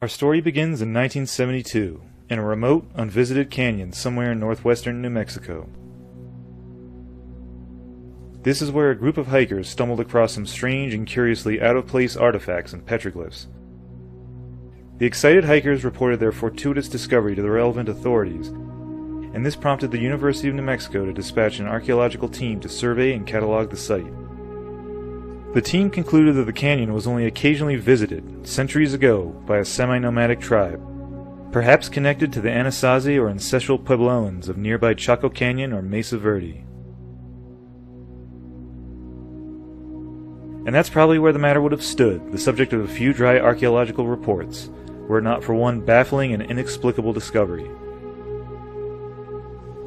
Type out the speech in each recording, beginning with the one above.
Our story begins in 1972, in a remote, unvisited canyon somewhere in northwestern New Mexico. This is where a group of hikers stumbled across some strange and curiously out-of-place artifacts and petroglyphs. The excited hikers reported their fortuitous discovery to the relevant authorities, and this prompted the University of New Mexico to dispatch an archaeological team to survey and catalog the site. The team concluded that the canyon was only occasionally visited, centuries ago, by a semi-nomadic tribe, perhaps connected to the Anasazi or ancestral Puebloans of nearby Chaco Canyon or Mesa Verde. And that's probably where the matter would have stood, the subject of a few dry archaeological reports, were it not for one baffling and inexplicable discovery.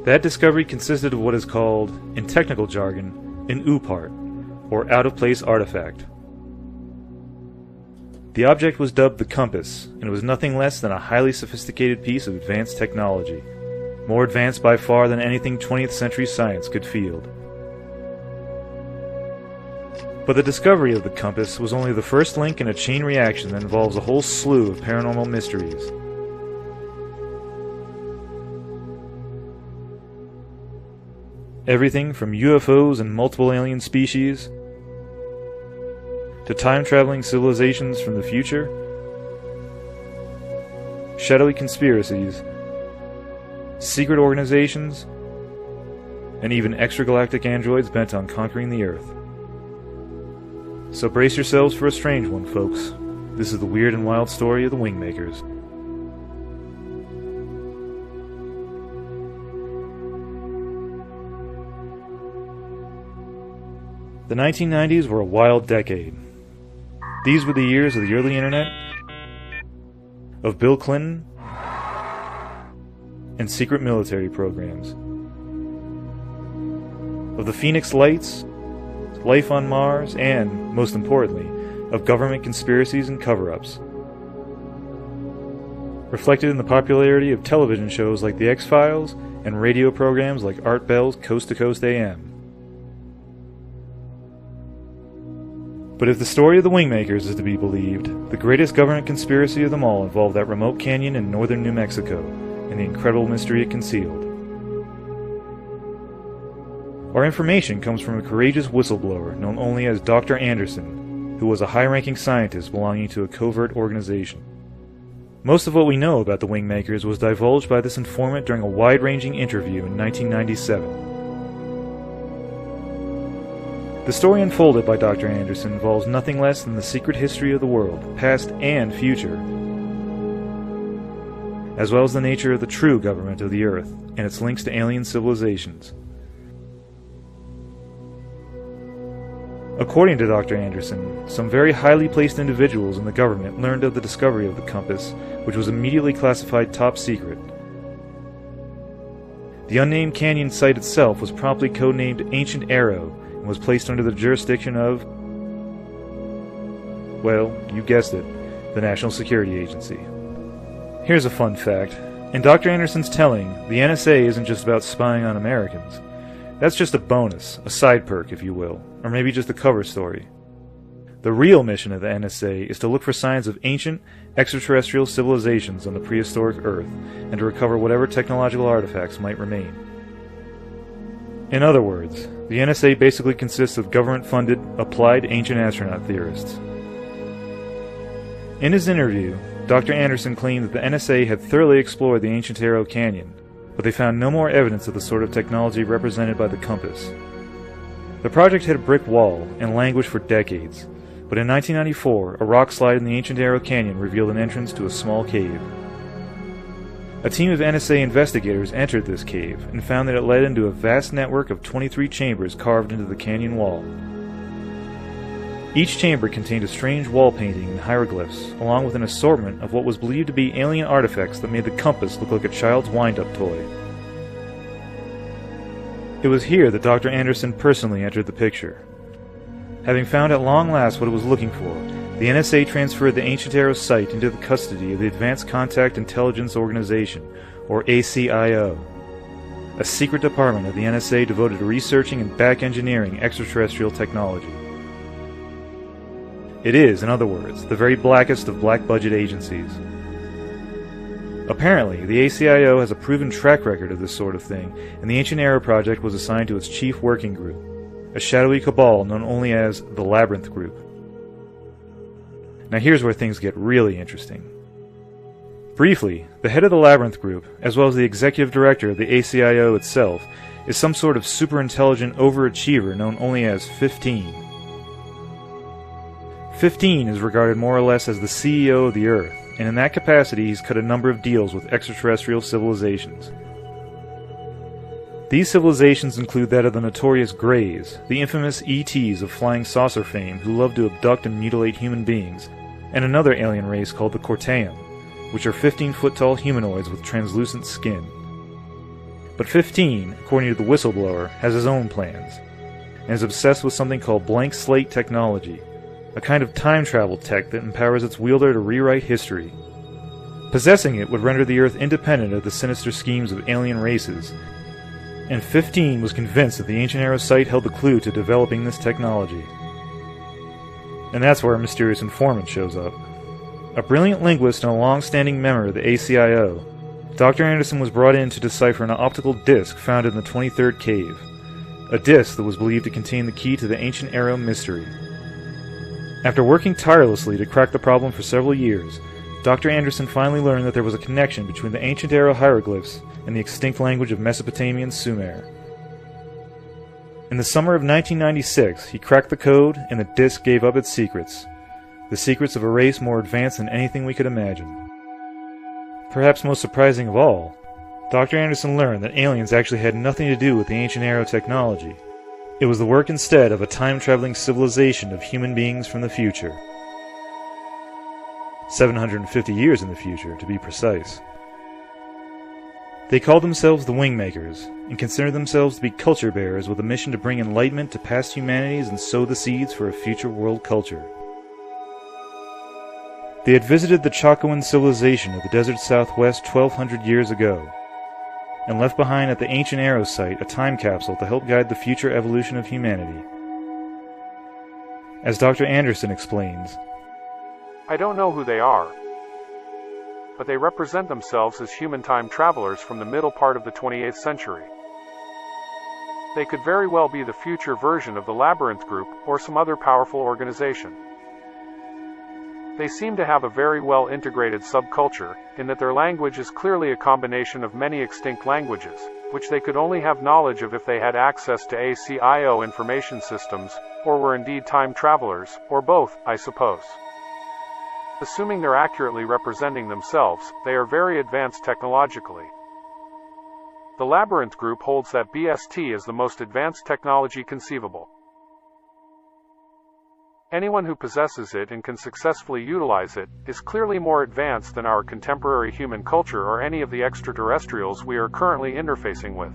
That discovery consisted of what is called, in technical jargon, an oopart, or out-of-place artifact. The object was dubbed the compass, and it was nothing less than a highly sophisticated piece of advanced technology, more advanced by far than anything 20th century science could field. But the discovery of the compass was only the first link in a chain reaction that involves a whole slew of paranormal mysteries. Everything from UFOs and multiple alien species, to time-traveling civilizations from the future, shadowy conspiracies, secret organizations, and even extragalactic androids bent on conquering the Earth. So brace yourselves for a strange one, folks. This is the weird and wild story of the Wingmakers. The 1990s were a wild decade. These were the years of the early internet, of Bill Clinton, and secret military programs, of the Phoenix Lights, life on Mars, and, most importantly, of government conspiracies and cover-ups. Reflected in the popularity of television shows like The X-Files and radio programs like Art Bell's Coast to Coast AM. But if the story of the Wingmakers is to be believed, the greatest government conspiracy of them all involved that remote canyon in northern New Mexico and the incredible mystery it concealed. Our information comes from a courageous whistleblower known only as Dr. Anderson, who was a high-ranking scientist belonging to a covert organization. Most of what we know about the Wingmakers was divulged by this informant during a wide-ranging interview in 1997. The story unfolded by Dr. Anderson involves nothing less than the secret history of the world, past and future, as well as the nature of the true government of the Earth and its links to alien civilizations. According to Dr. Anderson, some very highly placed individuals in the government learned of the discovery of the compass, which was immediately classified top secret. The unnamed canyon site itself was promptly codenamed Ancient Arrow, and was placed under the jurisdiction of, well, you guessed it, the National Security Agency. Here's a fun fact. In Dr. Anderson's telling, the NSA isn't just about spying on Americans. That's just a bonus, a side perk, if you will, or maybe just a cover story. The real mission of the NSA is to look for signs of ancient, extraterrestrial civilizations on the prehistoric Earth, and to recover whatever technological artifacts might remain. In other words, the NSA basically consists of government-funded, applied ancient astronaut theorists. In his interview, Dr. Anderson claimed that the NSA had thoroughly explored the Ancient Arrow Canyon, but they found no more evidence of the sort of technology represented by the compass. The project hit a brick wall and languished for decades, but in 1994, a rock slide in the Ancient Arrow Canyon revealed an entrance to a small cave. A team of NSA investigators entered this cave and found that it led into a vast network of 23 chambers carved into the canyon wall. Each chamber contained a strange wall painting and hieroglyphs, along with an assortment of what was believed to be alien artifacts that made the compass look like a child's wind-up toy. It was here that Dr. Anderson personally entered the picture. Having found at long last what it was looking for, the NSA transferred the Ancient Arrow site into the custody of the Advanced Contact Intelligence Organization, or ACIO, a secret department of the NSA devoted to researching and back-engineering extraterrestrial technology. It is, in other words, the very blackest of black-budget agencies. Apparently, the ACIO has a proven track record of this sort of thing, and the Ancient Era Project was assigned to its chief working group, a shadowy cabal known only as the Labyrinth Group. Now here's where things get really interesting. Briefly, the head of the Labyrinth Group, as well as the executive director of the ACIO itself, is some sort of super-intelligent overachiever known only as 15. 15 is regarded more or less as the CEO of the Earth, and in that capacity he's cut a number of deals with extraterrestrial civilizations. These civilizations include that of the notorious Greys, the infamous ETs of flying saucer fame who love to abduct and mutilate human beings, and another alien race called the Corteum, which are 15-foot-tall humanoids with translucent skin. But 15, according to the whistleblower, has his own plans, and is obsessed with something called blank slate technology, a kind of time travel tech that empowers its wielder to rewrite history. Possessing it would render the Earth independent of the sinister schemes of alien races, and 15 was convinced that the Ancient Era site held the clue to developing this technology. And that's where a mysterious informant shows up. A brilliant linguist and a long-standing member of the ACIO, Dr. Anderson was brought in to decipher an optical disc found in the 23rd cave, a disc that was believed to contain the key to the Ancient Era mystery. After working tirelessly to crack the problem for several years, Dr. Anderson finally learned that there was a connection between the Ancient Era hieroglyphs and the extinct language of Mesopotamian Sumer. In the summer of 1996, he cracked the code, and the disc gave up its secrets. The secrets of a race more advanced than anything we could imagine. Perhaps most surprising of all, Dr. Anderson learned that aliens actually had nothing to do with the Ancient Era technology. It was the work instead of a time-traveling civilization of human beings from the future. 750 years in the future, to be precise. They called themselves the Wingmakers, and considered themselves to be culture bearers with a mission to bring enlightenment to past humanities and sow the seeds for a future world culture. They had visited the Chacoan civilization of the desert southwest 1,200 years ago, and left behind at the Ancient Era site a time capsule to help guide the future evolution of humanity. As Dr. Anderson explains, I don't know who they are, but they represent themselves as human time travelers from the middle part of the 28th century. They could very well be the future version of the Labyrinth Group or some other powerful organization. They seem to have a very well integrated subculture, in that their language is clearly a combination of many extinct languages, which they could only have knowledge of if they had access to ACIO information systems, or were indeed time travelers, or both, I suppose. Assuming they're accurately representing themselves, they are very advanced technologically. The Labyrinth Group holds that BST is the most advanced technology conceivable. Anyone who possesses it and can successfully utilize it is clearly more advanced than our contemporary human culture or any of the extraterrestrials we are currently interfacing with.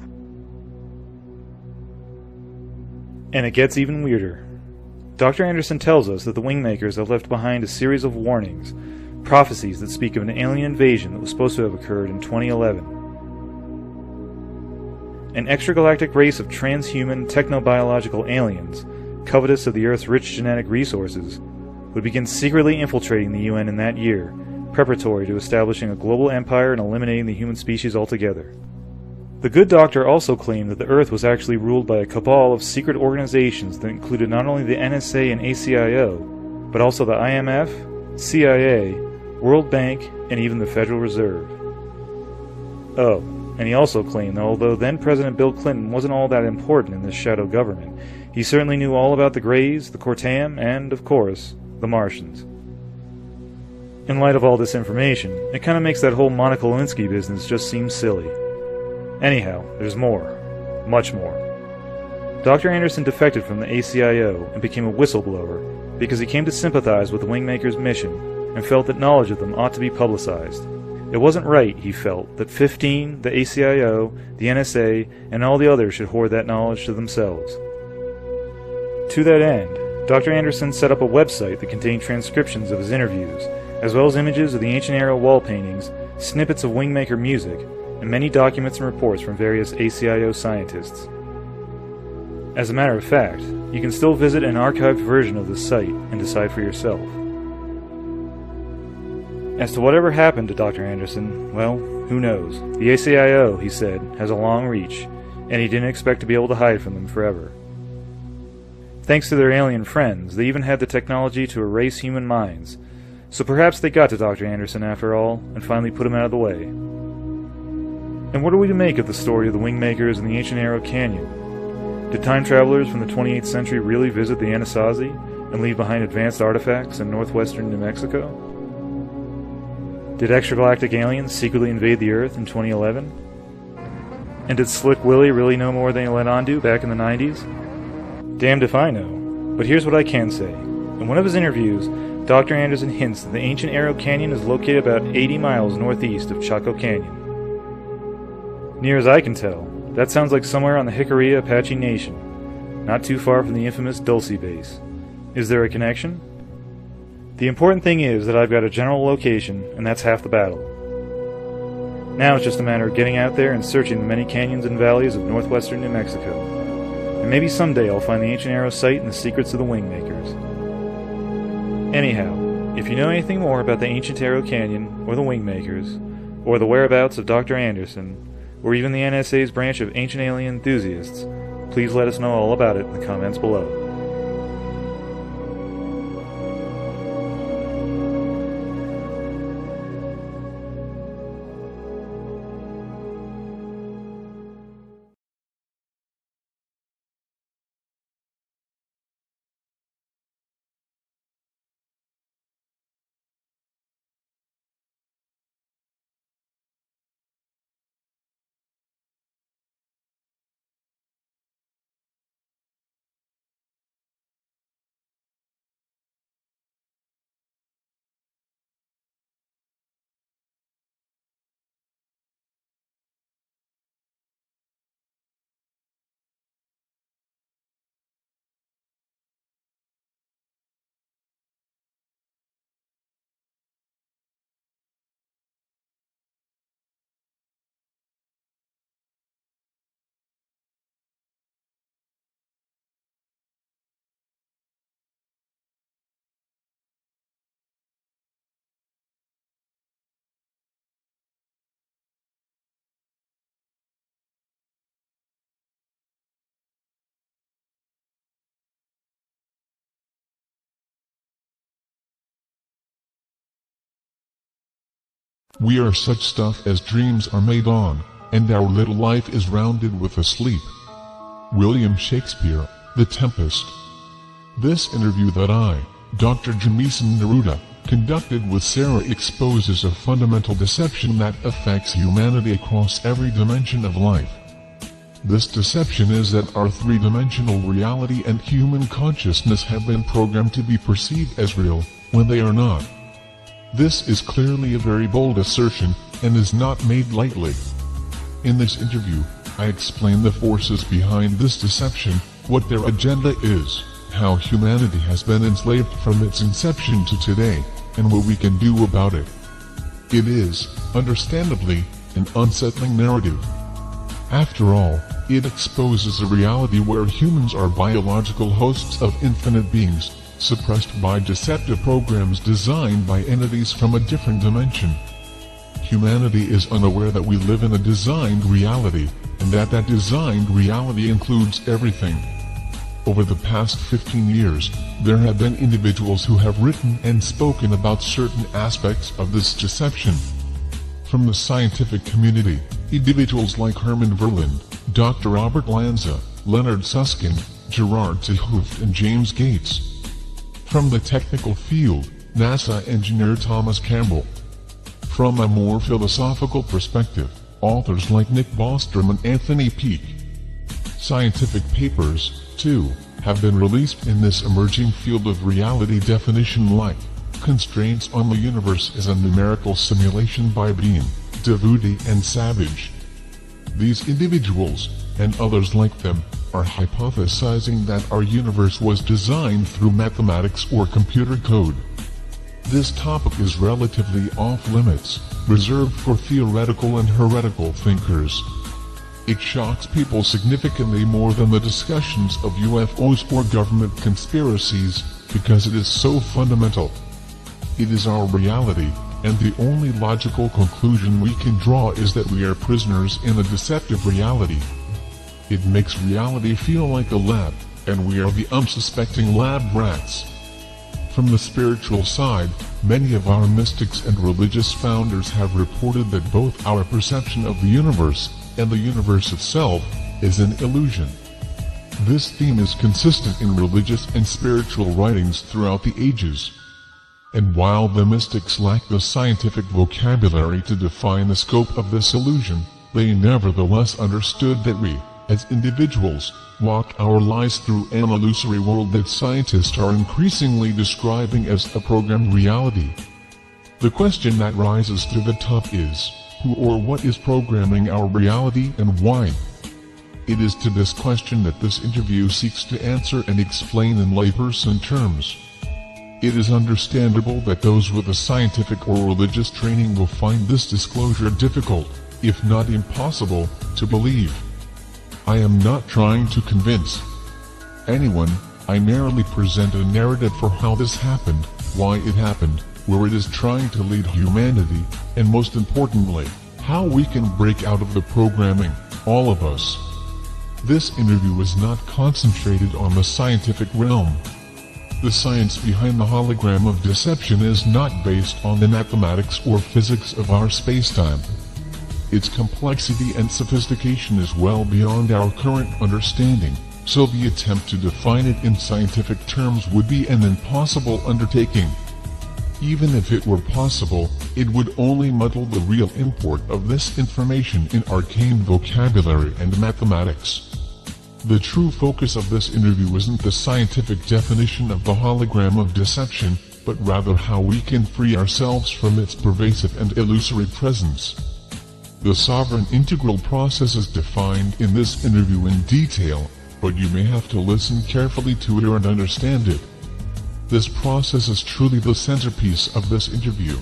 And it gets even weirder. Dr. Anderson tells us that the Wingmakers have left behind a series of warnings, prophecies that speak of an alien invasion that was supposed to have occurred in 2011. An extragalactic race of transhuman technobiological aliens, covetous of the Earth's rich genetic resources, would begin secretly infiltrating the UN in that year, preparatory to establishing a global empire and eliminating the human species altogether. The good doctor also claimed that the Earth was actually ruled by a cabal of secret organizations that included not only the NSA and ACIO, but also the IMF, CIA, World Bank, and even the Federal Reserve. Oh, and he also claimed that although then-President Bill Clinton wasn't all that important in this shadow government, he certainly knew all about the Greys, the Corteum, and, of course, the Martians. In light of all this information, it kind of makes that whole Monica Lewinsky business just seem silly. Anyhow, there's more. Much more. Dr. Anderson defected from the ACIO and became a whistleblower because he came to sympathize with the Wingmakers' mission and felt that knowledge of them ought to be publicized. It wasn't right, he felt, that 15, the ACIO, the NSA, and all the others should hoard that knowledge to themselves. To that end, Dr. Anderson set up a website that contained transcriptions of his interviews, as well as images of the Ancient Era wall paintings, snippets of Wingmaker music, and many documents and reports from various ACIO scientists. As a matter of fact, you can still visit an archived version of the site and decide for yourself. As to whatever happened to Dr. Anderson, well, who knows? The ACIO, he said, has a long reach, and he didn't expect to be able to hide from them forever. Thanks to their alien friends, they even had the technology to erase human minds, so perhaps they got to Dr. Anderson after all, and finally put him out of the way. And what are we to make of the story of the Wingmakers in the ancient Arrow Canyon? Did time travelers from the 28th century really visit the Anasazi and leave behind advanced artifacts in northwestern New Mexico? Did extragalactic aliens secretly invade the Earth in 2011? And did Slick Willie really know more than he let on to back in the 90s? Damned if I know, but here's what I can say. In one of his interviews, Dr. Anderson hints that the ancient Arrow Canyon is located about 80 miles northeast of Chaco Canyon. Near as I can tell, that sounds like somewhere on the Jicarilla Apache Nation, not too far from the infamous Dulce base. Is there a connection? The important thing is that I've got a general location, and that's half the battle. Now it's just a matter of getting out there and searching the many canyons and valleys of northwestern New Mexico. And maybe someday I'll find the ancient Arrow site and the secrets of the Wingmakers. Anyhow, if you know anything more about the ancient Arrow Canyon, or the Wingmakers, or the whereabouts of Dr. Anderson, or even the NSA's branch of ancient alien enthusiasts, please let us know all about it in the comments below. We are such stuff as dreams are made on, and our little life is rounded with a sleep. William Shakespeare, The Tempest. This interview that I, Dr. Jamisson Naruda, conducted with Sarah exposes a fundamental deception that affects humanity across every dimension of life. This deception is that our three-dimensional reality and human consciousness have been programmed to be perceived as real, when they are not. This is clearly a very bold assertion, and is not made lightly. In this interview, I explain the forces behind this deception, what their agenda is, how humanity has been enslaved from its inception to today, and what we can do about it. It is, understandably, an unsettling narrative. After all, it exposes a reality where humans are biological hosts of infinite beings, suppressed by deceptive programs designed by entities from a different dimension. Humanity is unaware that we live in a designed reality, and that designed reality includes everything. Over the past 15 years, there have been individuals who have written and spoken about certain aspects of this deception. From the scientific community, individuals like Herman Verlinde, Dr. Robert Lanza, Leonard Susskind, Gerard T. Hooft, and James Gates. From the technical field, NASA engineer Thomas Campbell. From a more philosophical perspective, authors like Nick Bostrom and Anthony Peake. Scientific papers, too, have been released in this emerging field of reality definition like Constraints on the Universe as a Numerical Simulation by Bean, Davudi and Savage. These individuals, and others like them, are hypothesizing that our universe was designed through mathematics or computer code. This topic is relatively off-limits, reserved for theoretical and heretical thinkers. It shocks people significantly more than the discussions of UFOs or government conspiracies, because it is so fundamental. It is our reality, and the only logical conclusion we can draw is that we are prisoners in a deceptive reality. It makes reality feel like a lab, and we are the unsuspecting lab rats. From the spiritual side, many of our mystics and religious founders have reported that both our perception of the universe and the universe itself is an illusion. This theme is consistent in religious and spiritual writings throughout the ages. And while the mystics lack the scientific vocabulary to define the scope of this illusion, they nevertheless understood that we, as individuals, walk our lives through an illusory world that scientists are increasingly describing as a programmed reality. The question that rises to the top is, who or what is programming our reality and why? It is to this question that this interview seeks to answer and explain in layperson terms. It is understandable that those with a scientific or religious training will find this disclosure difficult, if not impossible, to believe. I am not trying to convince anyone, I merely present a narrative for how this happened, why it happened, where it is trying to lead humanity, and most importantly, how we can break out of the programming, all of us. This interview is not concentrated on the scientific realm. The science behind the hologram of deception is not based on the mathematics or physics of our spacetime. Its complexity and sophistication is well beyond our current understanding, so the attempt to define it in scientific terms would be an impossible undertaking. Even if it were possible, it would only muddle the real import of this information in arcane vocabulary and mathematics. The true focus of this interview isn't the scientific definition of the hologram of deception, but rather how we can free ourselves from its pervasive and illusory presence. The sovereign integral process is defined in this interview in detail, but you may have to listen carefully to it and understand it. This process is truly the centerpiece of this interview.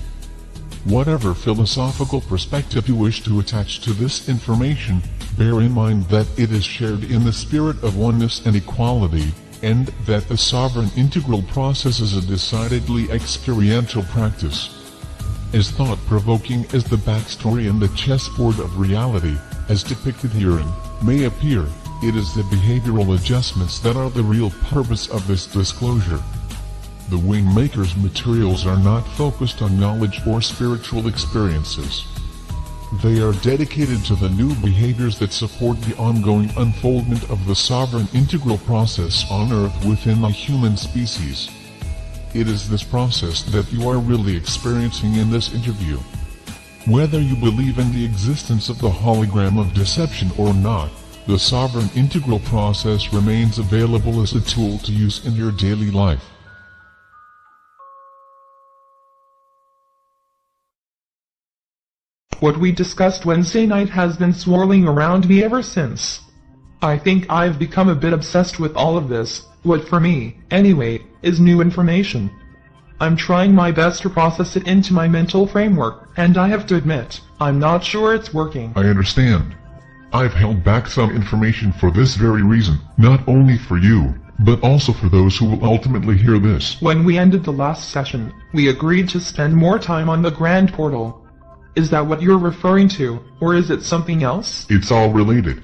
Whatever philosophical perspective you wish to attach to this information, bear in mind that it is shared in the spirit of oneness and equality, and that the sovereign integral process is a decidedly experiential practice. As thought-provoking as the backstory and the chessboard of reality, as depicted herein, may appear, it is the behavioral adjustments that are the real purpose of this disclosure. The Wingmakers materials are not focused on knowledge or spiritual experiences. They are dedicated to the new behaviors that support the ongoing unfoldment of the sovereign integral process on Earth within the human species. It is this process that you are really experiencing in this interview. Whether you believe in the existence of the hologram of deception or not, the sovereign integral process remains available as a tool to use in your daily life. What we discussed Wednesday night has been swirling around me ever since. I think I've become a bit obsessed with all of this, what for me, anyway, is new information. I'm trying my best to process it into my mental framework, and I have to admit, I'm not sure it's working. I understand. I've held back some information for this very reason, not only for you, but also for those who will ultimately hear this. When we ended the last session, we agreed to spend more time on the Grand Portal. Is that what you're referring to, or is it something else? It's all related.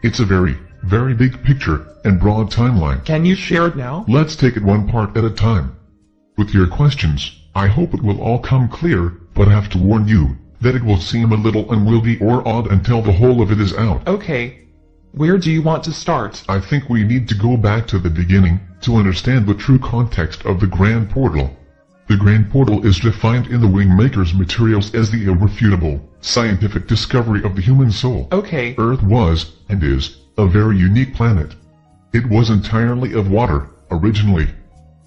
It's a very, very big picture and broad timeline. Can you share it now? Let's take it one part at a time. With your questions, I hope it will all come clear, but I have to warn you that it will seem a little unwieldy or odd until the whole of it is out. Okay. Where do you want to start? I think we need to go back to the beginning to understand the true context of the Grand Portal. The Grand Portal is defined in the Wingmakers materials as the irrefutable, scientific discovery of the human soul. Okay. Earth was, and is, a very unique planet. It was entirely of water, originally.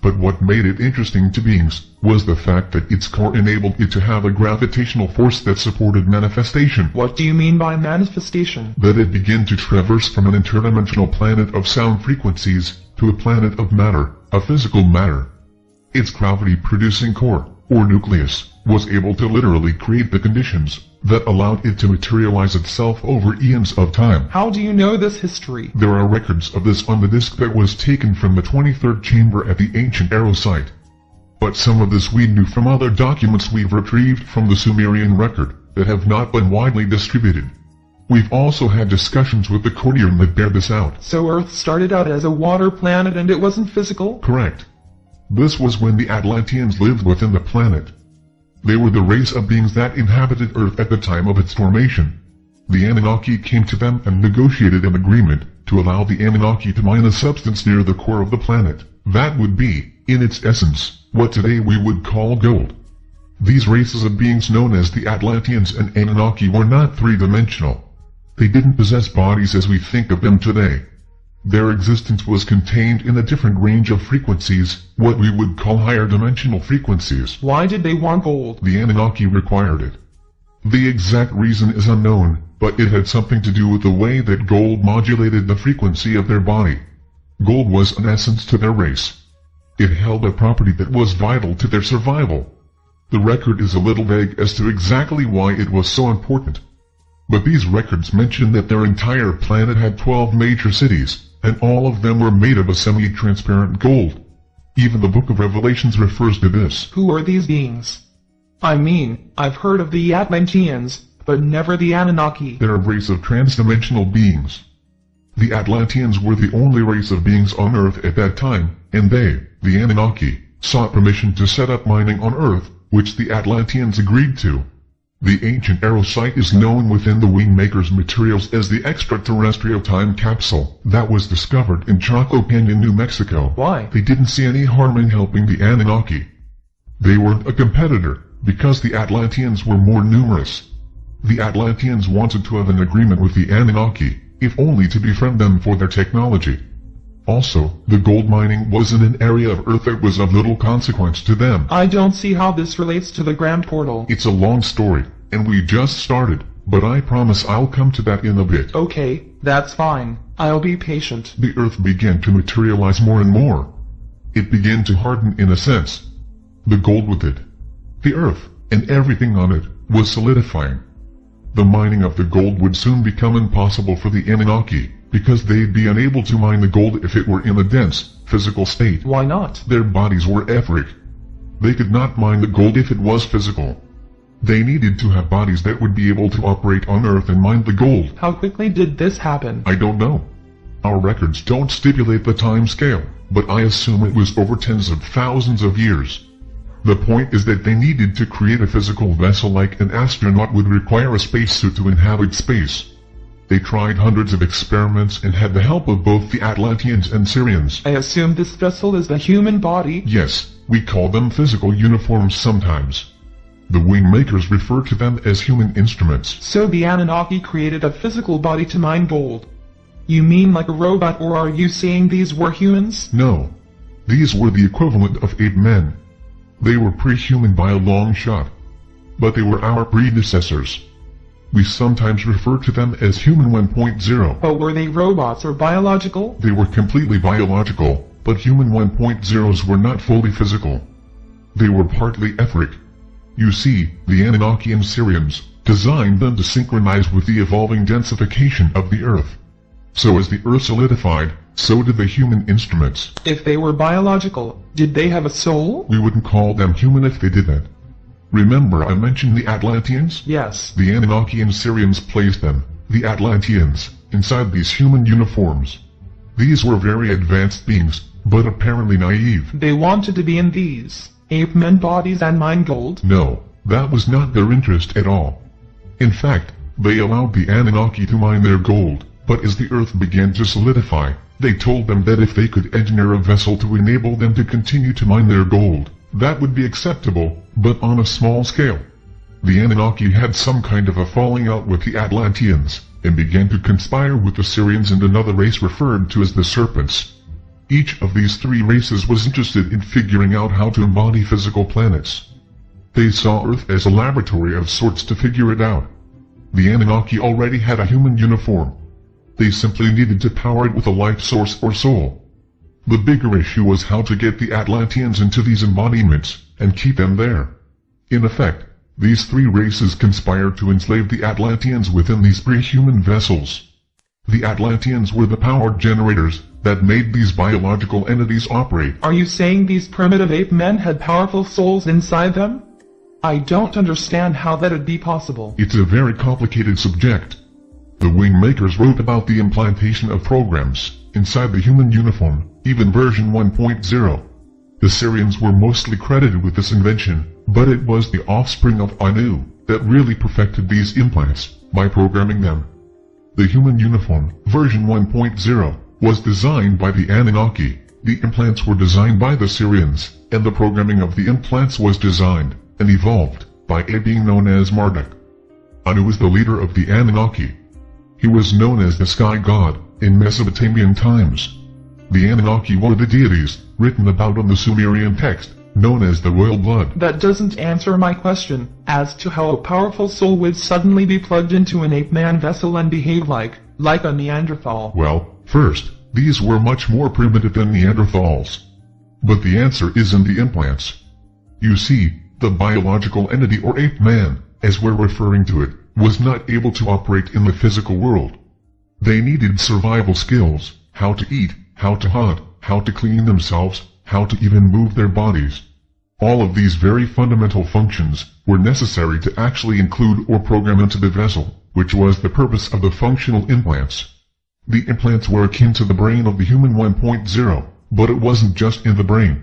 But what made it interesting to beings was the fact that its core enabled it to have a gravitational force that supported manifestation. What do you mean by manifestation? That it began to traverse from an interdimensional planet of sound frequencies to a planet of matter, a physical matter. Its gravity-producing core, or nucleus, was able to literally create the conditions that allowed it to materialize itself over eons of time. How do you know this history? There are records of this on the disk that was taken from the 23rd chamber at the ancient Arrow site. But some of this we knew from other documents we've retrieved from the Sumerian record that have not been widely distributed. We've also had discussions with the Courtier that bear this out. So Earth started out as a water planet and it wasn't physical? Correct. This was when the Atlanteans lived within the planet. They were the race of beings that inhabited Earth at the time of its formation. The Anunnaki came to them and negotiated an agreement to allow the Anunnaki to mine a substance near the core of the planet. That would be, in its essence, what today we would call gold. These races of beings known as the Atlanteans and Anunnaki were not three-dimensional. They didn't possess bodies as we think of them today. Their existence was contained in a different range of frequencies, what we would call higher dimensional frequencies. Why did they want gold? The Anunnaki required it. The exact reason is unknown, but it had something to do with the way that gold modulated the frequency of their body. Gold was an essence to their race. It held a property that was vital to their survival. The record is a little vague as to exactly why it was so important. But these records mention that their entire planet had 12 major cities, and all of them were made of a semi-transparent gold. Even the Book of Revelations refers to this. Who are these beings? I mean, I've heard of the Atlanteans, but never the Anunnaki. They're a race of trans-dimensional beings. The Atlanteans were the only race of beings on Earth at that time, and they, the Anunnaki, sought permission to set up mining on Earth, which the Atlanteans agreed to. The ancient Arrow site is known within the Wingmakers materials as the extraterrestrial time capsule that was discovered in Chaco Canyon, New Mexico. Why? They didn't see any harm in helping the Anunnaki. They weren't a competitor, because the Atlanteans were more numerous. The Atlanteans wanted to have an agreement with the Anunnaki, if only to befriend them for their technology. Also, the gold mining was in an area of Earth that was of little consequence to them. I don't see how this relates to the Grand Portal. It's a long story, and we just started, but I promise I'll come to that in a bit. Okay, that's fine. I'll be patient. The Earth began to materialize more and more. It began to harden in a sense. The gold with it, the Earth, and everything on it, was solidifying. The mining of the gold would soon become impossible for the Anunnaki, because they'd be unable to mine the gold if it were in a dense, physical state. Why not? Their bodies were etheric. They could not mine the gold if it was physical. They needed to have bodies that would be able to operate on Earth and mine the gold. How quickly did this happen? I don't know. Our records don't stipulate the time scale, but I assume it was over tens of thousands of years. The point is that they needed to create a physical vessel like an astronaut would require a spacesuit to inhabit space. They tried hundreds of experiments and had the help of both the Atlanteans and Syrians. I assume this vessel is the human body? Yes, we call them physical uniforms sometimes. The Wingmakers refer to them as human instruments. So the Anunnaki created a physical body to mine gold. You mean like a robot, or are you saying these were humans? No. These were the equivalent of ape men. They were pre-human by a long shot. But they were our predecessors. We sometimes refer to them as Human 1.0. But were they robots or biological? They were completely biological, but Human 1.0s were not fully physical. They were partly etheric. You see, the Anunnaki and Syrians designed them to synchronize with the evolving densification of the Earth. So as the Earth solidified, so did the human instruments. If they were biological, did they have a soul? We wouldn't call them human if they did that. Remember I mentioned the Atlanteans? Yes. The Anunnaki and Syrians placed them, the Atlanteans, inside these human uniforms. These were very advanced beings, but apparently naive. They wanted to be in these ape-men bodies and mine gold? No, that was not their interest at all. In fact, they allowed the Anunnaki to mine their gold, but as the Earth began to solidify, they told them that if they could engineer a vessel to enable them to continue to mine their gold, that would be acceptable, but on a small scale. The Anunnaki had some kind of a falling out with the Atlanteans, and began to conspire with the Syrians and another race referred to as the Serpents. Each of these three races was interested in figuring out how to embody physical planets. They saw Earth as a laboratory of sorts to figure it out. The Anunnaki already had a human uniform. They simply needed to power it with a life source or soul. The bigger issue was how to get the Atlanteans into these embodiments, and keep them there. In effect, these three races conspired to enslave the Atlanteans within these pre-human vessels. The Atlanteans were the power generators that made these biological entities operate. Are you saying these primitive ape men had powerful souls inside them? I don't understand how that'd be possible. It's a very complicated subject. The Wingmakers wrote about the implantation of programs inside the human uniform, even version 1.0. The Syrians were mostly credited with this invention, but it was the offspring of Anu that really perfected these implants by programming them. The human uniform, version 1.0, was designed by the Anunnaki. The implants were designed by the Syrians, and the programming of the implants was designed and evolved by a being known as Marduk. Anu was the leader of the Anunnaki. He was known as the sky god in Mesopotamian times. The Anunnaki were the deities written about on the Sumerian text, known as the royal blood. That doesn't answer my question as to how a powerful soul would suddenly be plugged into an ape-man vessel and behave like a Neanderthal. Well, first, these were much more primitive than Neanderthals. But the answer is in the implants. You see, the biological entity or ape-man, as we're referring to it, was not able to operate in the physical world. They needed survival skills, how to eat, how to hunt, how to clean themselves, how to even move their bodies. All of these very fundamental functions were necessary to actually include or program into the vessel, which was the purpose of the functional implants. The implants were akin to the brain of the human 1.0, but it wasn't just in the brain.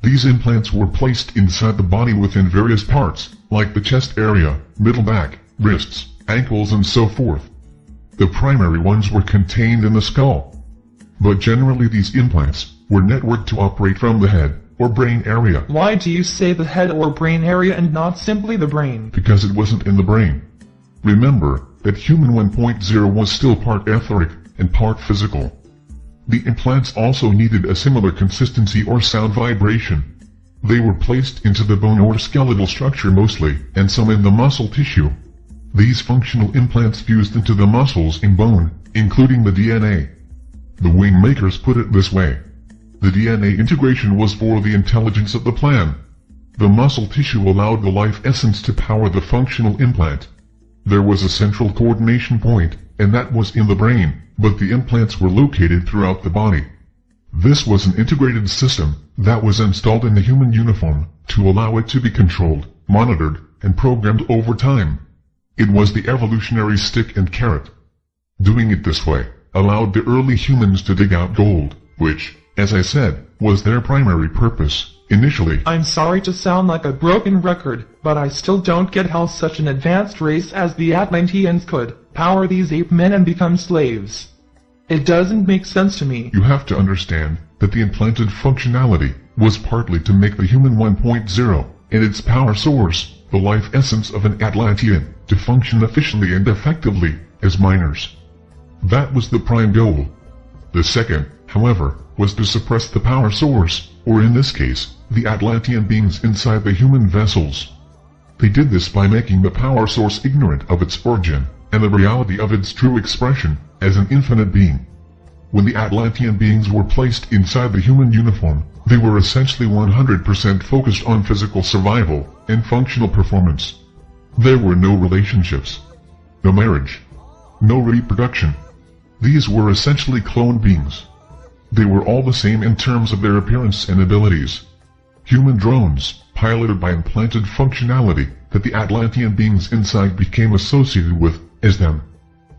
These implants were placed inside the body within various parts, like the chest area, middle back, wrists, ankles and so forth. The primary ones were contained in the skull. But generally these implants were networked to operate from the head or brain area. Why do you say the head or brain area and not simply the brain? Because it wasn't in the brain. Remember that human 1.0 was still part etheric and part physical. The implants also needed a similar consistency or sound vibration. They were placed into the bone or skeletal structure mostly, and some in the muscle tissue. These functional implants fused into the muscles and bone, including the DNA. The Wingmakers put it this way. The DNA integration was for the intelligence of the plan. The muscle tissue allowed the life essence to power the functional implant. There was a central coordination point, and that was in the brain, but the implants were located throughout the body. This was an integrated system that was installed in the human uniform to allow it to be controlled, monitored, and programmed over time. It was the evolutionary stick and carrot. Doing it this way allowed the early humans to dig out gold, which, as I said, was their primary purpose, initially. I'm sorry to sound like a broken record, but I still don't get how such an advanced race as the Atlanteans could power these ape men and become slaves. It doesn't make sense to me. You have to understand that the implanted functionality was partly to make the human 1.0 and its power source, the life essence of an Atlantean, to function efficiently and effectively as miners. That was the prime goal. The second, however, was to suppress the power source, or in this case, the Atlantean beings inside the human vessels. They did this by making the power source ignorant of its origin, and the reality of its true expression, as an infinite being. When the Atlantean beings were placed inside the human uniform, they were essentially 100% focused on physical survival and functional performance. There were no relationships, no marriage, no reproduction. These were essentially clone beings. They were all the same in terms of their appearance and abilities. Human drones, piloted by implanted functionality that the Atlantean beings inside became associated with as them.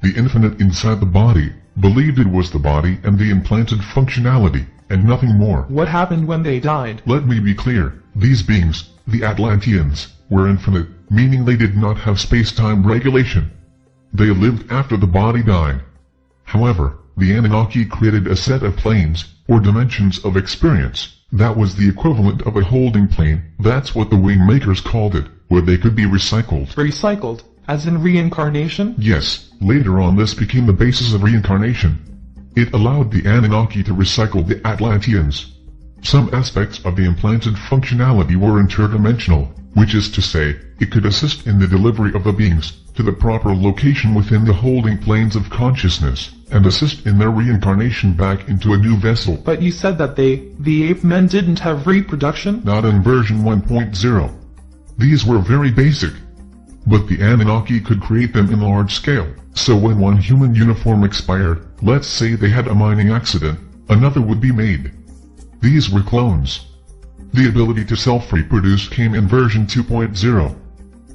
The infinite inside the body believed it was the body and the implanted functionality, and nothing more. What happened when they died? Let me be clear. These beings, the Atlanteans, were infinite, meaning they did not have space-time regulation. They lived after the body died. However, the Anunnaki created a set of planes, or dimensions of experience, that was the equivalent of a holding plane. That's what the Wingmakers called it, where they could be recycled. Recycled? As in reincarnation? Yes, later on this became the basis of reincarnation. It allowed the Anunnaki to recycle the Atlanteans. Some aspects of the implanted functionality were interdimensional, which is to say, it could assist in the delivery of the beings to the proper location within the holding planes of consciousness, and assist in their reincarnation back into a new vessel. But you said that the ape men didn't have reproduction? Not in version 1.0. These were very basic. But the Anunnaki could create them in large scale, so when one human uniform expired, let's say they had a mining accident, another would be made. These were clones. The ability to self-reproduce came in version 2.0.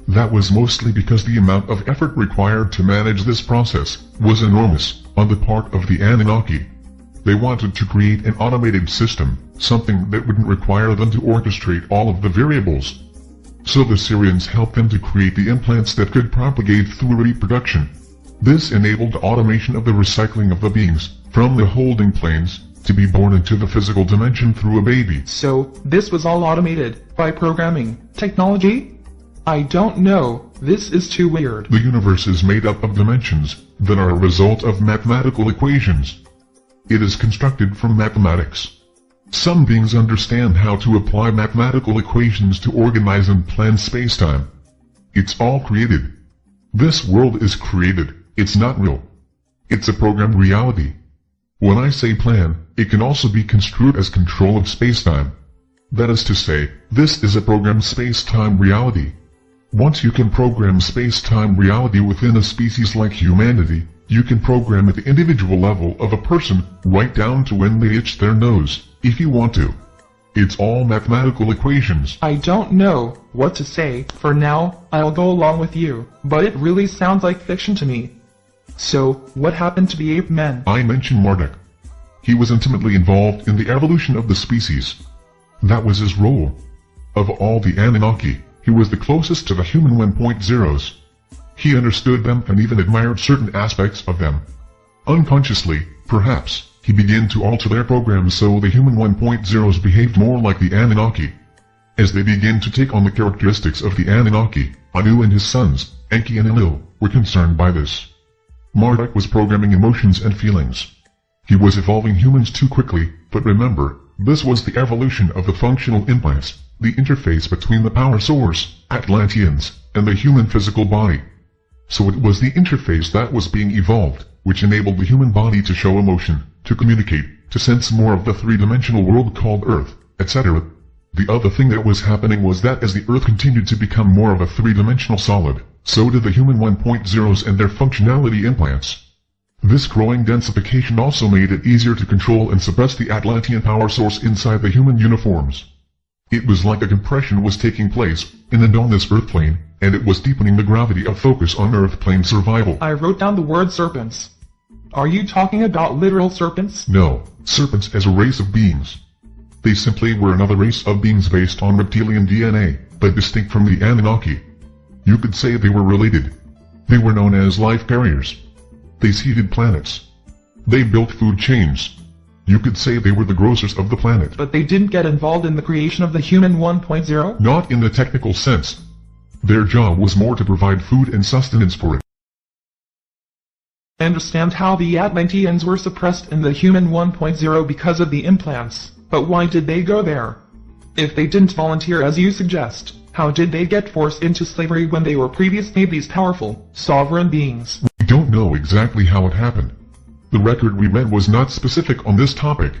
That was mostly because the amount of effort required to manage this process was enormous on the part of the Anunnaki. They wanted to create an automated system, something that wouldn't require them to orchestrate all of the variables. So the Syrians helped them to create the implants that could propagate through reproduction. This enabled automation of the recycling of the beings from the holding planes to be born into the physical dimension through a baby. So, this was all automated by programming technology? I don't know, this is too weird. The universe is made up of dimensions that are a result of mathematical equations. It is constructed from mathematics. Some beings understand how to apply mathematical equations to organize and plan spacetime. It's all created. This world is created, it's not real. It's a programmed reality. When I say plan, it can also be construed as control of spacetime. That is to say, this is a programmed space-time reality. Once you can program space-time reality within a species like humanity, you can program at the individual level of a person right down to when they itch their nose, if you want to. It's all mathematical equations. I don't know what to say. For now, I'll go along with you, but it really sounds like fiction to me. So, what happened to the ape men? I mentioned Marduk. He was intimately involved in the evolution of the species. That was his role. Of all the Anunnaki, he was the closest to the human 1.0s. He understood them and even admired certain aspects of them. Unconsciously, perhaps, he began to alter their programs so the human 1.0s behaved more like the Anunnaki. As they began to take on the characteristics of the Anunnaki, Anu and his sons, Enki and Enlil, were concerned by this. Marduk was programming emotions and feelings. He was evolving humans too quickly, but remember, this was the evolution of the functional implants, the interface between the power source, Atlanteans, and the human physical body. So it was the interface that was being evolved, which enabled the human body to show emotion, to communicate, to sense more of the three-dimensional world called Earth, etc. The other thing that was happening was that as the Earth continued to become more of a three-dimensional solid, so did the human 1.0s and their functionality implants. This growing densification also made it easier to control and suppress the Atlantean power source inside the human uniforms. It was like a compression was taking place in and on this Earth plane, and it was deepening the gravity of focus on Earth plane survival. I wrote down the word serpents. Are you talking about literal serpents? No, serpents as a race of beings. They simply were another race of beings based on reptilian DNA, but distinct from the Anunnaki. You could say they were related. They were known as life carriers. They seeded planets. They built food chains. You could say they were the grocers of the planet. But they didn't get involved in the creation of the human 1.0? Not in the technical sense. Their job was more to provide food and sustenance for it. I understand how the Atlanteans were suppressed in the human 1.0 because of the implants, but why did they go there? If they didn't volunteer as you suggest, how did they get forced into slavery when they were previously these powerful, sovereign beings? We don't know exactly how it happened. The record we read was not specific on this topic.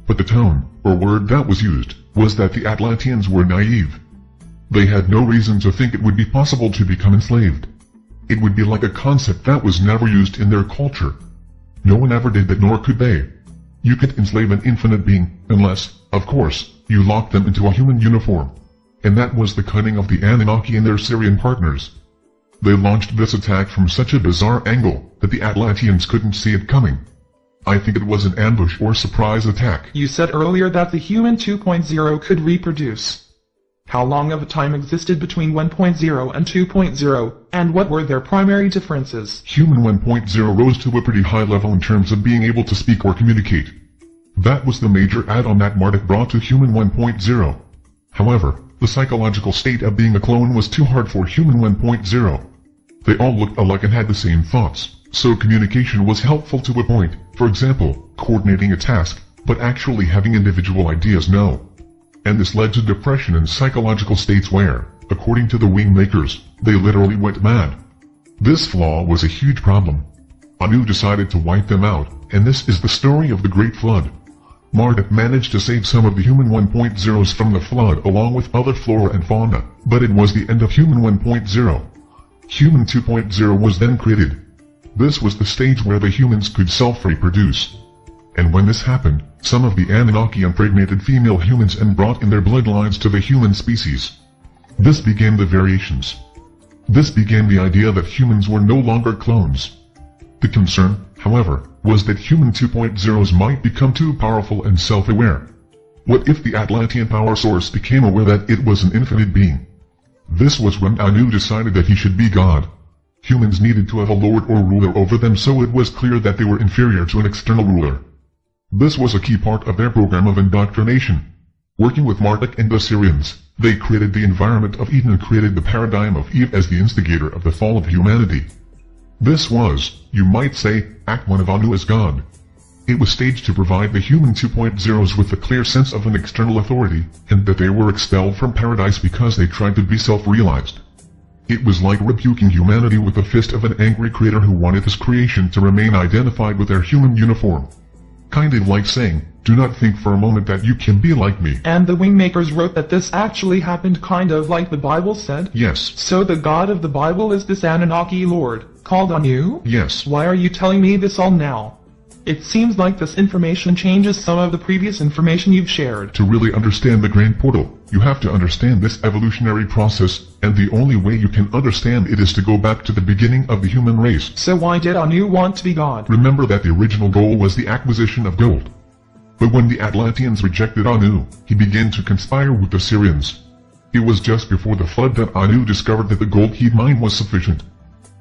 But the tone, or word that was used, was that the Atlanteans were naive. They had no reason to think it would be possible to become enslaved. It would be like a concept that was never used in their culture. No one ever did that, nor could they. You could enslave an infinite being, unless, of course, you locked them into a human uniform. And that was the cunning of the Anunnaki and their Syrian partners. They launched this attack from such a bizarre angle that the Atlanteans couldn't see it coming. I think it was an ambush or surprise attack. You said earlier that the human 2.0 could reproduce. How long of a time existed between 1.0 and 2.0, and what were their primary differences? Human 1.0 rose to a pretty high level in terms of being able to speak or communicate. That was the major add-on that Marduk brought to human 1.0. However, the psychological state of being a clone was too hard for human 1.0. They all looked alike and had the same thoughts, so communication was helpful to a point, for example, coordinating a task, but actually having individual ideas no. And this led to depression and psychological states where, according to the Wingmakers, they literally went mad. This flaw was a huge problem. Anu decided to wipe them out, and this is the story of the Great Flood. Marduk managed to save some of the human 1.0s from the flood along with other flora and fauna, but it was the end of human 1.0. Human 2.0 was then created. This was the stage where the humans could self-reproduce. And when this happened, some of the Anunnaki impregnated female humans and brought in their bloodlines to the human species. This began the variations. This began the idea that humans were no longer clones. The concern, however, was that human 2.0s might become too powerful and self-aware. What if the Atlantean power source became aware that it was an infinite being? This was when Anu decided that he should be God. Humans needed to have a lord or ruler over them, so it was clear that they were inferior to an external ruler. This was a key part of their program of indoctrination. Working with Marduk and the Syrians, they created the environment of Eden and created the paradigm of Eve as the instigator of the fall of humanity. This was, you might say, Act 1 of Anu as God. It was staged to provide the human 2.0s with a clear sense of an external authority, and that they were expelled from paradise because they tried to be self-realized. It was like rebuking humanity with the fist of an angry creator who wanted his creation to remain identified with their human uniform. Kind of like saying, do not think for a moment that you can be like me. And the Wingmakers wrote that this actually happened kind of like the Bible said? Yes. So the God of the Bible is this Anunnaki Lord, called Anu? Yes. Why are you telling me this all now? It seems like this information changes some of the previous information you've shared. To really understand the Grand Portal, you have to understand this evolutionary process, and the only way you can understand it is to go back to the beginning of the human race. So why did Anu want to be God? Remember that the original goal was the acquisition of gold. But when the Atlanteans rejected Anu, he began to conspire with the Syrians. It was just before the flood that Anu discovered that the gold he'd mined was sufficient.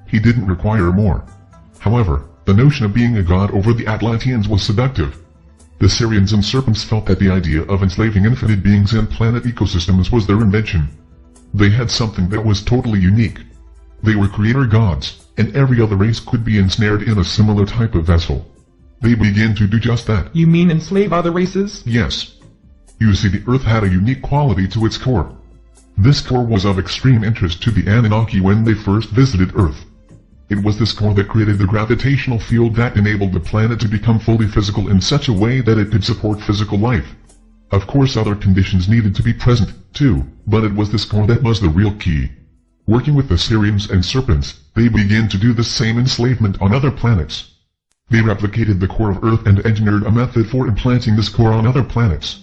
He didn't require more. However, the notion of being a god over the Atlanteans was seductive. The Syrians and serpents felt that the idea of enslaving infinite beings and planet ecosystems was their invention. They had something that was totally unique. They were creator gods, and every other race could be ensnared in a similar type of vessel. They began to do just that. You mean enslave other races? Yes. You see, the Earth had a unique quality to its core. This core was of extreme interest to the Anunnaki when they first visited Earth. It was this core that created the gravitational field that enabled the planet to become fully physical in such a way that it could support physical life. Of course, other conditions needed to be present, too, but it was this core that was the real key. Working with the Syrians and serpents, they began to do the same enslavement on other planets. They replicated the core of Earth and engineered a method for implanting this core on other planets.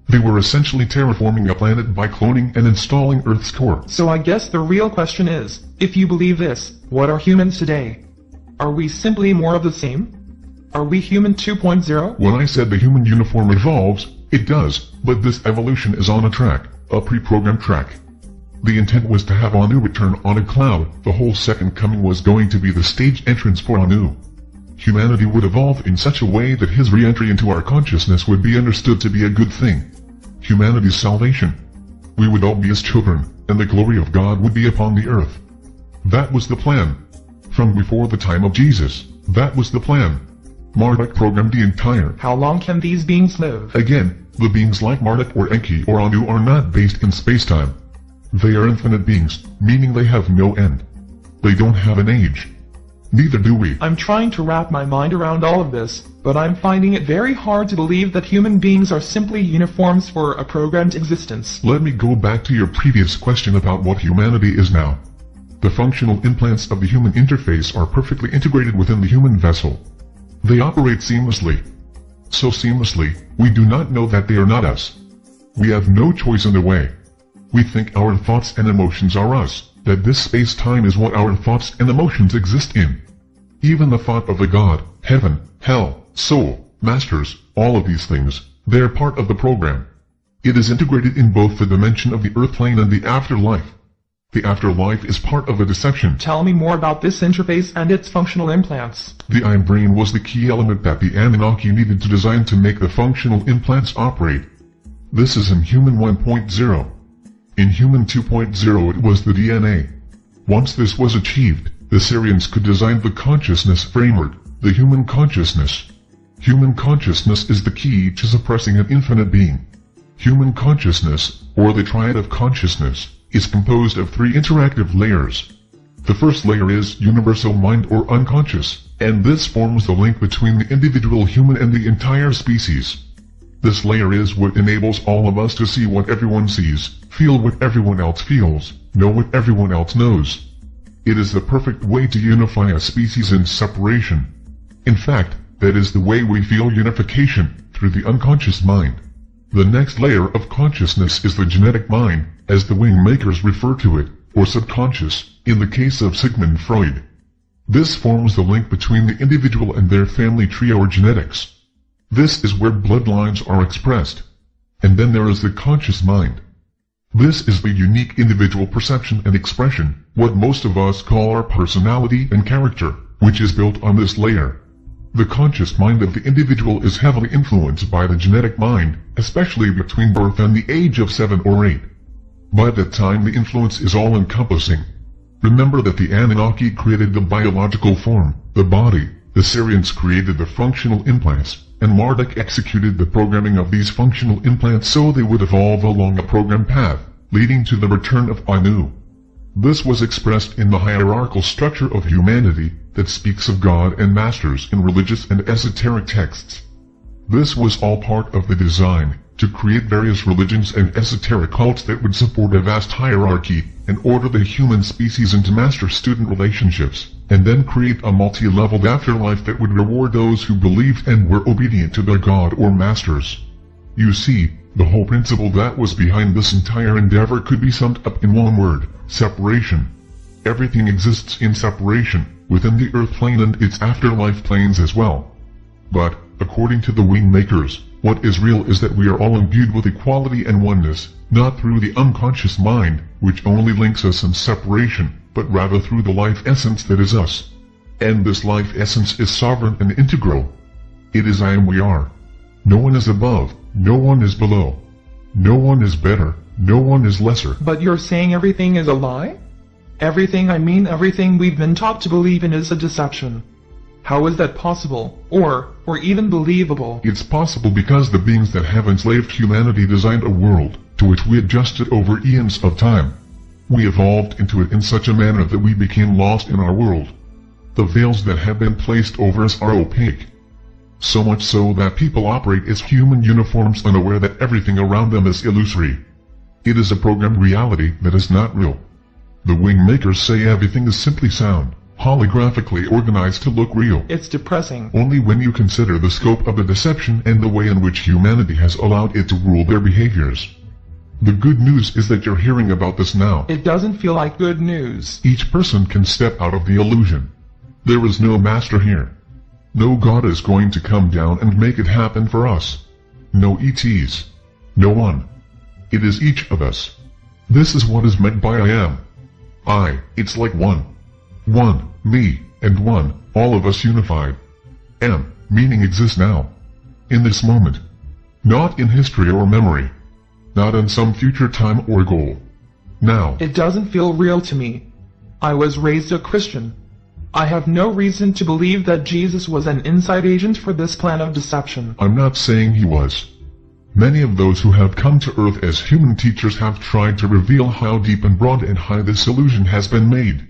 They were essentially terraforming a planet by cloning and installing Earth's core. So I guess the real question is, if you believe this, what are humans today? Are we simply more of the same? Are we human 2.0? When I said the human uniform evolves, it does, but this evolution is on a track, a pre-programmed track. The intent was to have Anu return on a cloud. The whole second coming was going to be the stage entrance for Anu. Humanity would evolve in such a way that his re-entry into our consciousness would be understood to be a good thing. Humanity's salvation. We would all be his children, and the glory of God would be upon the earth. That was the plan. From before the time of Jesus, that was the plan. Marduk programmed the entire. How long can these beings live? Again, the beings like Marduk or Enki or Anu are not based in space-time. They are infinite beings, meaning they have no end. They don't have an age. Neither do we. I'm trying to wrap my mind around all of this, but I'm finding it very hard to believe that human beings are simply uniforms for a programmed existence. Let me go back to your previous question about what humanity is now. The functional implants of the human interface are perfectly integrated within the human vessel. They operate seamlessly. So seamlessly, we do not know that they are not us. We have no choice in the way. We think our thoughts and emotions are us, that this space-time is what our thoughts and emotions exist in. Even the thought of a god, heaven, hell, soul, masters, all of these things, they're part of the program. It is integrated in both the dimension of the earth plane and the afterlife. The afterlife is part of the deception. Tell me more about this interface and its functional implants. The Iron Brain was the key element that the Anunnaki needed to design to make the functional implants operate. This is in Human 1.0. In Human 2.0 it was the DNA. Once this was achieved, the Syrians could design the consciousness framework, the human consciousness. Human consciousness is the key to suppressing an infinite being. Human consciousness, or the triad of consciousness, is composed of 3 interactive layers. The first layer is universal mind or unconscious, and this forms the link between the individual human and the entire species. This layer is what enables all of us to see what everyone sees, feel what everyone else feels, know what everyone else knows. It is the perfect way to unify a species in separation. In fact, that is the way we feel unification, through the unconscious mind. The next layer of consciousness is the genetic mind, as the Wingmakers refer to it, or subconscious, in the case of Sigmund Freud. This forms the link between the individual and their family tree or genetics. This is where bloodlines are expressed. And then there is the conscious mind. This is the unique individual perception and expression, what most of us call our personality and character, which is built on this layer. The conscious mind of the individual is heavily influenced by the genetic mind, especially between birth and the age of 7 or 8. By that time the influence is all-encompassing. Remember that the Anunnaki created the biological form, the body, the Syrians created the functional implants, and Marduk executed the programming of these functional implants so they would evolve along a programmed path, leading to the return of Anu. This was expressed in the hierarchical structure of humanity that speaks of God and masters in religious and esoteric texts. This was all part of the design, to create various religions and esoteric cults that would support a vast hierarchy and order the human species into master-student relationships, and then create a multi-leveled afterlife that would reward those who believed and were obedient to their god or masters. You see, the whole principle that was behind this entire endeavor could be summed up in one word: separation. Everything exists in separation, within the earth plane and its afterlife planes as well. But, according to the Wingmakers, what is real is that we are all imbued with equality and oneness, not through the unconscious mind, which only links us in separation, but rather through the life essence that is us. And this life essence is sovereign and integral. It is I and we are. No one is above, no one is below. No one is better, no one is lesser. But you're saying everything is a lie? Everything, I mean everything we've been taught to believe in, is a deception. How is that possible, or even believable? It's possible because the beings that have enslaved humanity designed a world, to which we adjusted over eons of time. We evolved into it in such a manner that we became lost in our world. The veils that have been placed over us are opaque. So much so that people operate as human uniforms, unaware that everything around them is illusory. It is a programmed reality that is not real. The Wingmakers say everything is simply sound, holographically organized to look real. It's depressing. Only when you consider the scope of the deception and the way in which humanity has allowed it to rule their behaviors. The good news is that you're hearing about this now. It doesn't feel like good news. Each person can step out of the illusion. There is no master here. No God is going to come down and make it happen for us. No ETs. No one. It is each of us. This is what is meant by I am. I, it's like one. One, me, and one, all of us unified. M, meaning exists now. In this moment. Not in history or memory. Not in some future time or goal. Now. It doesn't feel real to me. I was raised a Christian. I have no reason to believe that Jesus was an inside agent for this plan of deception. I'm not saying he was. Many of those who have come to Earth as human teachers have tried to reveal how deep and broad and high this illusion has been made.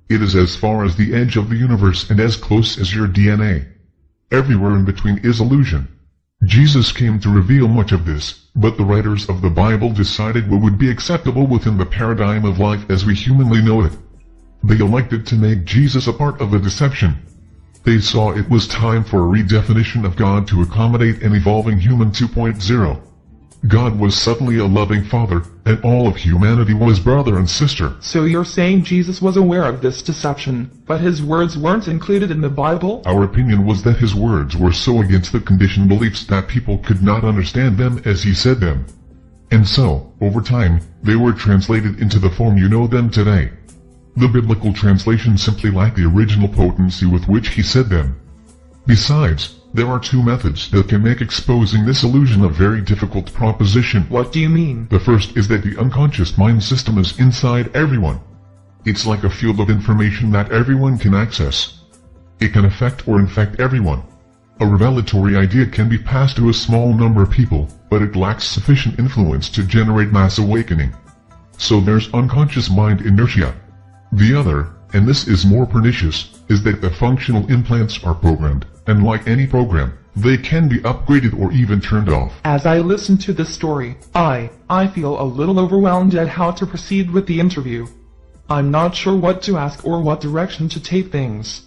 It is as far as the edge of the universe and as close as your DNA. Everywhere in between is illusion. Jesus came to reveal much of this, but the writers of the Bible decided what would be acceptable within the paradigm of life as we humanly know it. They elected to make Jesus a part of the deception. They saw it was time for a redefinition of God to accommodate an evolving human 2.0. God was suddenly a loving father, and all of humanity was brother and sister. So you're saying Jesus was aware of this deception, but his words weren't included in the Bible? Our opinion was that his words were so against the conditioned beliefs that people could not understand them as he said them. And so, over time, they were translated into the form you know them today. The biblical translations simply lack the original potency with which he said them. Besides, there are two methods that can make exposing this illusion a very difficult proposition. What do you mean? The first is that the unconscious mind system is inside everyone. It's like a field of information that everyone can access. It can affect or infect everyone. A revelatory idea can be passed to a small number of people, but it lacks sufficient influence to generate mass awakening. So there's unconscious mind inertia. The other, and this is more pernicious, is that the functional implants are programmed, and like any program, they can be upgraded or even turned off. As I listen to this story, I feel a little overwhelmed at how to proceed with the interview. I'm not sure what to ask or what direction to take things.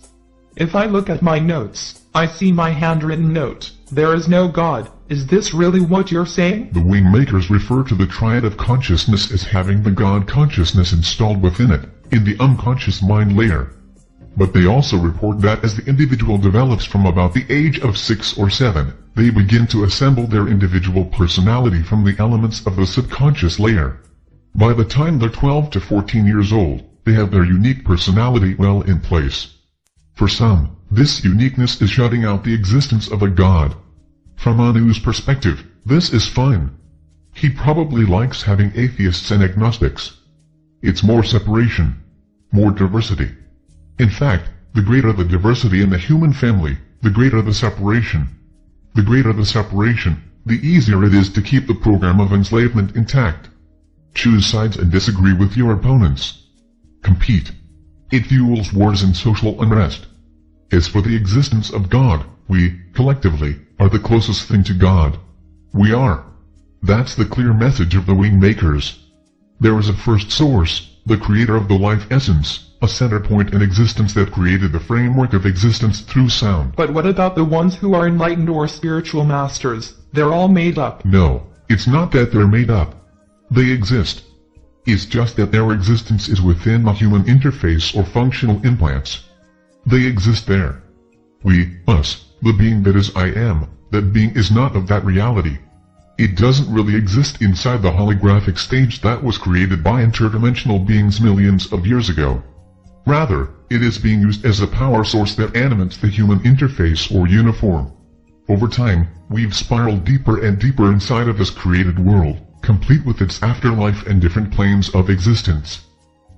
If I look at my notes, I see my handwritten note. There is no God. Is this really what you're saying? The Wingmakers refer to the triad of consciousness as having the God consciousness installed within it, in the unconscious mind layer. But they also report that as the individual develops from about the age of 6 or 7, they begin to assemble their individual personality from the elements of the subconscious layer. By the time they're 12 to 14 years old, they have their unique personality well in place. For some, this uniqueness is shutting out the existence of a God. From Anu's perspective, this is fine. He probably likes having atheists and agnostics. It's more separation, more diversity. In fact, the greater the diversity in the human family, the greater the separation. The greater the separation, the easier it is to keep the program of enslavement intact. Choose sides and disagree with your opponents. Compete. It fuels wars and social unrest. As for the existence of God, we, collectively, are the closest thing to God. We are. That's the clear message of the Wingmakers. There is a first source, the creator of the life essence, a center point in existence that created the framework of existence through sound. But what about the ones who are enlightened or spiritual masters? They're all made up. No, it's not that they're made up. They exist. It's just that their existence is within a human interface or functional implants. They exist there. We, us, the being that is I am, that being is not of that reality. It doesn't really exist inside the holographic stage that was created by interdimensional beings millions of years ago. Rather, it is being used as a power source that animates the human interface or uniform. Over time, we've spiraled deeper and deeper inside of this created world, complete with its afterlife and different planes of existence.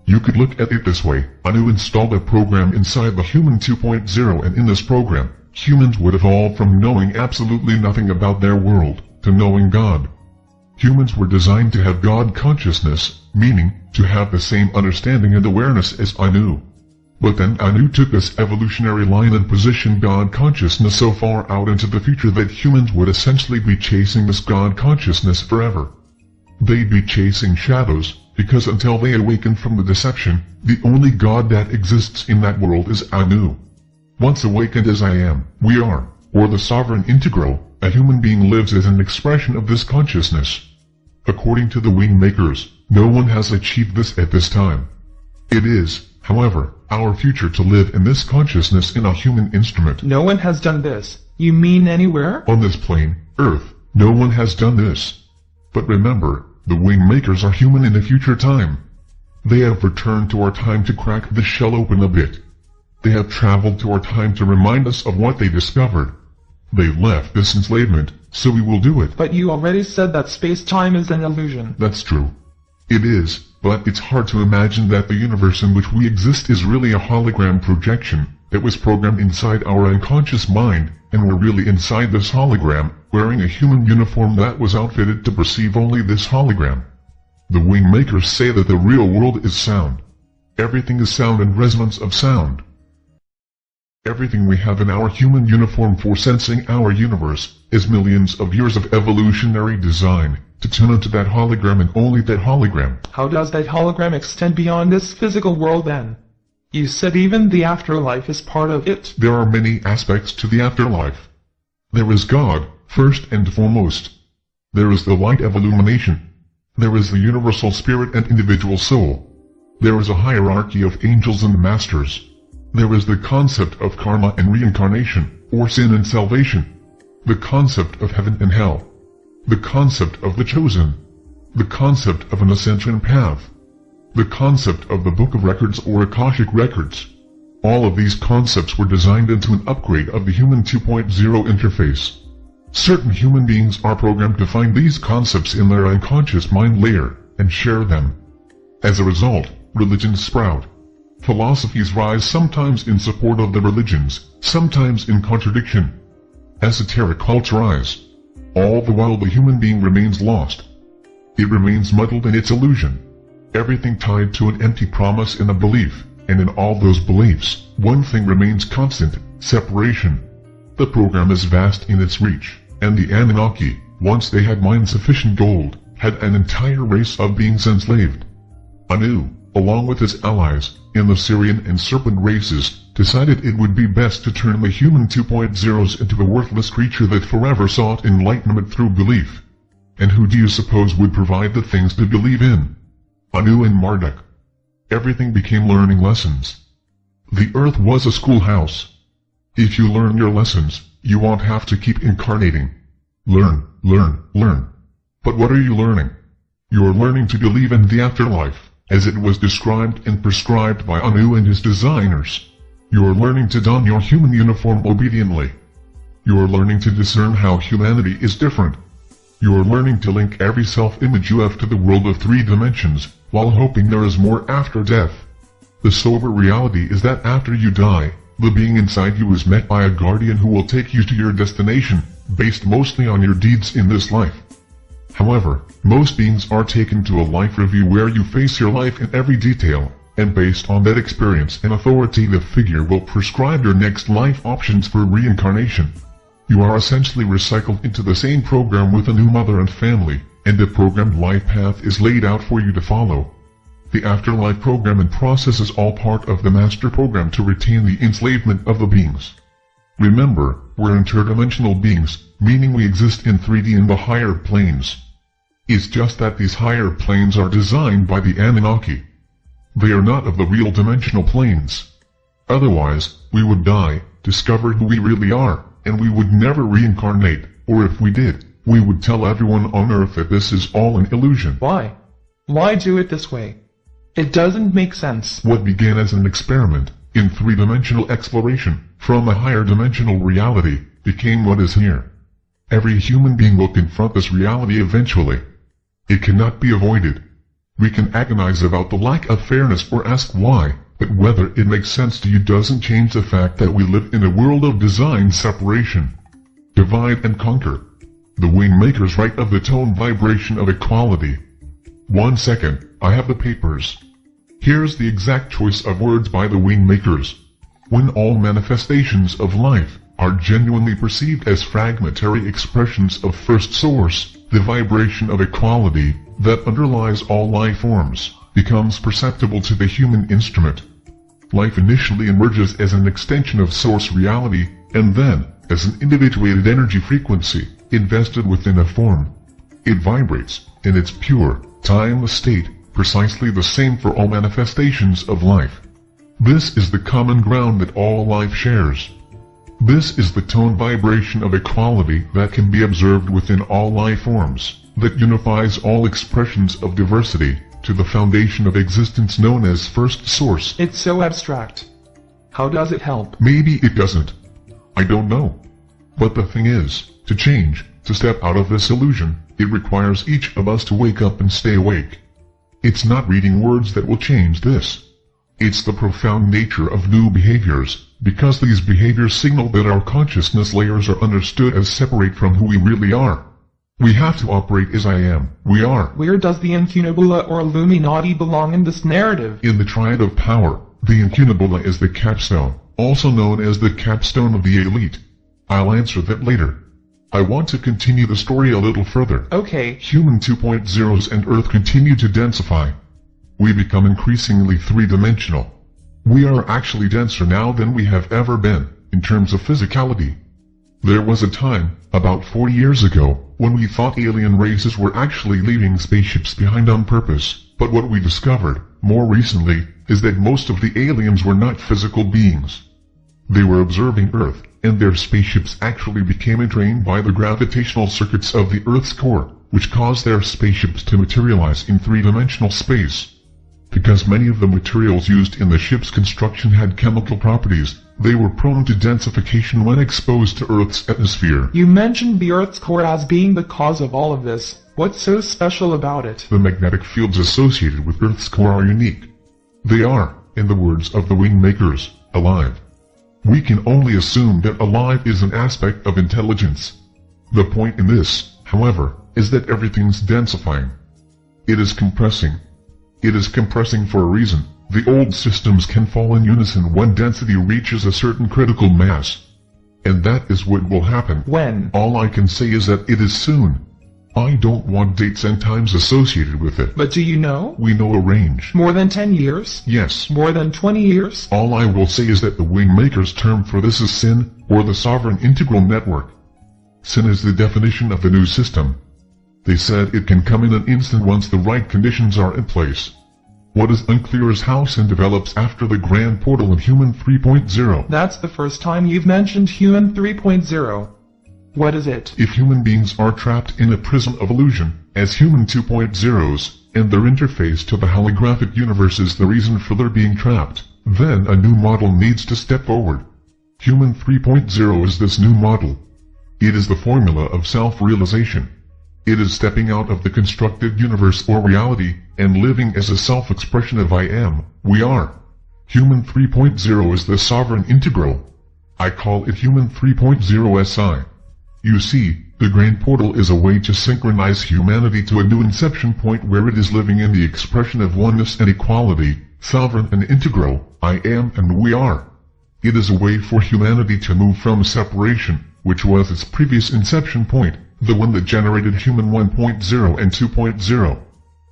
You could look at it this way: Anu installed a program inside the Human 2.0, and in this program, humans would evolve from knowing absolutely nothing about their world, to knowing God. Humans were designed to have God consciousness, meaning, to have the same understanding and awareness as Anu. But then Anu took this evolutionary line and positioned God consciousness so far out into the future that humans would essentially be chasing this God consciousness forever. They'd be chasing shadows, because until they awaken from the deception, the only God that exists in that world is Anu. Once awakened as I am, we are, or the sovereign integral, a human being lives as an expression of this consciousness. According to the Wingmakers, no one has achieved this at this time. It is, however, our future to live in this consciousness in a human instrument. No one has done this. You mean anywhere? On this plane, Earth, no one has done this. But remember, the Wingmakers are human in a future time. They have returned to our time to crack the shell open a bit. They have traveled to our time to remind us of what they discovered. They left this enslavement, so we will do it. But you already said that space-time is an illusion. That's true. It is, but it's hard to imagine that the universe in which we exist is really a hologram projection that was programmed inside our unconscious mind, and we're really inside this hologram, wearing a human uniform that was outfitted to perceive only this hologram. The Wingmakers say that the real world is sound. Everything is sound and resonance of sound. Everything we have in our human uniform for sensing our universe is millions of years of evolutionary design to tune into that hologram and only that hologram. How does that hologram extend beyond this physical world then? You said even the afterlife is part of it. There are many aspects to the afterlife. There is God, first and foremost. There is the light of illumination. There is the universal spirit and individual soul. There is a hierarchy of angels and masters. There is the concept of karma and reincarnation, or sin and salvation. The concept of heaven and hell. The concept of the chosen. The concept of an ascension path. The concept of the Book of Records or Akashic Records. All of these concepts were designed into an upgrade of the Human 2.0 interface. Certain human beings are programmed to find these concepts in their unconscious mind layer, and share them. As a result, religions sprout. Philosophies rise, sometimes in support of the religions, sometimes in contradiction. Esoteric cults rise. All the while the human being remains lost. It remains muddled in its illusion. Everything tied to an empty promise in a belief, and in all those beliefs, one thing remains constant: separation. The program is vast in its reach, and the Anunnaki, once they had mined sufficient gold, had an entire race of beings enslaved. Anu, along with its allies, in the Syrian and Serpent races, decided it would be best to turn the human 2.0s into a worthless creature that forever sought enlightenment through belief. And who do you suppose would provide the things to believe in? Anu and Marduk. Everything became learning lessons. The earth was a schoolhouse. If you learn your lessons, you won't have to keep incarnating. Learn, learn, learn. But what are you learning? You're learning to believe in the afterlife, as it was described and prescribed by Anu and his designers. You're learning to don your human uniform obediently. You're learning to discern how humanity is different. You're learning to link every self-image you have to the world of 3 dimensions, while hoping there is more after death. The sober reality is that after you die, the being inside you is met by a guardian who will take you to your destination, based mostly on your deeds in this life. However, most beings are taken to a life review where you face your life in every detail, and based on that experience an authoritative figure will prescribe your next life options for reincarnation. You are essentially recycled into the same program with a new mother and family, and a programmed life path is laid out for you to follow. The afterlife program and process is all part of the master program to retain the enslavement of the beings. Remember, we're interdimensional beings, meaning we exist in 3D in the higher planes. It's just that these higher planes are designed by the Anunnaki. They are not of the real dimensional planes. Otherwise, we would die, discover who we really are, and we would never reincarnate, or if we did, we would tell everyone on Earth that this is all an illusion. Why? Why do it this way? It doesn't make sense. What began as an experiment, in 3-dimensional exploration, from a higher dimensional reality, became what is here. Every human being will confront this reality eventually. It cannot be avoided. We can agonize about the lack of fairness or ask why, but whether it makes sense to you doesn't change the fact that we live in a world of design separation. Divide and conquer. The Wingmakers write of the tone vibration of equality. 1 second, I have the papers. Here's the exact choice of words by the Wingmakers. When all manifestations of life are genuinely perceived as fragmentary expressions of first source, the vibration of equality that underlies all life forms becomes perceptible to the human instrument. Life initially emerges as an extension of source reality, and then, as an individuated energy frequency, invested within a form. It vibrates, in its pure, timeless state, precisely the same for all manifestations of life. This is the common ground that all life shares. This is the tone vibration of equality that can be observed within all life forms, that unifies all expressions of diversity, to the foundation of existence known as First Source. It's so abstract. How does it help? Maybe it doesn't. I don't know. But the thing is, to change, to step out of this illusion, it requires each of us to wake up and stay awake. It's not reading words that will change this. It's the profound nature of new behaviors, because these behaviors signal that our consciousness layers are understood as separate from who we really are. We have to operate as I am, we are. Where does the Incunabula or Illuminati belong in this narrative? In the triad of power, the Incunabula is the capstone, also known as the capstone of the elite. I'll answer that later. I want to continue the story a little further. Okay. Human 2.0s and Earth continue to densify. We become increasingly 3-dimensional. We are actually denser now than we have ever been, in terms of physicality. There was a time, about 40 years ago, when we thought alien races were actually leaving spaceships behind on purpose, but what we discovered, more recently, is that most of the aliens were not physical beings. They were observing Earth, and their spaceships actually became entrained by the gravitational circuits of the Earth's core, which caused their spaceships to materialize in 3-dimensional space. Because many of the materials used in the ship's construction had chemical properties, they were prone to densification when exposed to Earth's atmosphere. You mentioned the Earth's core as being the cause of all of this. What's so special about it? The magnetic fields associated with Earth's core are unique. They are, in the words of the Wingmakers, alive. We can only assume that alive is an aspect of intelligence. The point in this, however, is that everything's densifying. It is compressing. It is compressing for a reason. The old systems can fall in unison when density reaches a certain critical mass. And that is what will happen. When? All I can say is that it is soon. I don't want dates and times associated with it. But do you know? We know a range. More than 10 years? Yes. More than 20 years? All I will say is that the Wingmakers term for this is sin, or the sovereign integral network. Sin is the definition of the new system. They said it can come in an instant once the right conditions are in place. What is unclear is how sin develops after the grand portal of Human 3.0. That's the first time you've mentioned Human 3.0. What is it? If human beings are trapped in a prison of illusion, as Human 2.0s, and their interface to the holographic universe is the reason for their being trapped, then a new model needs to step forward. Human 3.0 is this new model. It is the formula of self-realization. It is stepping out of the constructed universe or reality, and living as a self-expression of I am, we are. Human 3.0 is the sovereign integral. I call it Human 3.0 SI. You see, the Grand Portal is a way to synchronize humanity to a new inception point where it is living in the expression of oneness and equality, sovereign and integral, I am and we are. It is a way for humanity to move from separation, which was its previous inception point, the one that generated Human 1.0 and 2.0.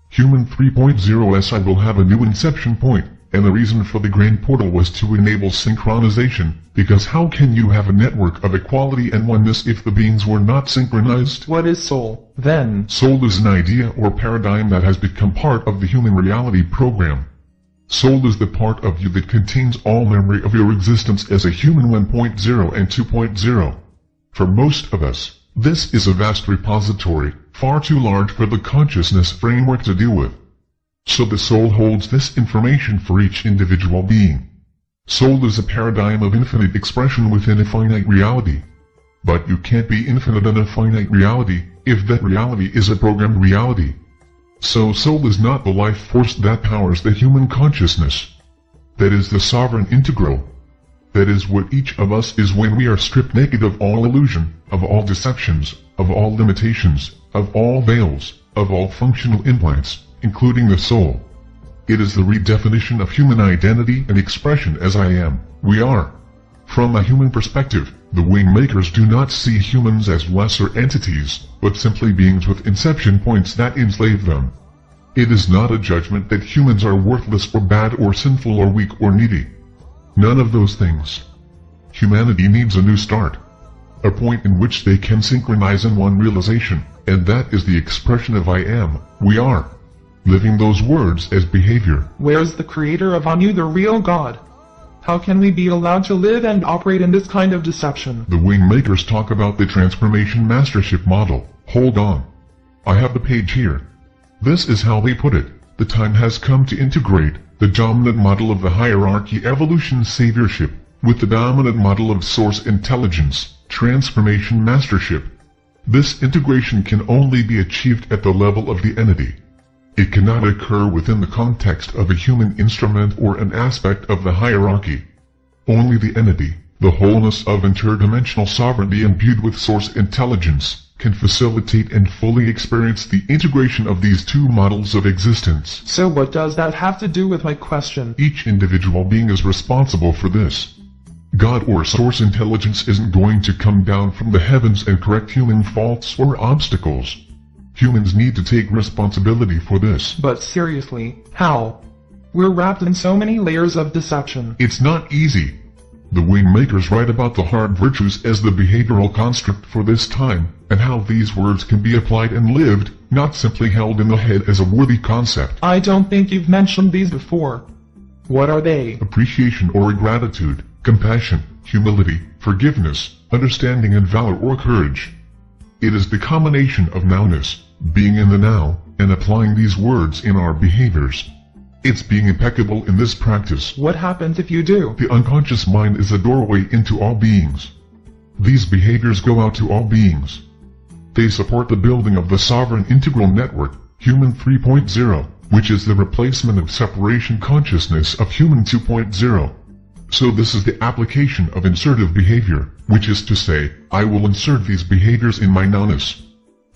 Human 3.0 SI will have a new inception point, and the reason for the Grand Portal was to enable synchronization, because how can you have a network of equality and oneness if the beings were not synchronized? What is soul, then? Soul is an idea or paradigm that has become part of the human reality program. Soul is the part of you that contains all memory of your existence as a human 1.0 and 2.0. For most of us, this is a vast repository, far too large for the consciousness framework to deal with. So the soul holds this information for each individual being. Soul is a paradigm of infinite expression within a finite reality. But you can't be infinite in a finite reality, if that reality is a programmed reality. So soul is not the life force that powers the human consciousness. That is the sovereign integral. That is what each of us is when we are stripped naked of all illusion, of all deceptions, of all limitations, of all veils, of all functional implants, including the soul. It is the redefinition of human identity and expression as I am, we are. From a human perspective, the Wingmakers do not see humans as lesser entities, but simply beings with inception points that enslave them. It is not a judgment that humans are worthless or bad or sinful or weak or needy. None of those things. Humanity needs a new start. A point in which they can synchronize in one realization, and that is the expression of I am, we are. Living those words as behavior. Where's the creator of Anu, the real God? How can we be allowed to live and operate in this kind of deception? The Wingmakers talk about the transformation mastership model. Hold on. I have the page here. This is how they put it. The time has come to integrate the dominant model of the hierarchy evolution saviorship with the dominant model of source intelligence, transformation mastership. This integration can only be achieved at the level of the entity. It cannot occur within the context of a human instrument or an aspect of the hierarchy. Only the entity, the wholeness of interdimensional sovereignty imbued with source intelligence, can facilitate and fully experience the integration of these two models of existence. So what does that have to do with my question? Each individual being is responsible for this. God or source intelligence isn't going to come down from the heavens and correct human faults or obstacles. Humans need to take responsibility for this. But seriously, how? We're wrapped in so many layers of deception. It's not easy. The Wingmakers write about the hard virtues as the behavioral construct for this time, and how these words can be applied and lived, not simply held in the head as a worthy concept. I don't think you've mentioned these before. What are they? Appreciation or gratitude, compassion, humility, forgiveness, understanding and valor or courage. It is the combination of nowness, being in the now, and applying these words in our behaviors. It's being impeccable in this practice. What happens if you do? The unconscious mind is a doorway into all beings. These behaviors go out to all beings. They support the building of the sovereign integral network, Human 3.0, which is the replacement of separation consciousness of Human 2.0. So this is the application of insertive behavior, which is to say, I will insert these behaviors in my nowness.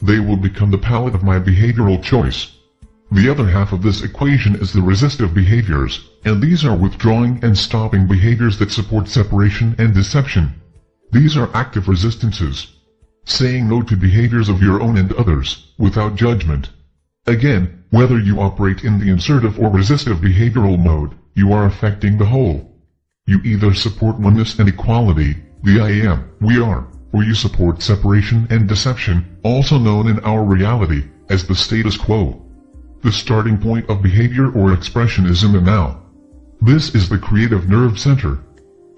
They will become the palette of my behavioral choice. The other half of this equation is the resistive behaviors, and these are withdrawing and stopping behaviors that support separation and deception. These are active resistances. saying no to behaviors of your own and others, without judgment. Again, whether you operate in the insertive or resistive behavioral mode, you are affecting the whole. You either support oneness and equality, the I am, we are, or you support separation and deception, also known in our reality as the status quo. The starting point of behavior or expression is in the now. This is the creative nerve center.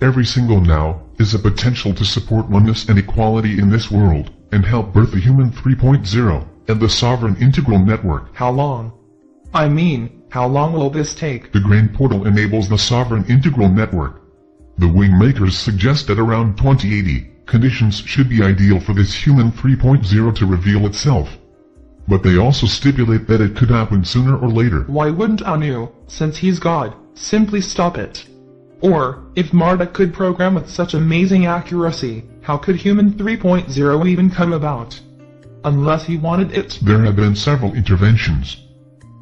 Every single now is a potential to support oneness and equality in this world, and help birth the human 3.0 and the sovereign integral network. How long? I mean, how long will this take? The Grand Portal enables the sovereign integral network. The Wingmakers suggest that around 2080, conditions should be ideal for this human 3.0 to reveal itself. But they also stipulate that it could happen sooner or later. Why wouldn't Anu, since he's God, simply stop it? Or, if Marduk could program with such amazing accuracy, how could human 3.0 even come about? Unless he wanted it. There have been several interventions.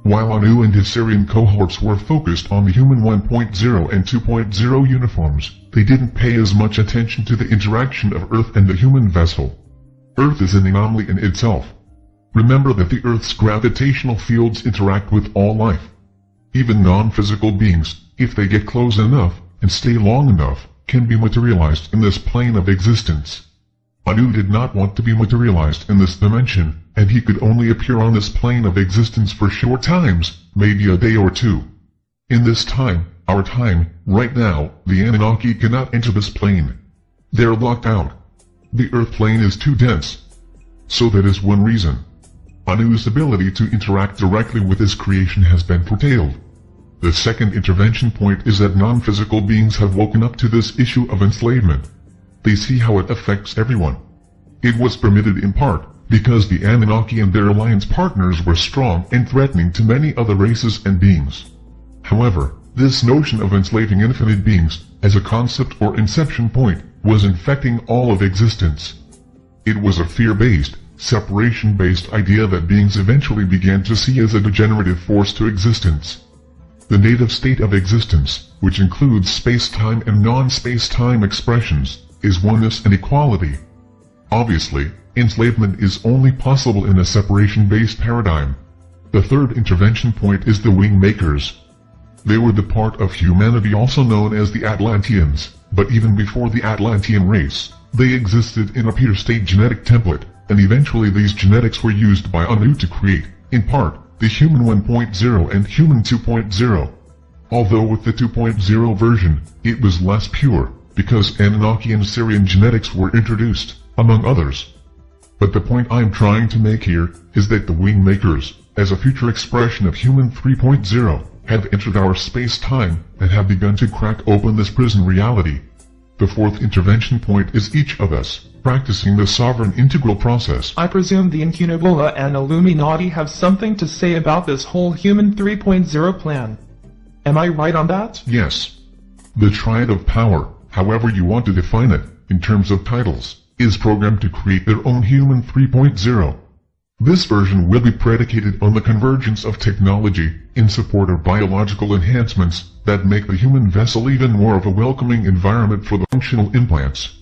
While Anu and his Syrian cohorts were focused on the human 1.0 and 2.0 uniforms, they didn't pay as much attention to the interaction of Earth and the human vessel. Earth is an anomaly in itself. Remember that the Earth's gravitational fields interact with all life. Even non-physical beings, if they get close enough and stay long enough, can be materialized in this plane of existence. Anu did not want to be materialized in this dimension, and he could only appear on this plane of existence for short times, maybe a day or two. In this time, our time, right now, the Anunnaki cannot enter this plane. They're locked out. The Earth plane is too dense. So that is one reason. Anu's ability to interact directly with his creation has been curtailed. The second intervention point is that non-physical beings have woken up to this issue of enslavement. They see how it affects everyone. It was permitted in part because the Anunnaki and their alliance partners were strong and threatening to many other races and beings. However, this notion of enslaving infinite beings, as a concept or inception point, was infecting all of existence. It was a fear-based, separation-based idea that beings eventually began to see as a degenerative force to existence. The native state of existence, which includes space-time and non-space-time expressions, is oneness and equality. Obviously, enslavement is only possible in a separation-based paradigm. The third intervention point is the Wingmakers. They were the part of humanity also known as the Atlanteans, but even before the Atlantean race, they existed in a pure state genetic template, and eventually these genetics were used by Anu to create, in part, the human 1.0 and human 2.0. Although with the 2.0 version, it was less pure, because Anunnaki and Syrian genetics were introduced, among others. But the point I'm trying to make here is that the Wingmakers, as a future expression of human 3.0, have entered our space-time and have begun to crack open this prison reality. The fourth intervention point is each of us, practicing the sovereign integral process. I presume the Incunabula and Illuminati have something to say about this whole human 3.0 plan. Am I right on that? Yes. The triad of power, however you want to define it, in terms of titles, is programmed to create their own human 3.0. This version will be predicated on the convergence of technology in support of biological enhancements that make the human vessel even more of a welcoming environment for the functional implants.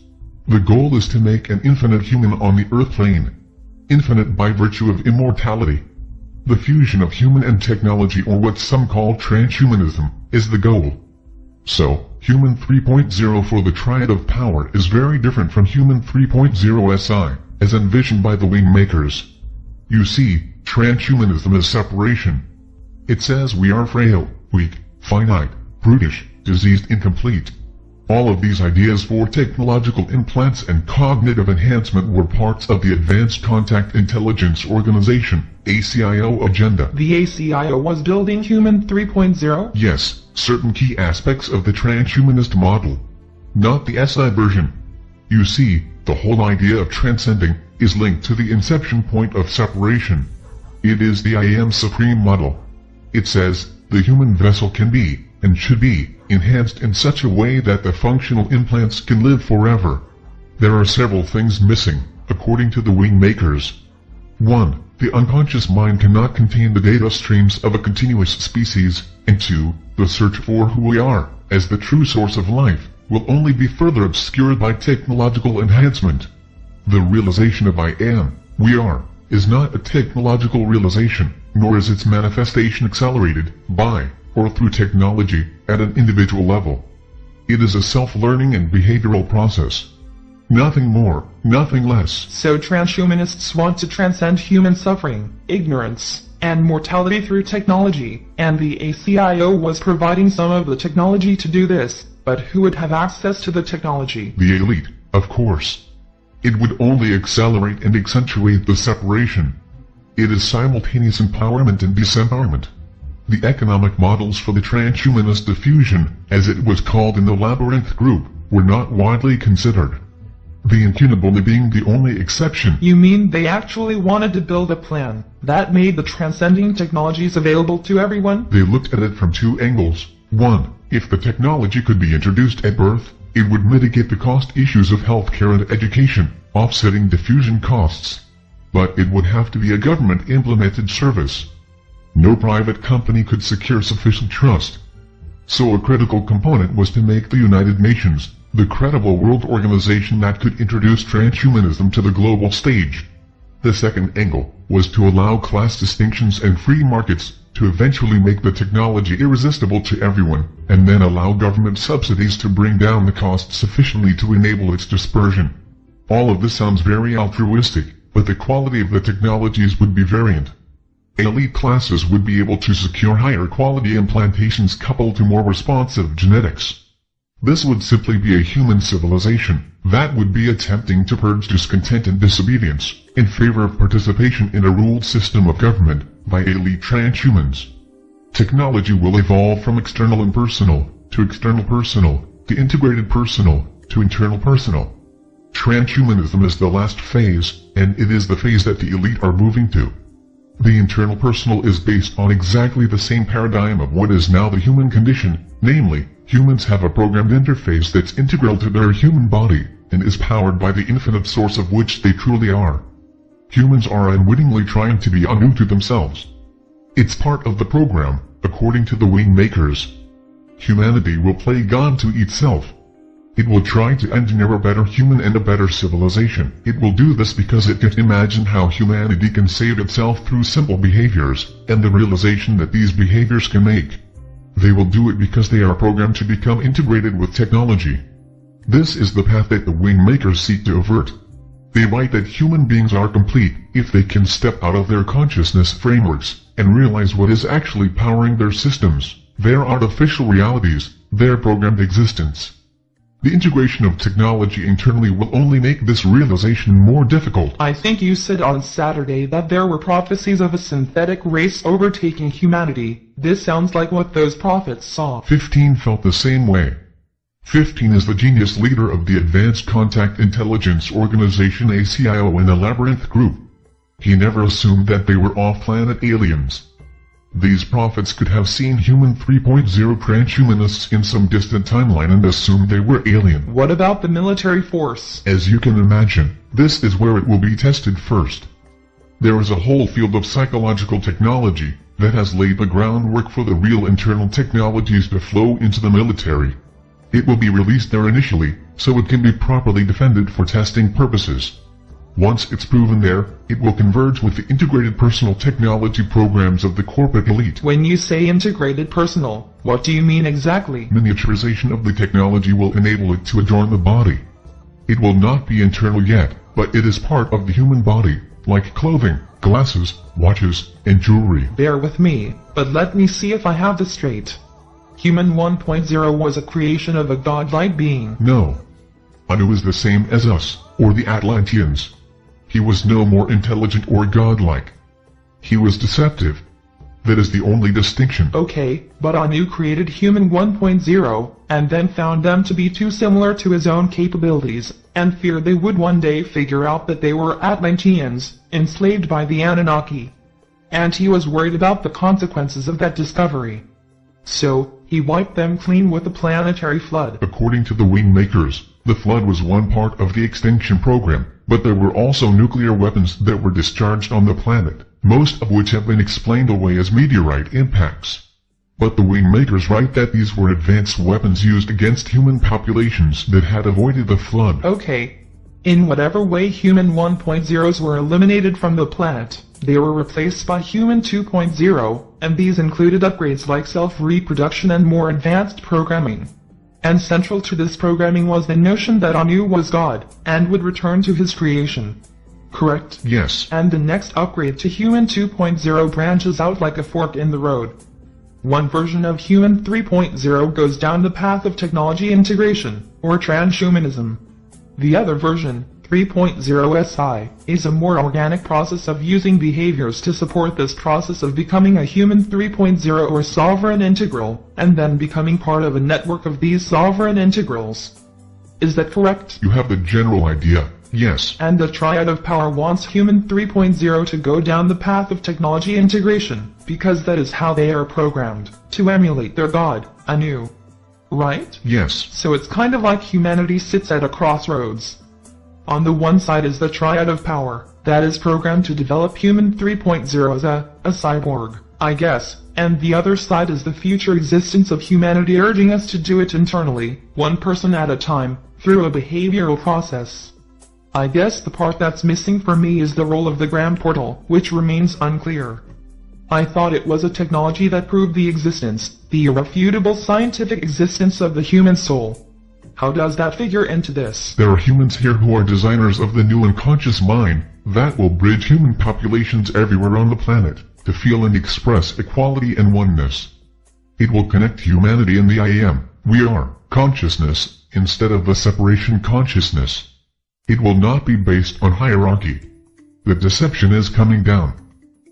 The goal is to make an infinite human on the Earth plane. Infinite by virtue of immortality. The fusion of human and technology, or what some call transhumanism, is the goal. So, human 3.0 for the triad of power is very different from human 3.0 SI, as envisioned by the Wingmakers. You see, transhumanism is separation. It says we are frail, weak, finite, brutish, diseased, incomplete. All of these ideas for technological implants and cognitive enhancement were parts of the Advanced Contact Intelligence Organization, ACIO agenda. The ACIO was building human 3.0? Yes, certain key aspects of the transhumanist model. Not the SI version. You see, the whole idea of transcending is linked to the inception point of separation. It is the I Am Supreme model. It says, the human vessel can be, and should be, enhanced in such a way that the functional implants can live forever. There are several things missing, according to the Wingmakers. 1. The unconscious mind cannot contain the data streams of a continuous species, and 2. The search for who we are, as the true source of life, will only be further obscured by technological enhancement. The realization of I am, we are, is not a technological realization, nor is its manifestation accelerated by, or through technology, at an individual level. It is a self-learning and behavioral process. Nothing more, nothing less. So transhumanists want to transcend human suffering, ignorance, and mortality through technology, and the ACIO was providing some of the technology to do this, but who would have access to the technology? The elite, of course. It would only accelerate and accentuate the separation. It is simultaneous empowerment and disempowerment. The economic models for the transhumanist diffusion, as it was called in the Labyrinth group, were not widely considered. The incunable being the only exception. You mean they actually wanted to build a plan that made the transcending technologies available to everyone? They looked at it from two angles. One, if the technology could be introduced at birth, it would mitigate the cost issues of healthcare and education, offsetting diffusion costs. But it would have to be a government-implemented service. No private company could secure sufficient trust. So a critical component was to make the United Nations, the credible world organization that could introduce transhumanism to the global stage. The second angle was to allow class distinctions and free markets to eventually make the technology irresistible to everyone, and then allow government subsidies to bring down the cost sufficiently to enable its dispersion. All of this sounds very altruistic, but the quality of the technologies would be variant. Elite classes would be able to secure higher quality implantations coupled to more responsive genetics. This would simply be a human civilization that would be attempting to purge discontent and disobedience in favor of participation in a ruled system of government by elite transhumans. Technology will evolve from external impersonal to external personal to integrated personal to internal personal. Transhumanism is the last phase, and it is the phase that the elite are moving to. The internal personal is based on exactly the same paradigm of what is now the human condition, namely, humans have a programmed interface that's integral to their human body, and is powered by the infinite source of which they truly are. Humans are unwittingly trying to be unto to themselves. It's part of the program, according to the Wingmakers. Humanity will play God to itself. It will try to engineer a better human and a better civilization. It will do this because it can imagine how humanity can save itself through simple behaviors, and the realization that these behaviors can make. They will do it because they are programmed to become integrated with technology. This is the path that the Wingmakers seek to avert. They write that human beings are complete if they can step out of their consciousness frameworks and realize what is actually powering their systems, their artificial realities, their programmed existence. The integration of technology internally will only make this realization more difficult. I think you said on Saturday that there were prophecies of a synthetic race overtaking humanity. This sounds like what those prophets saw. 15 felt the same way. 15 is the genius leader of the Advanced Contact Intelligence Organization ACIO in the Labyrinth group. He never assumed that they were off-planet aliens. These prophets could have seen human 3.0 transhumanists in some distant timeline and assumed they were alien. What about the military force? As you can imagine, this is where it will be tested first. There is a whole field of psychological technology that has laid the groundwork for the real internal technologies to flow into the military. It will be released there initially, so it can be properly defended for testing purposes. Once it's proven there, it will converge with the integrated personal technology programs of the corporate elite. When you say integrated personal, what do you mean exactly? Miniaturization of the technology will enable it to adorn the body. It will not be internal yet, but it is part of the human body, like clothing, glasses, watches, and jewelry. Bear with me, but let me see if I have this straight. Human 1.0 was a creation of a godlike being. No. Anu is the same as us, or the Atlanteans. He was no more intelligent or godlike. He was deceptive. That is the only distinction. Okay, but Anu created Human 1.0, and then found them to be too similar to his own capabilities, and feared they would one day figure out that they were Atlanteans, enslaved by the Anunnaki. And he was worried about the consequences of that discovery. So, he wiped them clean with a planetary flood. According to the Wingmakers, the flood was one part of the extinction program, but there were also nuclear weapons that were discharged on the planet, most of which have been explained away as meteorite impacts. But the Wingmakers write that these were advanced weapons used against human populations that had avoided the flood. Okay. In whatever way human 1.0s were eliminated from the planet, they were replaced by human 2.0, and these included upgrades like self-reproduction and more advanced programming. And central to this programming was the notion that Anu was God, and would return to his creation. Correct? Yes. And the next upgrade to human 2.0 branches out like a fork in the road. One version of human 3.0 goes down the path of technology integration, or transhumanism. The other version, 3.0 SI, is a more organic process of using behaviors to support this process of becoming a human 3.0 or sovereign integral, and then becoming part of a network of these sovereign integrals. Is that correct? You have the general idea, yes. And the triad of power wants human 3.0 to go down the path of technology integration, because that is how they are programmed, to emulate their god, Anu. Right? Yes. So it's kind of like humanity sits at a crossroads. On the one side is the triad of power, that is programmed to develop human 3.0 as a cyborg, I guess, and the other side is the future existence of humanity urging us to do it internally, one person at a time, through a behavioral process. I guess the part that's missing for me is the role of the Gram portal, which remains unclear. I thought it was a technology that proved the existence, the irrefutable scientific existence of the human soul. How does that figure into this? There are humans here who are designers of the new unconscious mind that will bridge human populations everywhere on the planet to feel and express equality and oneness. It will connect humanity in the I am, we are, consciousness, instead of the separation consciousness. It will not be based on hierarchy. The deception is coming down.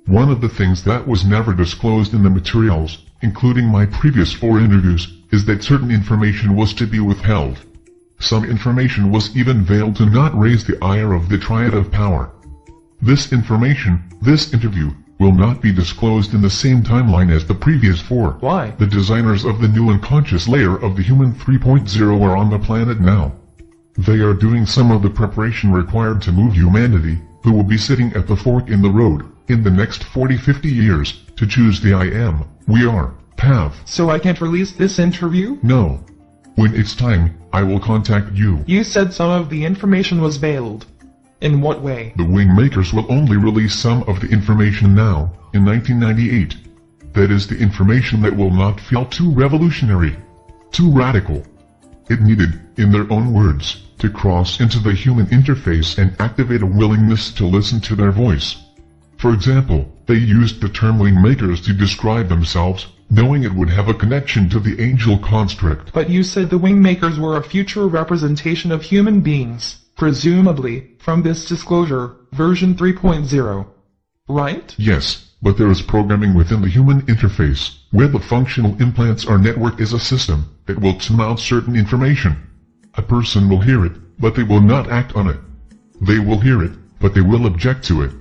One of the things that was never disclosed in the materials, including my previous 4 interviews, is that certain information was to be withheld. Some information was even veiled to not raise the ire of the triad of power. This information, this interview, will not be disclosed in the same timeline as the previous 4. Why? The designers of the new unconscious layer of the human 3.0 are on the planet now. They are doing some of the preparation required to move humanity, who will be sitting at the fork in the road, in the next 40-50 years, to choose the I am, we are, path. So I can't release this interview? No. When it's time, I will contact you. You said some of the information was veiled. In what way? The Wingmakers will only release some of the information now, in 1998. That is the information that will not feel too revolutionary, too radical. It needed, in their own words, to cross into the human interface and activate a willingness to listen to their voice. For example, they used the term Wingmakers to describe themselves, knowing it would have a connection to the angel construct. But you said the Wingmakers were a future representation of human beings, presumably, from this disclosure, version 3.0. Right? Yes, but there is programming within the human interface, where the functional implants are networked as a system that will tune out certain information. A person will hear it, but they will not act on it. They will hear it, but they will object to it.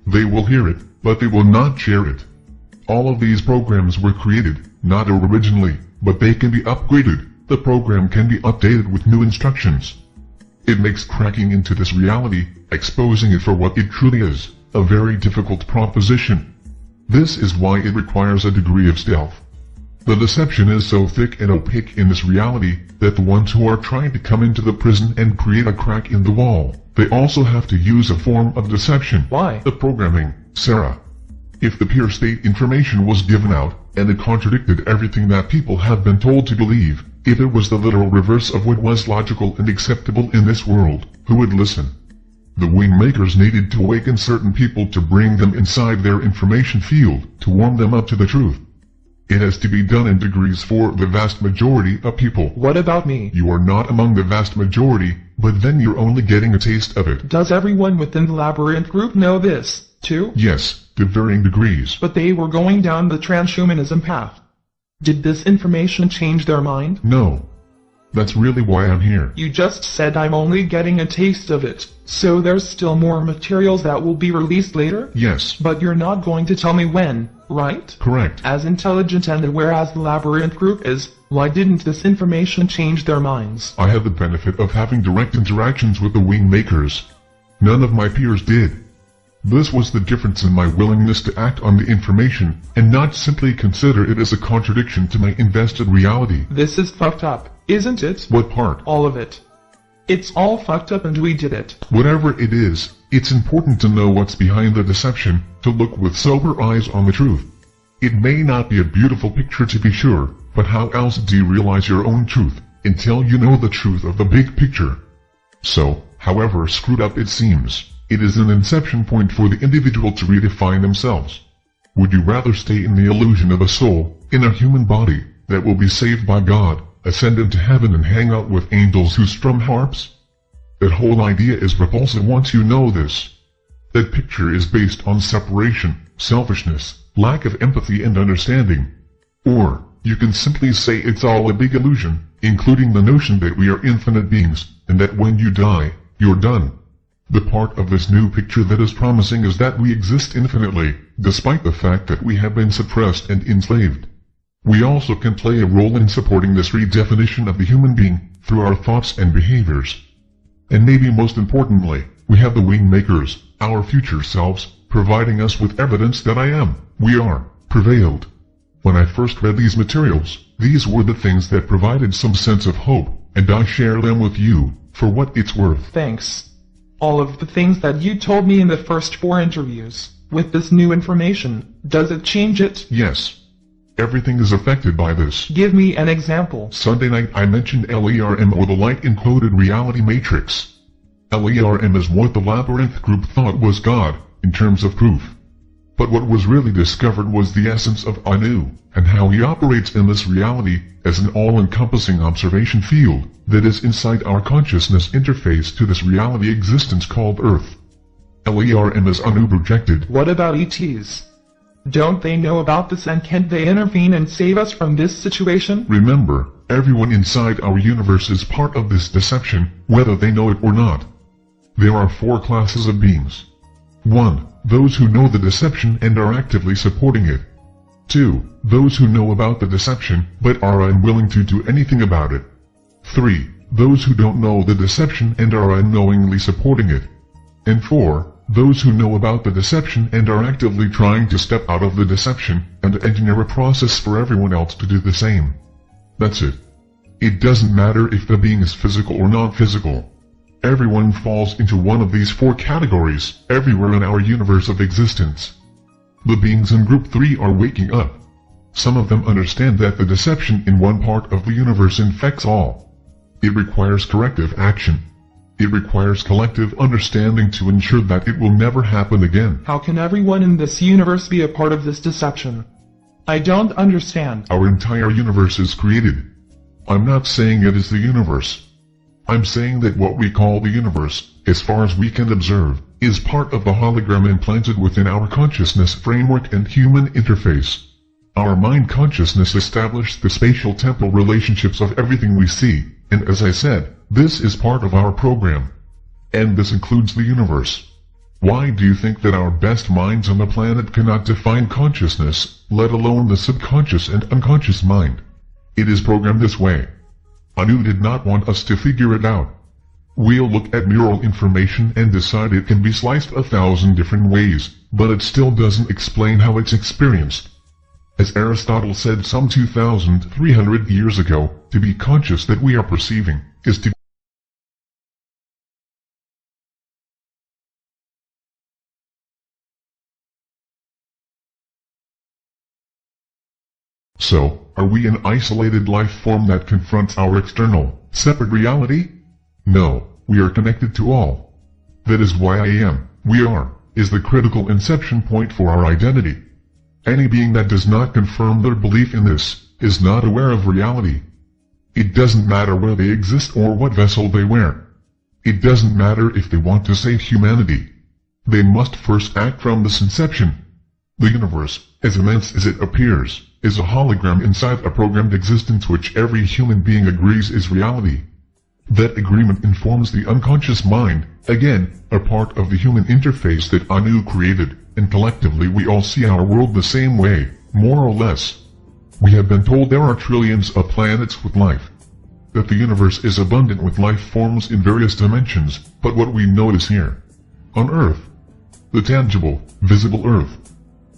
They will hear it, but they will not share it. All of these programs were created, not originally, but they can be upgraded. The program can be updated with new instructions. It makes cracking into this reality, exposing it for what it truly is, a very difficult proposition. This is why it requires a degree of stealth. The deception is so thick and opaque in this reality that the ones who are trying to come into the prison and create a crack in the wall, they also have to use a form of deception. Why? The programming, Sarah. If the pure state information was given out, and it contradicted everything that people have been told to believe, if it was the literal reverse of what was logical and acceptable in this world, who would listen? The Wingmakers needed to awaken certain people to bring them inside their information field, to warm them up to the truth. It has to be done in degrees for the vast majority of people. What about me? You are not among the vast majority, but then you're only getting a taste of it. Does everyone within the Labyrinth group know this, too? Yes, to varying degrees. But they were going down the transhumanism path. Did this information change their mind? No. That's really why I'm here. You just said I'm only getting a taste of it, so there's still more materials that will be released later? Yes. But you're not going to tell me when, right? Correct. As intelligent and aware as the Labyrinth group is, why didn't this information change their minds? I had the benefit of having direct interactions with the Wingmakers. None of my peers did. This was the difference in my willingness to act on the information, and not simply consider it as a contradiction to my invested reality. This is fucked up, isn't it? What part? All of it. It's all fucked up and we did it. Whatever it is, it's important to know what's behind the deception, to look with sober eyes on the truth. It may not be a beautiful picture to be sure, but how else do you realize your own truth, until you know the truth of the big picture? So, however screwed up it seems, it is an inception point for the individual to redefine themselves. Would you rather stay in the illusion of a soul, in a human body, that will be saved by God, ascend into heaven and hang out with angels who strum harps? That whole idea is repulsive once you know this. That picture is based on separation, selfishness, lack of empathy and understanding. Or, you can simply say it's all a big illusion, including the notion that we are infinite beings, and that when you die, you're done. The part of this new picture that is promising is that we exist infinitely, despite the fact that we have been suppressed and enslaved. We also can play a role in supporting this redefinition of the human being, through our thoughts and behaviors. And maybe most importantly, we have the Wingmakers, our future selves, providing us with evidence that we are, prevailed. When I first read these materials, these were the things that provided some sense of hope, and I share them with you, for what it's worth. Thanks. All of the things that you told me in the first 4 interviews, with this new information, does it change it? Yes. Everything is affected by this. Give me an example. Sunday night I mentioned LERM, or the Light Encoded Reality Matrix. LERM is what the Labyrinth group thought was God, in terms of proof. But what was really discovered was the essence of Anu, and how he operates in this reality, as an all-encompassing observation field, that is inside our consciousness interface to this reality existence called Earth. LERM is Anu projected. What about ETs? Don't they know about this and can't they intervene and save us from this situation? Remember, everyone inside our universe is part of this deception, whether they know it or not. There are 4 classes of beings. 1. Those who know the deception and are actively supporting it. 2. Those who know about the deception, but are unwilling to do anything about it. 3. Those who don't know the deception and are unknowingly supporting it. And 4. Those who know about the deception and are actively trying to step out of the deception, and engineer a process for everyone else to do the same. That's it. It doesn't matter if the being is physical or non-physical. Everyone falls into one of these 4 categories, everywhere in our universe of existence. The beings in Group 3 are waking up. Some of them understand that the deception in one part of the universe infects all. It requires corrective action. It requires collective understanding to ensure that it will never happen again. How can everyone in this universe be a part of this deception? I don't understand. Our entire universe is created. I'm not saying it is the universe. I'm saying that what we call the universe, as far as we can observe, is part of the hologram implanted within our consciousness framework and human interface. Our mind consciousness established the spatial-temporal relationships of everything we see, and as I said, this is part of our program. And this includes the universe. Why do you think that our best minds on the planet cannot define consciousness, let alone the subconscious and unconscious mind? It is programmed this way. Anu did not want us to figure it out. We'll look at mural information and decide it can be sliced 1,000 different ways, but it still doesn't explain how it's experienced. As Aristotle said some 2,300 years ago, to be conscious that we are perceiving, is to So, are we an isolated life form that confronts our external, separate reality? No, we are connected to all. That is why we are, is the critical inception point for our identity. Any being that does not confirm their belief in this, is not aware of reality. It doesn't matter where they exist or what vessel they wear. It doesn't matter if they want to save humanity. They must first act from this inception. The universe, as immense as it appears, is a hologram inside a programmed existence which every human being agrees is reality. That agreement informs the unconscious mind, again, a part of the human interface that Anu created, and collectively we all see our world the same way, more or less. We have been told there are trillions of planets with life. That the universe is abundant with life forms in various dimensions, but what we notice here, on Earth, the tangible, visible Earth,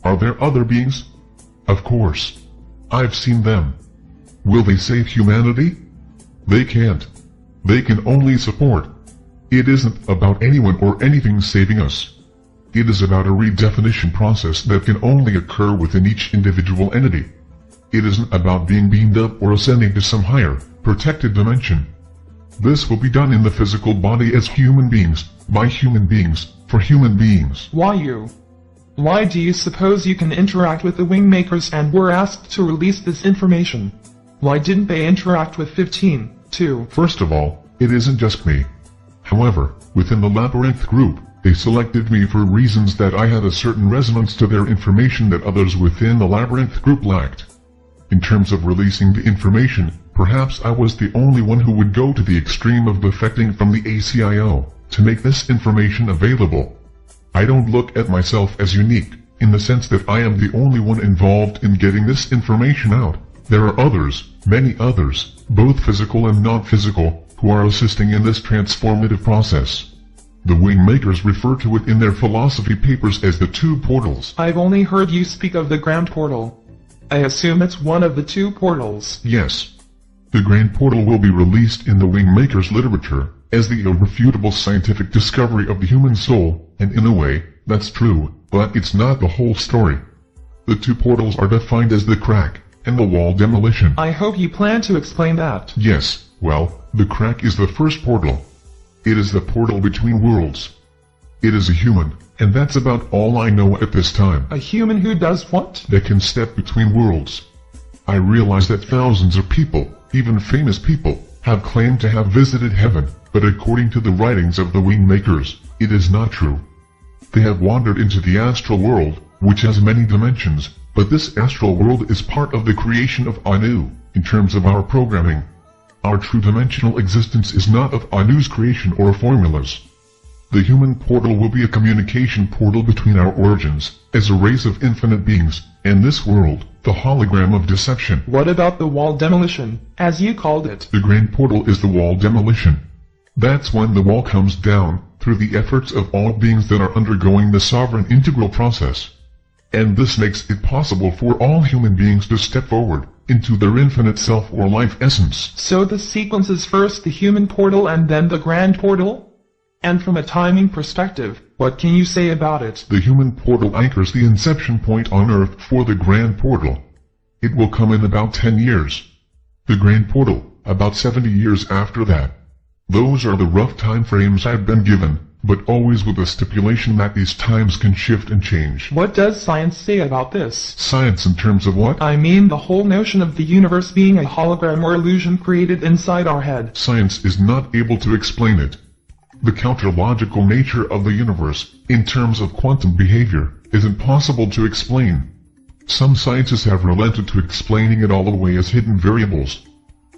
are there other beings? Of course. I've seen them. Will they save humanity? They can't. They can only support. It isn't about anyone or anything saving us. It is about a redefinition process that can only occur within each individual entity. It isn't about being beamed up or ascending to some higher, protected dimension. This will be done in the physical body as human beings, by human beings, for human beings. Why you? Why do you suppose you can interact with the Wingmakers and were asked to release this information? Why didn't they interact with 15, too? First of all, it isn't just me. However, within the Labyrinth group, they selected me for reasons that I had a certain resonance to their information that others within the Labyrinth group lacked. In terms of releasing the information, perhaps I was the only one who would go to the extreme of defecting from the ACIO to make this information available. I don't look at myself as unique, in the sense that I am the only one involved in getting this information out. There are others, many others, both physical and non-physical, who are assisting in this transformative process. The Wingmakers refer to it in their philosophy papers as the two portals. I've only heard you speak of the Grand Portal. I assume it's one of the two portals. Yes. The Grand Portal will be released in the Wingmakers literature as the irrefutable scientific discovery of the human soul, and in a way, that's true, but it's not the whole story. The two portals are defined as the crack and the wall demolition. I hope you plan to explain that. Yes, well, the crack is the first portal. It is the portal between worlds. It is a human, and that's about all I know at this time. A human who does what? That can step between worlds. I realize that thousands of people, even famous people, have claimed to have visited heaven, but according to the writings of the Wingmakers, it is not true. They have wandered into the astral world, which has many dimensions, but this astral world is part of the creation of Anu, in terms of our programming. Our true dimensional existence is not of Anu's creation or formulas. The human portal will be a communication portal between our origins, as a race of infinite beings, and this world, the hologram of deception. What about the wall demolition, as you called it? The Grand Portal is the wall demolition. That's when the wall comes down, through the efforts of all beings that are undergoing the sovereign integral process. And this makes it possible for all human beings to step forward, into their infinite self or life essence. So the sequence is first the human portal and then the Grand Portal? And from a timing perspective, what can you say about it? The human portal anchors the inception point on Earth for the Grand Portal. It will come in about 10 years. The Grand Portal, about 70 years after that. Those are the rough time frames I've been given, but always with a stipulation that these times can shift and change. What does science say about this? Science in terms of what? I mean the whole notion of the universe being a hologram or illusion created inside our head. Science is not able to explain it. The counter-logical nature of the universe, in terms of quantum behavior, is impossible to explain. Some scientists have relented to explaining it all away as hidden variables.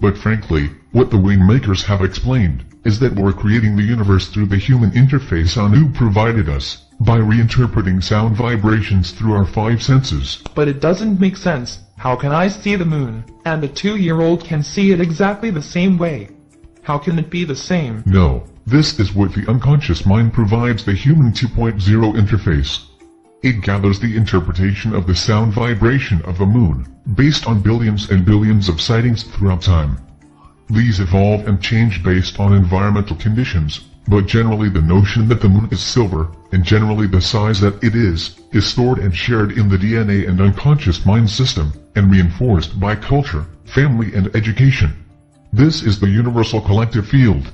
But frankly, what the Wingmakers have explained is that we're creating the universe through the human interface Anu provided us, by reinterpreting sound vibrations through our 5 senses. But it doesn't make sense. How can I see the moon, and the 2-year-old can see it exactly the same way? How can it be the same? No, this is what the unconscious mind provides the human 2.0 interface. It gathers the interpretation of the sound vibration of the moon, based on billions and billions of sightings throughout time. These evolve and change based on environmental conditions, but generally the notion that the moon is silver, and generally the size that it is stored and shared in the DNA and unconscious mind system, and reinforced by culture, family and education. This is the universal collective field.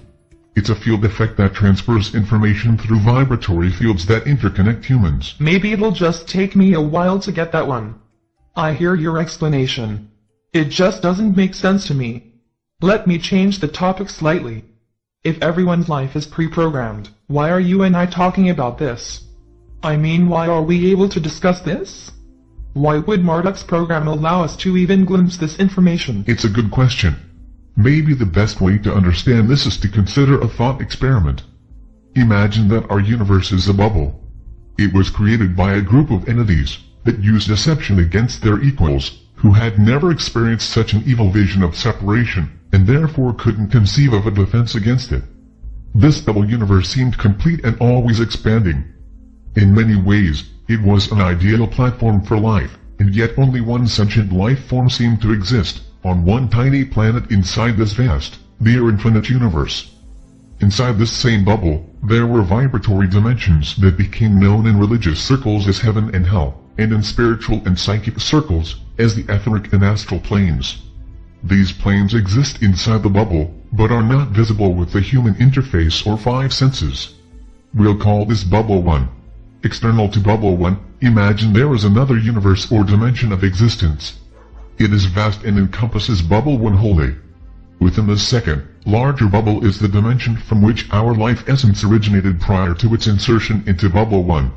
It's a field effect that transfers information through vibratory fields that interconnect humans. Maybe it'll just take me a while to get that one. I hear your explanation. It just doesn't make sense to me. Let me change the topic slightly. If everyone's life is pre-programmed, why are you and I talking about this? I mean, why are we able to discuss this? Why would Marduk's program allow us to even glimpse this information? It's a good question. Maybe the best way to understand this is to consider a thought experiment. Imagine that our universe is a bubble. It was created by a group of entities that used deception against their equals, who had never experienced such an evil vision of separation, and therefore couldn't conceive of a defense against it. This bubble universe seemed complete and always expanding. In many ways, it was an ideal platform for life, and yet only one sentient life form seemed to exist on one tiny planet inside this vast, the infinite universe. Inside this same bubble, there were vibratory dimensions that became known in religious circles as heaven and hell, and in spiritual and psychic circles as the etheric and astral planes. These planes exist inside the bubble, but are not visible with the human interface or five senses. We'll call this Bubble 1. External to Bubble 1, imagine there is another universe or dimension of existence. It is vast and encompasses Bubble 1 wholly. Within the second, larger bubble is the dimension from which our life essence originated prior to its insertion into Bubble 1.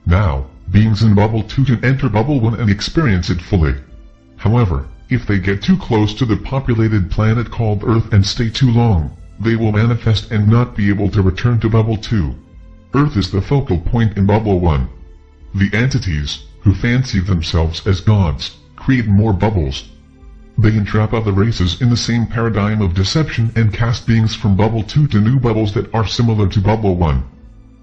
Now, beings in Bubble 2 can enter Bubble 1 and experience it fully. However, if they get too close to the populated planet called Earth and stay too long, they will manifest and not be able to return to Bubble 2. Earth is the focal point in Bubble 1. The entities, who fancy themselves as gods, create more bubbles. They entrap other races in the same paradigm of deception and cast beings from Bubble 2 to new bubbles that are similar to Bubble 1.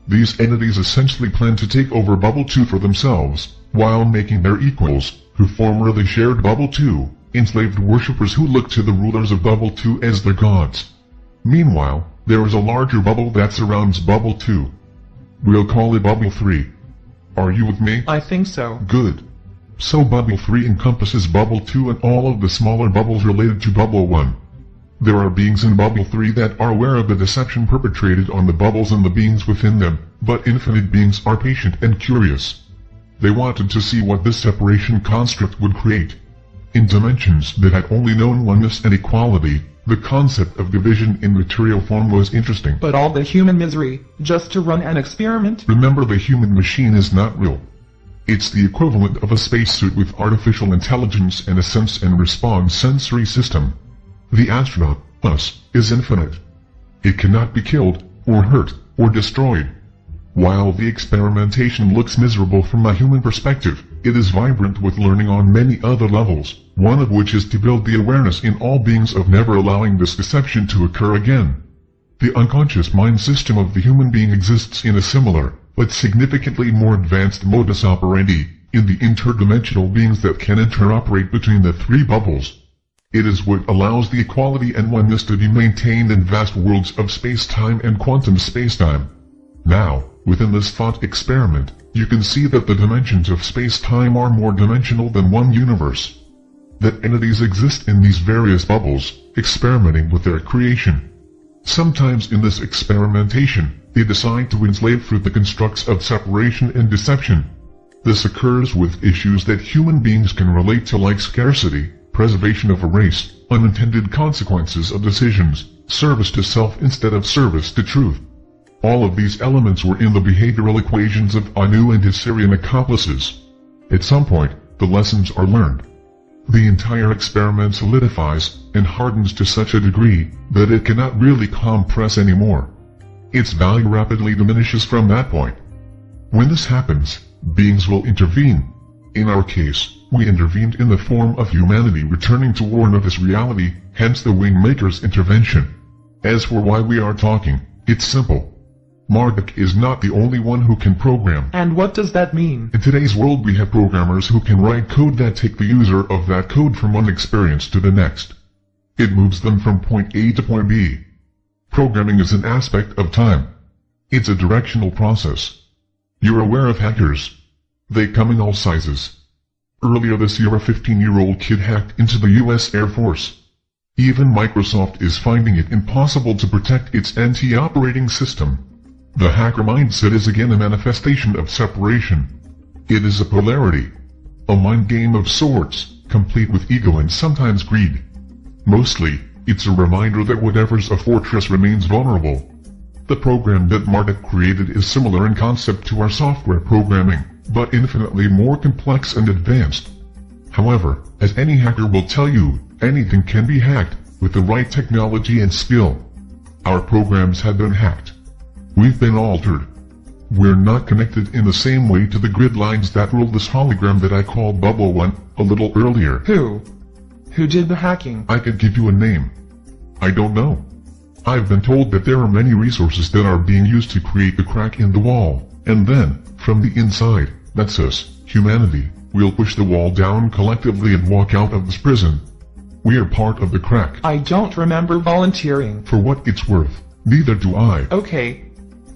These entities essentially plan to take over Bubble 2 for themselves, while making their equals, who formerly shared Bubble 2, enslaved worshippers who look to the rulers of Bubble 2 as their gods. Meanwhile, there is a larger bubble that surrounds Bubble 2. We'll call it Bubble 3. Are you with me? I think so. Good. So Bubble 3 encompasses Bubble 2 and all of the smaller bubbles related to Bubble 1. There are beings in Bubble 3 that are aware of the deception perpetrated on the bubbles and the beings within them, but infinite beings are patient and curious. They wanted to see what this separation construct would create. In dimensions that had only known oneness and equality, the concept of division in material form was interesting. But all the human misery, just to run an experiment? Remember, the human machine is not real. It's the equivalent of a spacesuit with artificial intelligence and a sense and response sensory system. The astronaut, us, is infinite. It cannot be killed, or hurt, or destroyed. While the experimentation looks miserable from a human perspective, it is vibrant with learning on many other levels, one of which is to build the awareness in all beings of never allowing this deception to occur again. The unconscious mind system of the human being exists in a similar, but significantly more advanced modus operandi, in the interdimensional beings that can interoperate between the three bubbles. It is what allows the equality and oneness to be maintained in vast worlds of space-time and quantum space-time. Now, within this thought experiment, you can see that the dimensions of space-time are more dimensional than one universe. That entities exist in these various bubbles, experimenting with their creation. Sometimes in this experimentation, they decide to enslave through the constructs of separation and deception. This occurs with issues that human beings can relate to, like scarcity, preservation of a race, unintended consequences of decisions, service to self instead of service to truth. All of these elements were in the behavioral equations of Anu and his Syrian accomplices. At some point, the lessons are learned. The entire experiment solidifies and hardens to such a degree that it cannot really compress anymore. Its value rapidly diminishes from that point. When this happens, beings will intervene. In our case, we intervened in the form of humanity returning to warn of this reality, hence the Wingmakers' intervention. As for why we are talking, it's simple. Marduk is not the only one who can program. And what does that mean? In today's world we have programmers who can write code that take the user of that code from one experience to the next. It moves them from point A to point B. Programming is an aspect of time. It's a directional process. You're aware of hackers. They come in all sizes. Earlier this year a 15-year-old kid hacked into the US Air Force. Even Microsoft is finding it impossible to protect its NT operating system. The hacker mindset is again a manifestation of separation. It is a polarity. A mind game of sorts, complete with ego and sometimes greed. Mostly, it's a reminder that whatever's a fortress remains vulnerable. The program that Marduk created is similar in concept to our software programming, but infinitely more complex and advanced. However, as any hacker will tell you, anything can be hacked, with the right technology and skill. Our programs have been hacked. We've been altered. We're not connected in the same way to the grid lines that rule this hologram that I called Bubble 1, a little earlier. Who? Who did the hacking? I could give you a name. I don't know. I've been told that there are many resources that are being used to create the crack in the wall, and then, from the inside, that's us, humanity, we'll push the wall down collectively and walk out of this prison. We are part of the crack. I don't remember volunteering. For what it's worth, neither do I. Okay.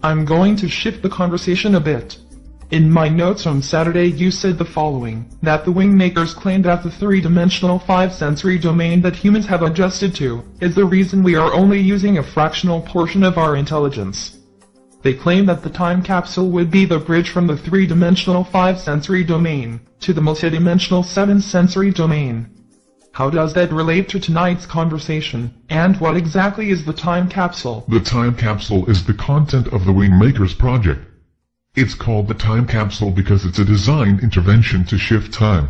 I'm going to shift the conversation a bit. In my notes from Saturday you said the following, that the Wingmakers claim that the three-dimensional five-sensory domain that humans have adjusted to is the reason we are only using a fractional portion of our intelligence. They claim that the time capsule would be the bridge from the three-dimensional five-sensory domain to the multidimensional seven-sensory domain. How does that relate to tonight's conversation, and what exactly is the time capsule? The time capsule is the content of the Wingmakers project. It's called the time capsule because it's a designed intervention to shift time.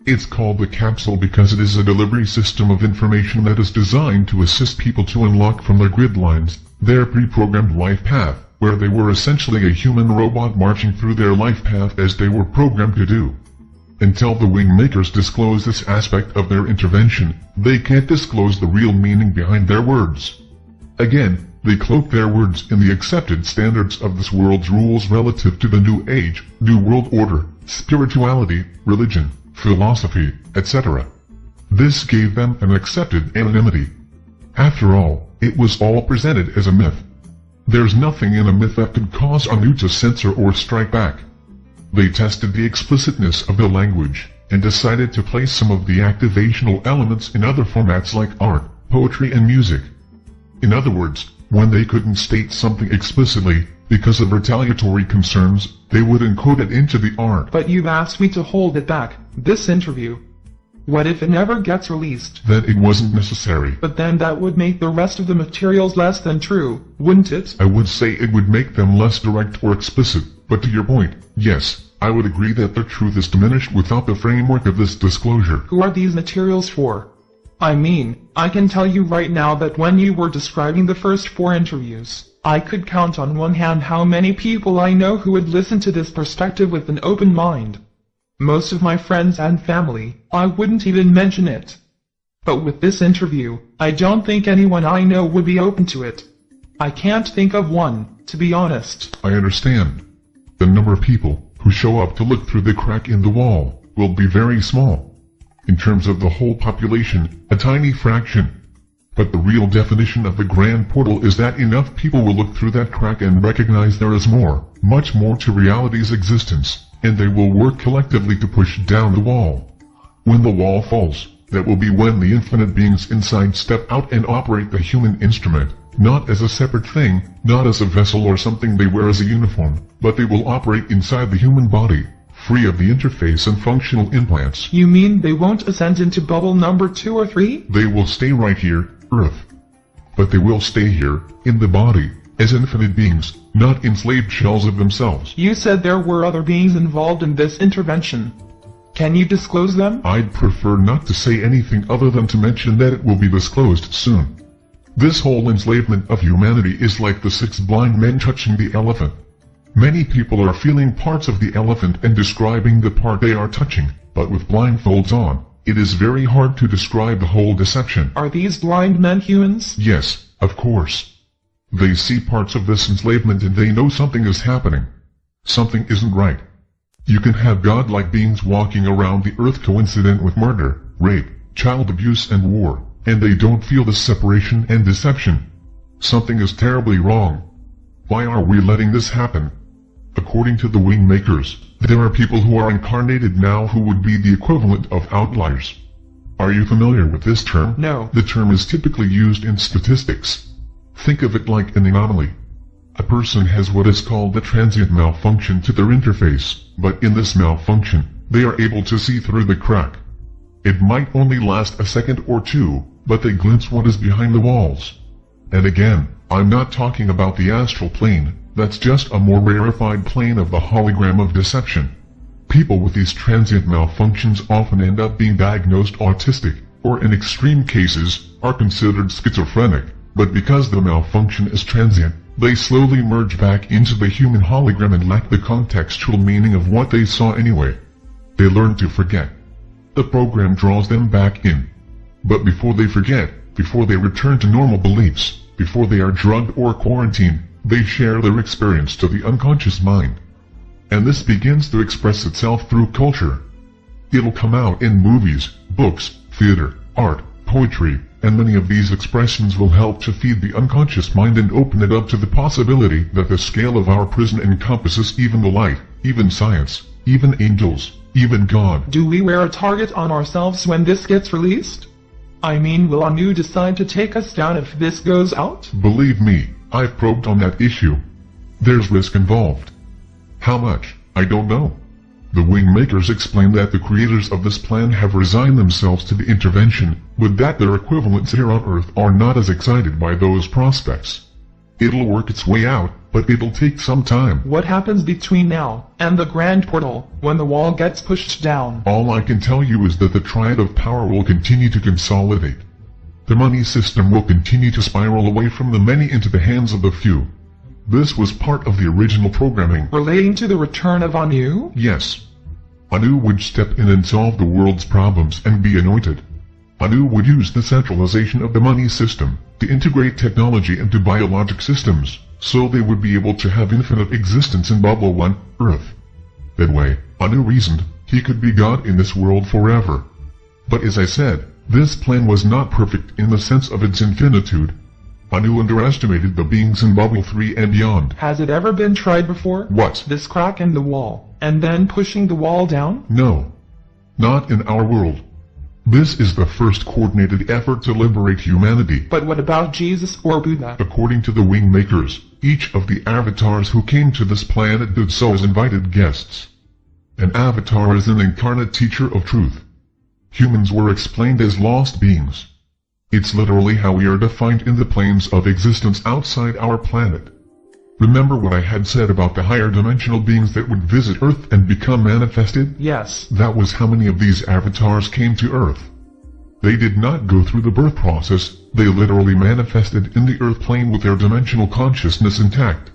It's called the capsule because it is a delivery system of information that is designed to assist people to unlock from their grid lines their pre-programmed life path, where they were essentially a human robot marching through their life path as they were programmed to do. Until the Wingmakers disclose this aspect of their intervention, they can't disclose the real meaning behind their words. Again, they cloak their words in the accepted standards of this world's rules relative to the New Age, New World Order, spirituality, religion, philosophy, etc. This gave them an accepted anonymity. After all, it was all presented as a myth. There's nothing in a myth that could cause Anu to censor or strike back. They tested the explicitness of the language, and decided to place some of the activational elements in other formats like art, poetry and music. In other words, when they couldn't state something explicitly, because of retaliatory concerns, they would encode it into the art. But you've asked me to hold it back, this interview. What if it never gets released? Then it wasn't necessary. But then that would make the rest of the materials less than true, wouldn't it? I would say it would make them less direct or explicit, but to your point, yes, I would agree that the truth is diminished without the framework of this disclosure. Who are these materials for? I mean, I can tell you right now that when you were describing the first 4 interviews, I could count on one hand how many people I know who would listen to this perspective with an open mind. Most of my friends and family, I wouldn't even mention it. But with this interview, I don't think anyone I know would be open to it. I can't think of one, to be honest. I understand. The number of people who show up to look through the crack in the wall will be very small. In terms of the whole population, a tiny fraction. But the real definition of the grand portal is that enough people will look through that crack and recognize there is more, much more to reality's existence, and they will work collectively to push down the wall. When the wall falls, that will be when the infinite beings inside step out and operate the human instrument, not as a separate thing, not as a vessel or something they wear as a uniform, but they will operate inside the human body, free of the interface and functional implants. You mean they won't ascend into bubble number 2 or 3? They will stay right here, Earth. But they will stay here, in the body, as infinite beings, not enslaved shells of themselves. You said there were other beings involved in this intervention. Can you disclose them? I'd prefer not to say anything other than to mention that it will be disclosed soon. This whole enslavement of humanity is like the 6 blind men touching the elephant. Many people are feeling parts of the elephant and describing the part they are touching, but with blindfolds on, it is very hard to describe the whole deception. Are these blind men humans? Yes, of course. They see parts of this enslavement and they know something is happening. Something isn't right. You can have godlike beings walking around the earth coincident with murder, rape, child abuse and war, and they don't feel the separation and deception. Something is terribly wrong. Why are we letting this happen? According to the Wingmakers, there are people who are incarnated now who would be the equivalent of outliers. Are you familiar with this term? No. The term is typically used in statistics. Think of it like an anomaly. A person has what is called a transient malfunction to their interface, but in this malfunction, they are able to see through the crack. It might only last a second or 2, but they glimpse what is behind the walls. And again, I'm not talking about the astral plane, that's just a more rarefied plane of the hologram of deception. People with these transient malfunctions often end up being diagnosed autistic, or in extreme cases, are considered schizophrenic, but because the malfunction is transient, they slowly merge back into the human hologram and lack the contextual meaning of what they saw anyway. They learn to forget. The program draws them back in. But before they forget, before they return to normal beliefs, before they are drugged or quarantined, they share their experience to the unconscious mind. And this begins to express itself through culture. It'll come out in movies, books, theater, art, poetry, and many of these expressions will help to feed the unconscious mind and open it up to the possibility that the scale of our prison encompasses even the light, even science, even angels, even God. Do we wear a target on ourselves when this gets released? I mean, will Anu decide to take us down if this goes out? Believe me, I've probed on that issue. There's risk involved. How much? I don't know. The Wingmakers explain that the creators of this plan have resigned themselves to the intervention, but that their equivalents here on Earth are not as excited by those prospects. It'll work its way out, but it'll take some time. What happens between now and the Grand Portal, when the wall gets pushed down? All I can tell you is that the triad of power will continue to consolidate. The money system will continue to spiral away from the many into the hands of the few. This was part of the original programming. Relating to the return of Anu? Yes. Anu would step in and solve the world's problems and be anointed. Anu would use the centralization of the money system to integrate technology into biologic systems, so they would be able to have infinite existence in Bubble 1, Earth. That way, Anu reasoned, he could be God in this world forever. But as I said, this plan was not perfect in the sense of its infinitude. Anu underestimated the beings in Bubble 3 and beyond. Has it ever been tried before? What? This crack in the wall, and then pushing the wall down? No. Not in our world. This is the first coordinated effort to liberate humanity. But what about Jesus or Buddha? According to the Wingmakers, each of the avatars who came to this planet did so as invited guests. An avatar is an incarnate teacher of truth. Humans were explained as lost beings. It's literally how we are defined in the planes of existence outside our planet. Remember what I had said about the higher dimensional beings that would visit Earth and become manifested? Yes. That was how many of these avatars came to Earth. They did not go through the birth process, they literally manifested in the Earth plane with their dimensional consciousness intact.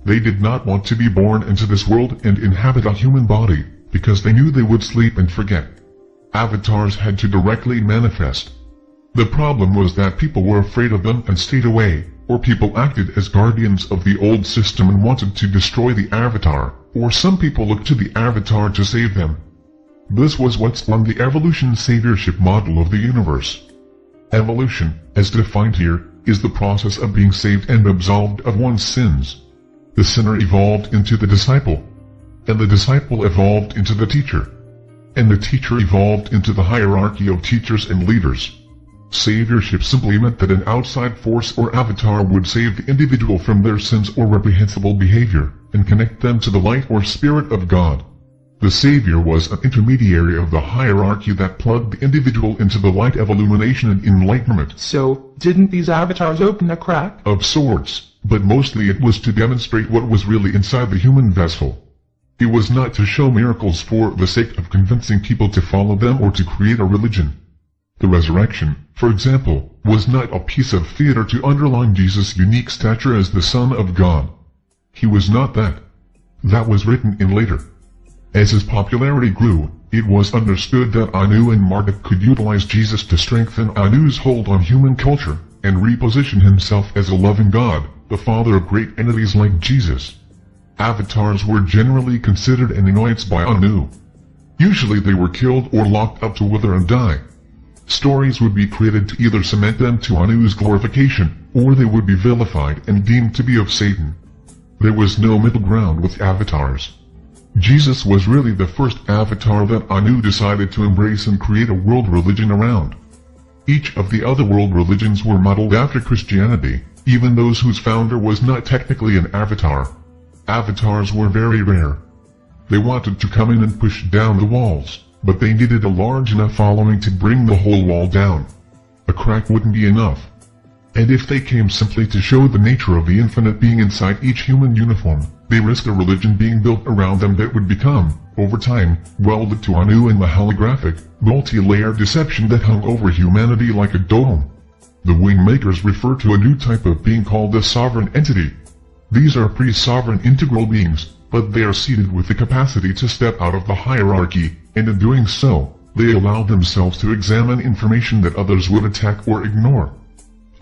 They did not want to be born into this world and inhabit a human body, because they knew they would sleep and forget. Avatars had to directly manifest. The problem was that people were afraid of them and stayed away, or people acted as guardians of the old system and wanted to destroy the avatar, or some people looked to the avatar to save them. This was what spawned the evolution saviorship model of the universe. Evolution, as defined here, is the process of being saved and absolved of one's sins. The sinner evolved into the disciple, and the disciple evolved into the teacher, and the teacher evolved into the hierarchy of teachers and leaders. Saviorship simply meant that an outside force or avatar would save the individual from their sins or reprehensible behavior, and connect them to the light or spirit of God. The Savior was an intermediary of the hierarchy that plugged the individual into the light of illumination and enlightenment. So, didn't these avatars open a crack? Of sorts, but mostly it was to demonstrate what was really inside the human vessel. It was not to show miracles for the sake of convincing people to follow them or to create a religion. The resurrection, for example, was not a piece of theater to underline Jesus' unique stature as the Son of God. He was not that. That was written in later. As his popularity grew, it was understood that Anu and Marduk could utilize Jesus to strengthen Anu's hold on human culture, and reposition himself as a loving God, the father of great entities like Jesus. Avatars were generally considered an annoyance by Anu. Usually they were killed or locked up to wither and die. Stories would be created to either cement them to Anu's glorification, or they would be vilified and deemed to be of Satan. There was no middle ground with avatars. Jesus was really the first avatar that Anu decided to embrace and create a world religion around. Each of the other world religions were modeled after Christianity, even those whose founder was not technically an avatar. Avatars were very rare. They wanted to come in and push down the walls, but they needed a large enough following to bring the whole wall down. A crack wouldn't be enough. And if they came simply to show the nature of the infinite being inside each human uniform, they risked a religion being built around them that would become, over time, welded to Anu and the holographic, multi-layer deception that hung over humanity like a dome. The Wingmakers refer to a new type of being called the sovereign entity. These are pre-sovereign integral beings, but they are seated with the capacity to step out of the hierarchy, and in doing so, they allow themselves to examine information that others would attack or ignore.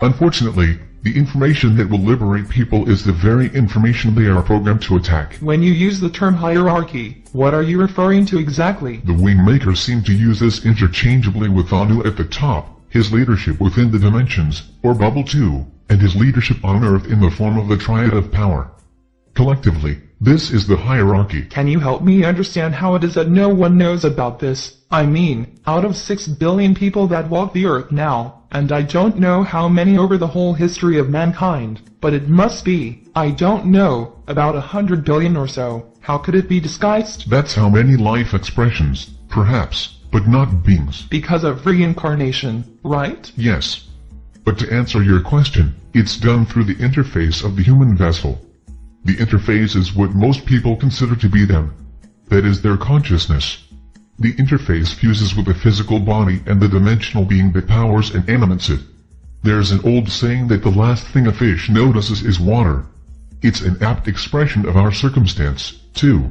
Unfortunately, the information that will liberate people is the very information they are programmed to attack. When you use the term hierarchy, what are you referring to exactly? The Wingmakers seem to use this interchangeably with Anu at the top, his leadership within the dimensions, or bubble 2, and his leadership on Earth in the form of the triad of power. Collectively, this is the hierarchy. Can you help me understand how it is that no one knows about this? I mean, out of 6 billion people that walk the earth now, and I don't know how many over the whole history of mankind, but it must be, I don't know, about 100 billion or so. How could it be disguised? That's how many life expressions, perhaps, but not beings. Because of reincarnation, right? Yes. But to answer your question, it's done through the interface of the human vessel. The interface is what most people consider to be them. That is their consciousness. The interface fuses with the physical body and the dimensional being that powers and animates it. There's an old saying that the last thing a fish notices is water. It's an apt expression of our circumstance, too.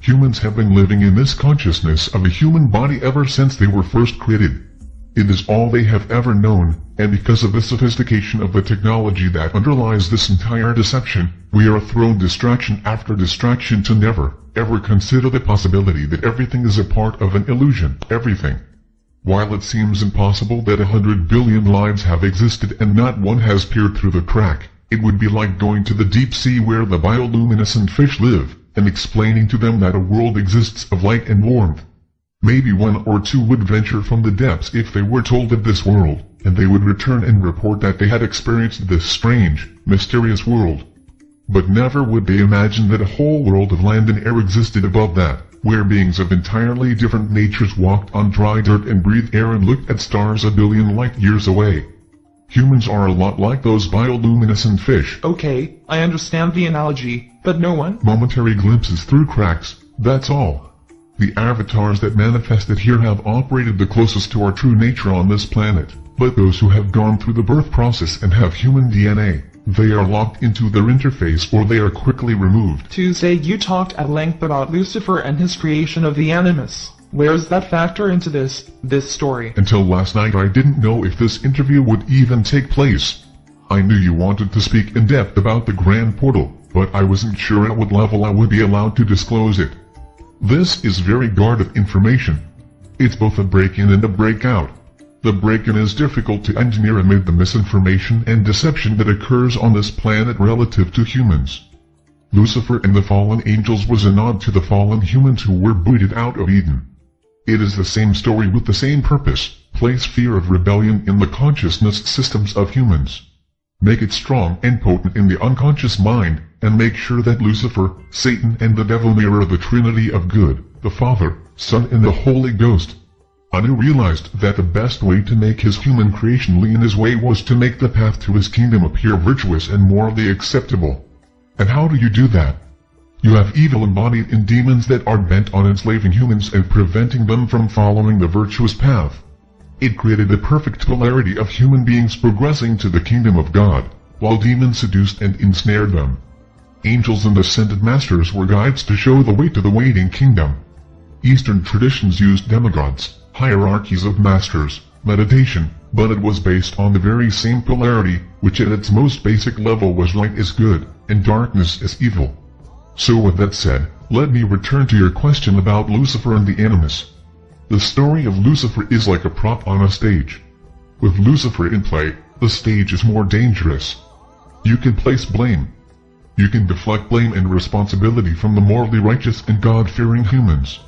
Humans have been living in this consciousness of a human body ever since they were first created. It is all they have ever known, and because of the sophistication of the technology that underlies this entire deception, we are thrown distraction after distraction to never, ever consider the possibility that everything is a part of an illusion, everything. While it seems impossible that 100 billion lives have existed and not one has peered through the crack, it would be like going to the deep sea where the bioluminescent fish live, and explaining to them that a world exists of light and warmth. Maybe 1 or 2 would venture from the depths if they were told of this world, and they would return and report that they had experienced this strange, mysterious world. But never would they imagine that a whole world of land and air existed above that, where beings of entirely different natures walked on dry dirt and breathed air and looked at stars a billion light years away. Humans are a lot like those bioluminescent fish. Okay, I understand the analogy, but no one? Momentary glimpses through cracks, that's all. The avatars that manifested here have operated the closest to our true nature on this planet, but those who have gone through the birth process and have human DNA, they are locked into their interface or they are quickly removed. Tuesday you talked at length about Lucifer and his creation of the Animus. Where's that factor into this story? Until last night I didn't know if this interview would even take place. I knew you wanted to speak in depth about the Grand Portal, but I wasn't sure at what level I would be allowed to disclose it. This is very guarded information. It's both a break-in and a break-out. The break-in is difficult to engineer amid the misinformation and deception that occurs on this planet relative to humans. Lucifer and the fallen angels was a nod to the fallen humans who were booted out of Eden. It is the same story with the same purpose: place fear of rebellion in the consciousness systems of humans. Make it strong and potent in the unconscious mind, and make sure that Lucifer, Satan and the devil mirror the Trinity of good, the Father, Son and the Holy Ghost. Anu realized that the best way to make his human creation lean his way was to make the path to his kingdom appear virtuous and morally acceptable. And how do you do that? You have evil embodied in demons that are bent on enslaving humans and preventing them from following the virtuous path. It created the perfect polarity of human beings progressing to the kingdom of God, while demons seduced and ensnared them. Angels and ascended masters were guides to show the way to the waiting kingdom. Eastern traditions used demigods, hierarchies of masters, meditation, but it was based on the very same polarity, which at its most basic level was light is good, and darkness is evil. So with that said, let me return to your question about Lucifer and the Animus. The story of Lucifer is like a prop on a stage. With Lucifer in play, the stage is more dangerous. You can place blame. You can deflect blame and responsibility from the morally righteous and God-fearing humans.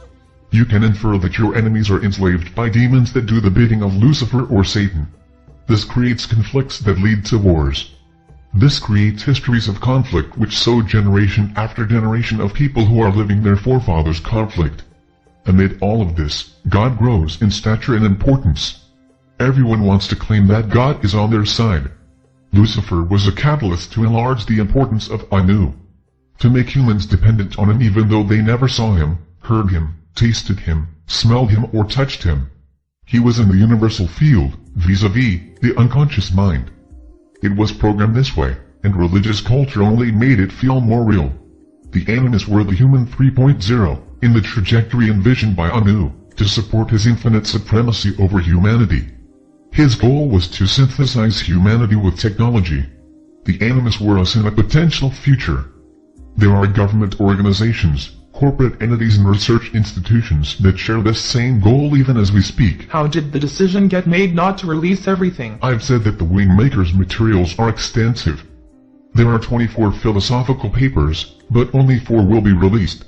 You can infer that your enemies are enslaved by demons that do the bidding of Lucifer or Satan. This creates conflicts that lead to wars. This creates histories of conflict which sow generation after generation of people who are living their forefathers' conflict. Amid all of this, God grows in stature and importance. Everyone wants to claim that God is on their side. Lucifer was a catalyst to enlarge the importance of Anu, to make humans dependent on him even though they never saw him, heard him, tasted him, smelled him or touched him. He was in the universal field, vis-a-vis the unconscious mind. It was programmed this way, and religious culture only made it feel more real. The Animus were the human 3.0, in the trajectory envisioned by Anu, to support his infinite supremacy over humanity. His goal was to synthesize humanity with technology. The Animus were us in a potential future. There are government organizations, corporate entities and research institutions that share this same goal even as we speak. How did the decision get made not to release everything? I've said that the Wingmakers materials are extensive. There are 24 philosophical papers, but only 4 will be released.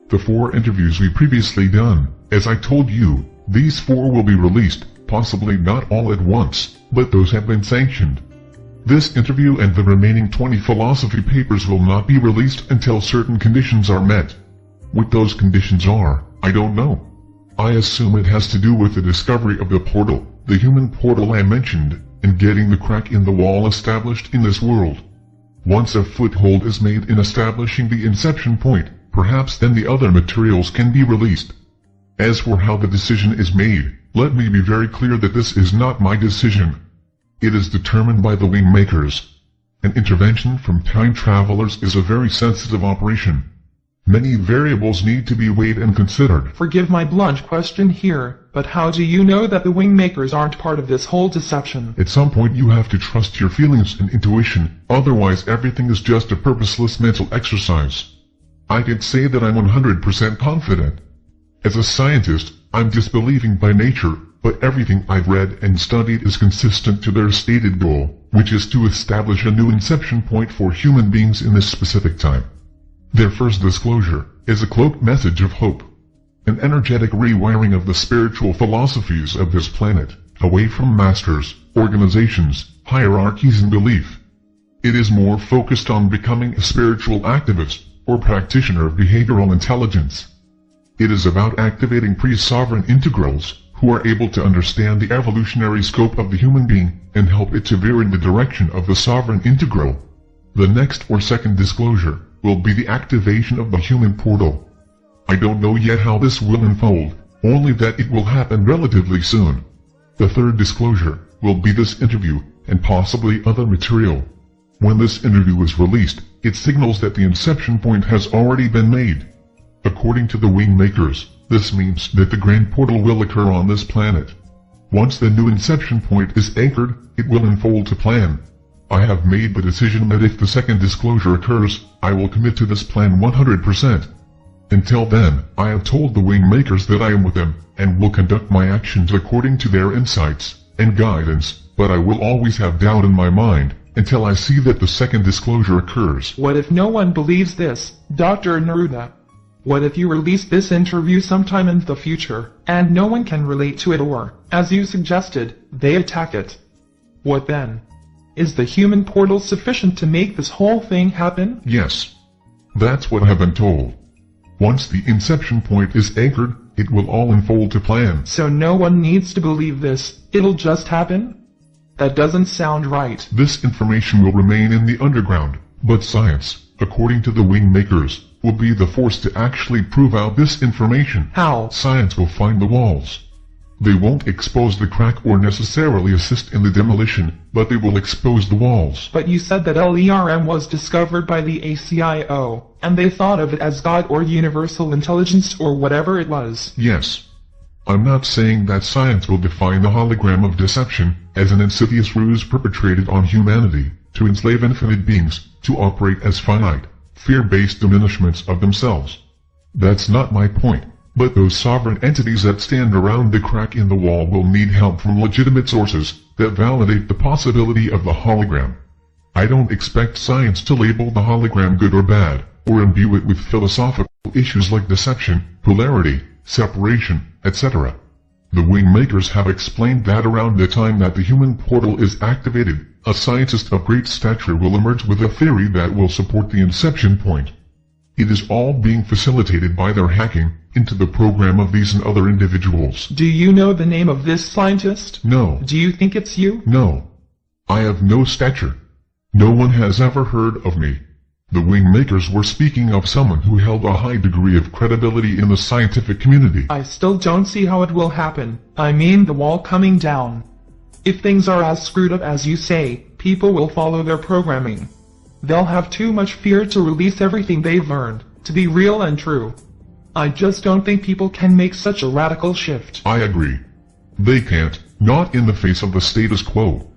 The 4 interviews we previously done, as I told you, these 4 will be released, possibly not all at once, but those have been sanctioned. This interview and the remaining 20 philosophy papers will not be released until certain conditions are met. What those conditions are, I don't know. I assume it has to do with the discovery of the portal, the human portal I mentioned, and getting the crack in the wall established in this world. Once a foothold is made in establishing the inception point, perhaps then the other materials can be released. As for how the decision is made, let me be very clear that this is not my decision. It is determined by the Wingmakers. An intervention from time travelers is a very sensitive operation. Many variables need to be weighed and considered. Forgive my blunt question here, but how do you know that the Wingmakers aren't part of this whole deception? At some point you have to trust your feelings and intuition, otherwise everything is just a purposeless mental exercise. I can say that I'm 100% confident. As a scientist, I'm disbelieving by nature, but everything I've read and studied is consistent to their stated goal, which is to establish a new inception point for human beings in this specific time. Their first disclosure is a cloaked message of hope, an energetic rewiring of the spiritual philosophies of this planet, away from masters, organizations, hierarchies and belief. It is more focused on becoming a spiritual activist, or practitioner of behavioral intelligence. It is about activating pre-sovereign integrals, who are able to understand the evolutionary scope of the human being, and help it to veer in the direction of the sovereign integral. The next or second disclosure will be the activation of the human portal. I don't know yet how this will unfold, only that it will happen relatively soon. The third disclosure will be this interview, and possibly other material. When this interview is released, it signals that the inception point has already been made. According to the Wingmakers, this means that the grand portal will occur on this planet. Once the new inception point is anchored, it will unfold to plan. I have made the decision that if the second disclosure occurs, I will commit to this plan 100%. Until then, I have told the Wingmakers that I am with them, and will conduct my actions according to their insights and guidance, but I will always have doubt in my mind, until I see that the second disclosure occurs. What if no one believes this, Dr. Naruda? What if you release this interview sometime in the future, and no one can relate to it or, as you suggested, they attack it? What then? Is the human portal sufficient to make this whole thing happen? Yes. That's what I've been told. Once the inception point is anchored, it will all unfold to plan. So no one needs to believe this, it'll just happen? That doesn't sound right. This information will remain in the underground, but science, according to the Wingmakers, will be the force to actually prove out this information. How? Science will find the walls. They won't expose the crack or necessarily assist in the demolition, but they will expose the walls. But you said that LERM was discovered by the ACIO, and they thought of it as God or universal intelligence or whatever it was. Yes. I'm not saying that science will define the hologram of deception as an insidious ruse perpetrated on humanity to enslave infinite beings to operate as finite, fear-based diminishments of themselves. That's not my point. But those sovereign entities that stand around the crack in the wall will need help from legitimate sources that validate the possibility of the hologram. I don't expect science to label the hologram good or bad, or imbue it with philosophical issues like deception, polarity, separation, etc. The Wingmakers have explained that around the time that the human portal is activated, a scientist of great stature will emerge with a theory that will support the inception point. It is all being facilitated by their hacking into the program of these and other individuals. Do you know the name of this scientist? No. Do you think it's you? No. I have no stature. No one has ever heard of me. The Wingmakers were speaking of someone who held a high degree of credibility in the scientific community. I still don't see how it will happen. I mean the wall coming down. If things are as screwed up as you say, people will follow their programming. They'll have too much fear to release everything they've learned, to be real and true. I just don't think people can make such a radical shift. I agree. They can't, not in the face of the status quo.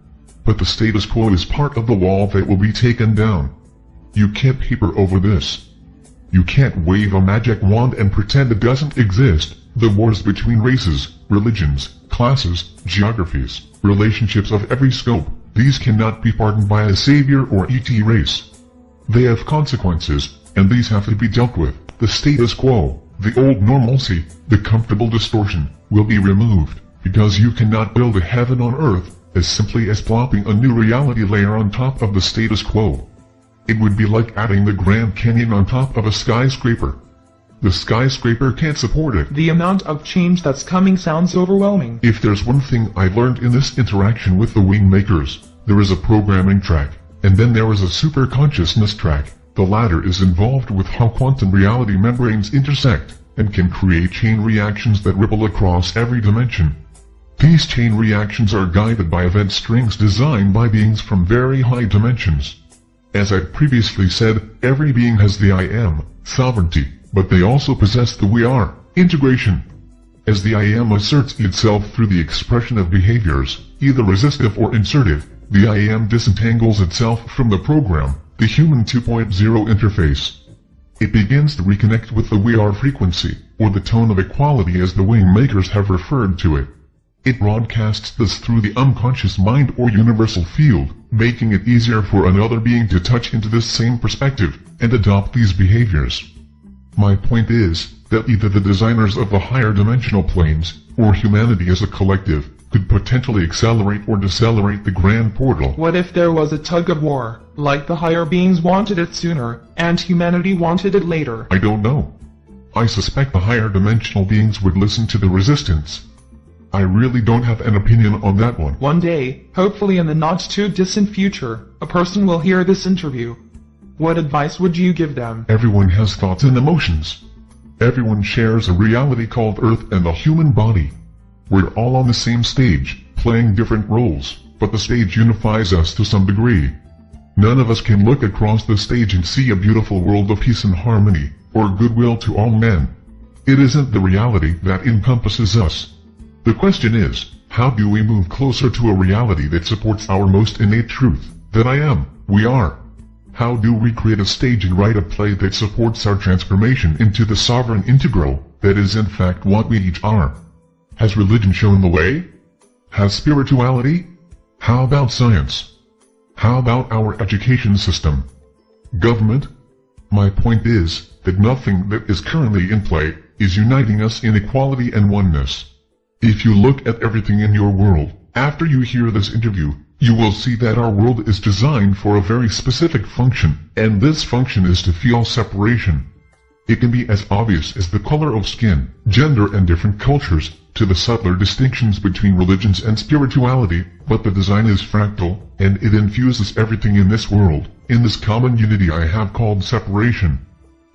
But the status quo is part of the wall that will be taken down. You can't paper over this. You can't wave a magic wand and pretend it doesn't exist. The wars between races, religions, classes, geographies, relationships of every scope, these cannot be pardoned by a savior or ET race. They have consequences, and these have to be dealt with. The status quo, the old normalcy, the comfortable distortion, will be removed, because you cannot build a heaven on earth as simply as plopping a new reality layer on top of the status quo. It would be like adding the Grand Canyon on top of a skyscraper. The skyscraper can't support it. The amount of change that's coming sounds overwhelming. If there's one thing I learned in this interaction with the Wingmakers, there is a programming track, and then there is a super consciousness track. The latter is involved with how quantum reality membranes intersect, and can create chain reactions that ripple across every dimension. These chain reactions are guided by event strings designed by beings from very high dimensions. As I previously said, every being has the I am, sovereignty, but they also possess the we are, integration. As the I am asserts itself through the expression of behaviors, either resistive or insertive, the I am disentangles itself from the program, the human 2.0 interface. It begins to reconnect with the we are frequency, or the tone of equality as the Wingmakers have referred to it. It broadcasts this through the unconscious mind or universal field, making it easier for another being to touch into this same perspective, and adopt these behaviors. My point is, that either the designers of the higher dimensional planes, or humanity as a collective, could potentially accelerate or decelerate the grand portal. What if there was a tug of war, like the higher beings wanted it sooner, and humanity wanted it later? I don't know. I suspect the higher dimensional beings would listen to the resistance. I really don't have an opinion on that one. One day, hopefully in the not-too-distant future, a person will hear this interview. What advice would you give them? Everyone has thoughts and emotions. Everyone shares a reality called Earth and the human body. We're all on the same stage, playing different roles, but the stage unifies us to some degree. None of us can look across the stage and see a beautiful world of peace and harmony, or goodwill to all men. It isn't the reality that encompasses us. The question is, how do we move closer to a reality that supports our most innate truth, that I am, we are? How do we create a stage and write a play that supports our transformation into the sovereign integral, that is in fact what we each are? Has religion shown the way? Has spirituality? How about science? How about our education system? Government? My point is, that nothing that is currently in play is uniting us in equality and oneness. If you look at everything in your world, after you hear this interview, you will see that our world is designed for a very specific function, and this function is to feel separation. It can be as obvious as the color of skin, gender and different cultures, to the subtler distinctions between religions and spirituality, but the design is fractal, and it infuses everything in this world, in this common unity I have called separation.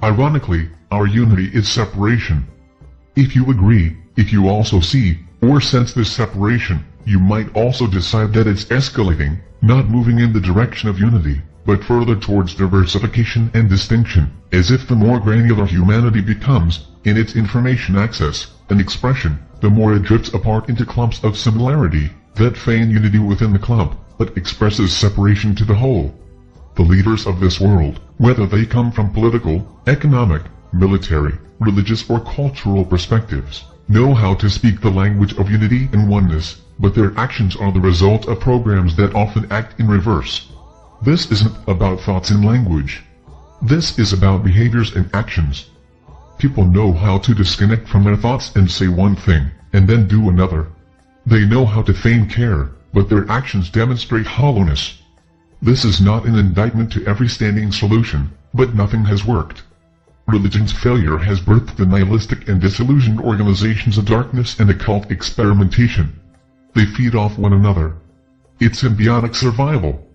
Ironically, our unity is separation. If you agree, if you also see, or sense this separation, you might also decide that it's escalating, not moving in the direction of unity, but further towards diversification and distinction, as if the more granular humanity becomes, in its information access and expression, the more it drifts apart into clumps of similarity, that feign unity within the clump, but expresses separation to the whole. The leaders of this world, whether they come from political, economic, military, religious or cultural perspectives, know how to speak the language of unity and oneness, but their actions are the result of programs that often act in reverse. This isn't about thoughts and language. This is about behaviors and actions. People know how to disconnect from their thoughts and say one thing, and then do another. They know how to feign care, but their actions demonstrate hollowness. This is not an indictment to every standing solution, but nothing has worked. Religion's failure has birthed the nihilistic and disillusioned organizations of darkness and occult experimentation. They feed off one another. It's symbiotic survival.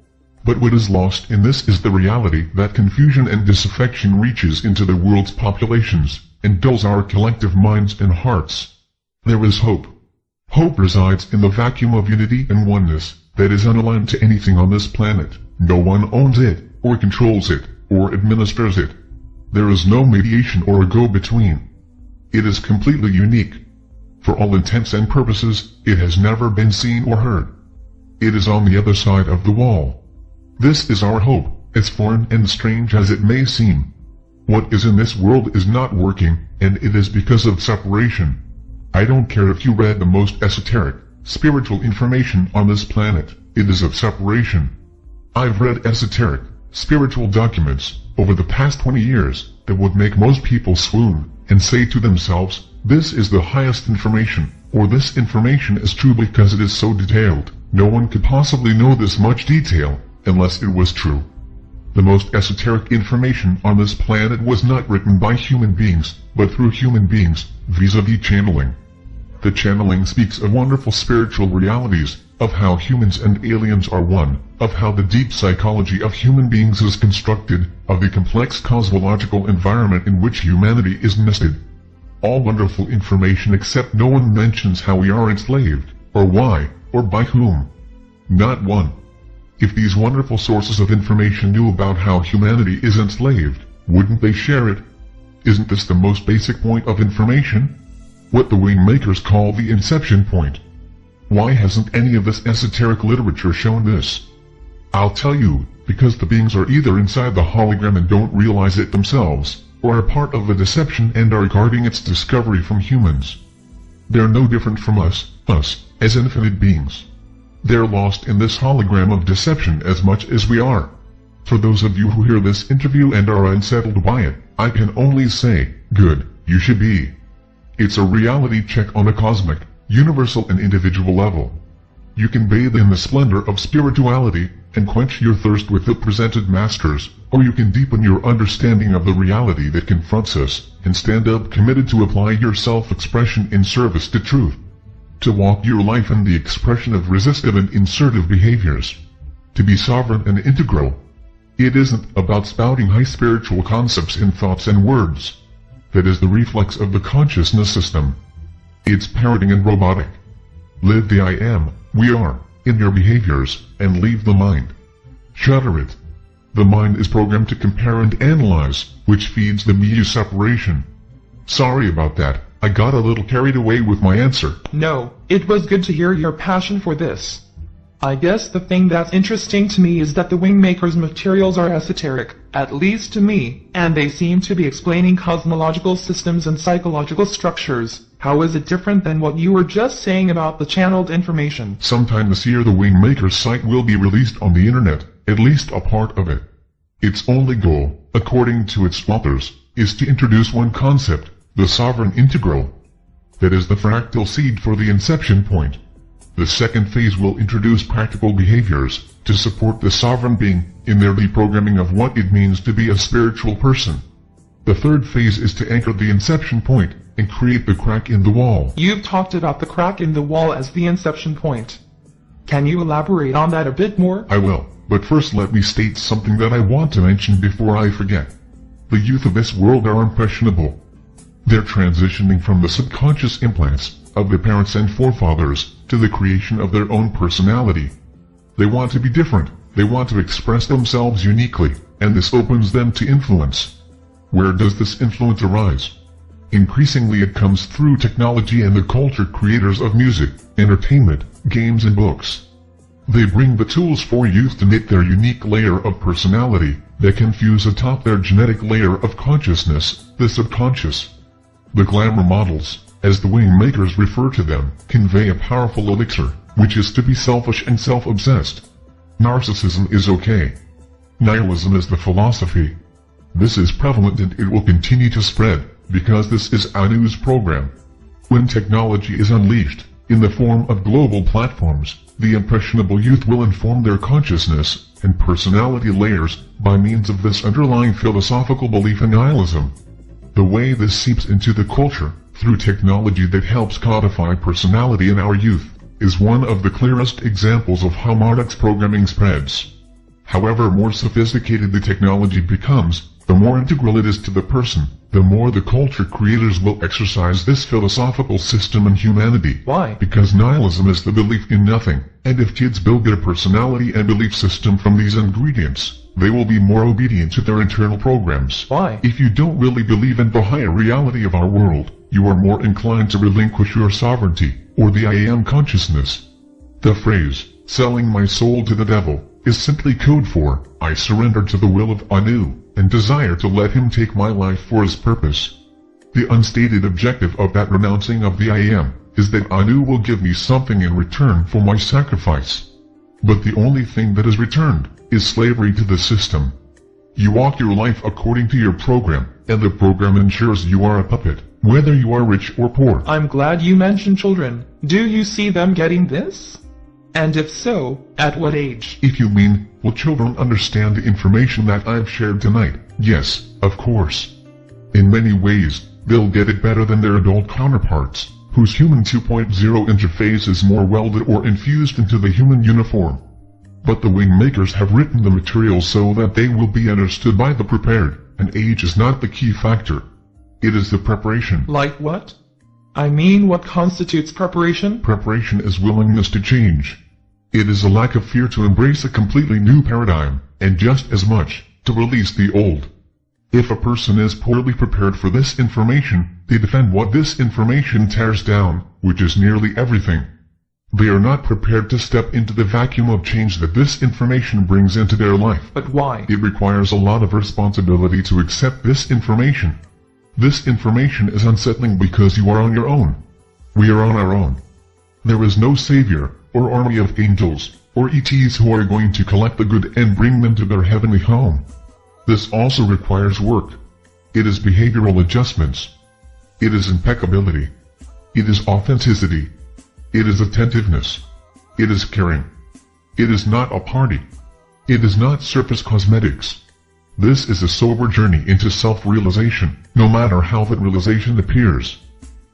But what is lost in this is the reality that confusion and disaffection reaches into the world's populations, and dulls our collective minds and hearts. There is hope. Hope resides in the vacuum of unity and oneness, that is unaligned to anything on this planet. No one owns it, or controls it, or administers it. There is no mediation or a go-between. It is completely unique. For all intents and purposes, it has never been seen or heard. It is on the other side of the wall. This is our hope, as foreign and strange as it may seem. What is in this world is not working, and it is because of separation. I don't care if you read the most esoteric, spiritual information on this planet, it is of separation. I've read esoteric, spiritual documents, over the past 20 years, that would make most people swoon, and say to themselves, this is the highest information, or this information is true because it is so detailed. No one could possibly know this much detail, unless it was true. The most esoteric information on this planet was not written by human beings, but through human beings, vis-a-vis channeling. The channeling speaks of wonderful spiritual realities, of how humans and aliens are one, of how the deep psychology of human beings is constructed, of the complex cosmological environment in which humanity is nested. All wonderful information except no one mentions how we are enslaved, or why, or by whom. Not one. If these wonderful sources of information knew about how humanity is enslaved, wouldn't they share it? Isn't this the most basic point of information? What the Wingmakers call the inception point. Why hasn't any of this esoteric literature shown this? I'll tell you, because the beings are either inside the hologram and don't realize it themselves, or are part of a deception and are guarding its discovery from humans. They're no different from us, as infinite beings. They're lost in this hologram of deception as much as we are. For those of you who hear this interview and are unsettled by it, I can only say, good, you should be. It's a reality check on a cosmic, universal and individual level. You can bathe in the splendor of spirituality, and quench your thirst with the presented masters, or you can deepen your understanding of the reality that confronts us, and stand up committed to apply your self-expression in service to truth. To walk your life in the expression of resistive and insertive behaviors. To be sovereign and integral. It isn't about spouting high spiritual concepts in thoughts and words. That is the reflex of the consciousness system. It's parroting and robotic. Live the I am, we are, in your behaviors, and leave the mind. Shutter it. The mind is programmed to compare and analyze, which feeds the me-you separation. Sorry about that, I got a little carried away with my answer. No, it was good to hear your passion for this. I guess the thing that's interesting to me is that the Wingmakers' materials are esoteric, at least to me, and they seem to be explaining cosmological systems and psychological structures. How is it different than what you were just saying about the channeled information? Sometime this year the Wingmakers site will be released on the internet, at least a part of it. Its only goal, according to its authors, is to introduce one concept, the sovereign integral. That is the fractal seed for the inception point. The second phase will introduce practical behaviors to support the sovereign being in their deprogramming of what it means to be a spiritual person. The third phase is to anchor the inception point and create the crack in the wall. You've talked about the crack in the wall as the inception point. Can you elaborate on that a bit more? I will, but first let me state something that I want to mention before I forget. The youth of this world are impressionable. They're transitioning from the subconscious implants of their parents and forefathers to the creation of their own personality. They want to be different, they want to express themselves uniquely, and this opens them to influence. Where does this influence arise? Increasingly it comes through technology and the culture creators of music, entertainment, games and books. They bring the tools for youth to knit their unique layer of personality that can fuse atop their genetic layer of consciousness, the subconscious. The glamour models, as the Wingmakers refer to them, convey a powerful elixir, which is to be selfish and self-obsessed. Narcissism is okay. Nihilism is the philosophy. This is prevalent and it will continue to spread, because this is our news program. When technology is unleashed, in the form of global platforms, the impressionable youth will inform their consciousness and personality layers by means of this underlying philosophical belief in nihilism. The way this seeps into the culture, through technology that helps codify personality in our youth, is one of the clearest examples of how Marduk's programming spreads. However more sophisticated the technology becomes, the more integral it is to the person, the more the culture creators will exercise this philosophical system in humanity. Why? Because nihilism is the belief in nothing, and if kids build their personality and belief system from these ingredients, they will be more obedient to their internal programs. Why? If you don't really believe in the higher reality of our world, you are more inclined to relinquish your sovereignty, or the I am consciousness. The phrase, selling my soul to the devil, is simply code for, I surrender to the will of Anu, and desire to let him take my life for his purpose. The unstated objective of that renouncing of the I am, is that Anu will give me something in return for my sacrifice. But the only thing that is returned, is slavery to the system. You walk your life according to your program, and the program ensures you are a puppet, whether you are rich or poor. I'm glad you mentioned children. Do you see them getting this? And if so, at what age? If you mean, will children understand the information that I've shared tonight? Yes, of course. In many ways, they'll get it better than their adult counterparts, whose human 2.0 interface is more welded or infused into the human uniform. But the Wingmakers have written the material so that they will be understood by the prepared, and age is not the key factor. It is the preparation. Like what? I mean, what constitutes preparation? Preparation is willingness to change. It is a lack of fear to embrace a completely new paradigm, and just as much, to release the old. If a person is poorly prepared for this information, they defend what this information tears down, which is nearly everything. They are not prepared to step into the vacuum of change that this information brings into their life. But why? It requires a lot of responsibility to accept this information. This information is unsettling because you are on your own. We are on our own. There is no savior, or army of angels, or ETs who are going to collect the good and bring them to their heavenly home. This also requires work. It is behavioral adjustments. It is impeccability. It is authenticity. It is attentiveness. It is caring. It is not a party. It is not surface cosmetics. This is a sober journey into self-realization, no matter how that realization appears.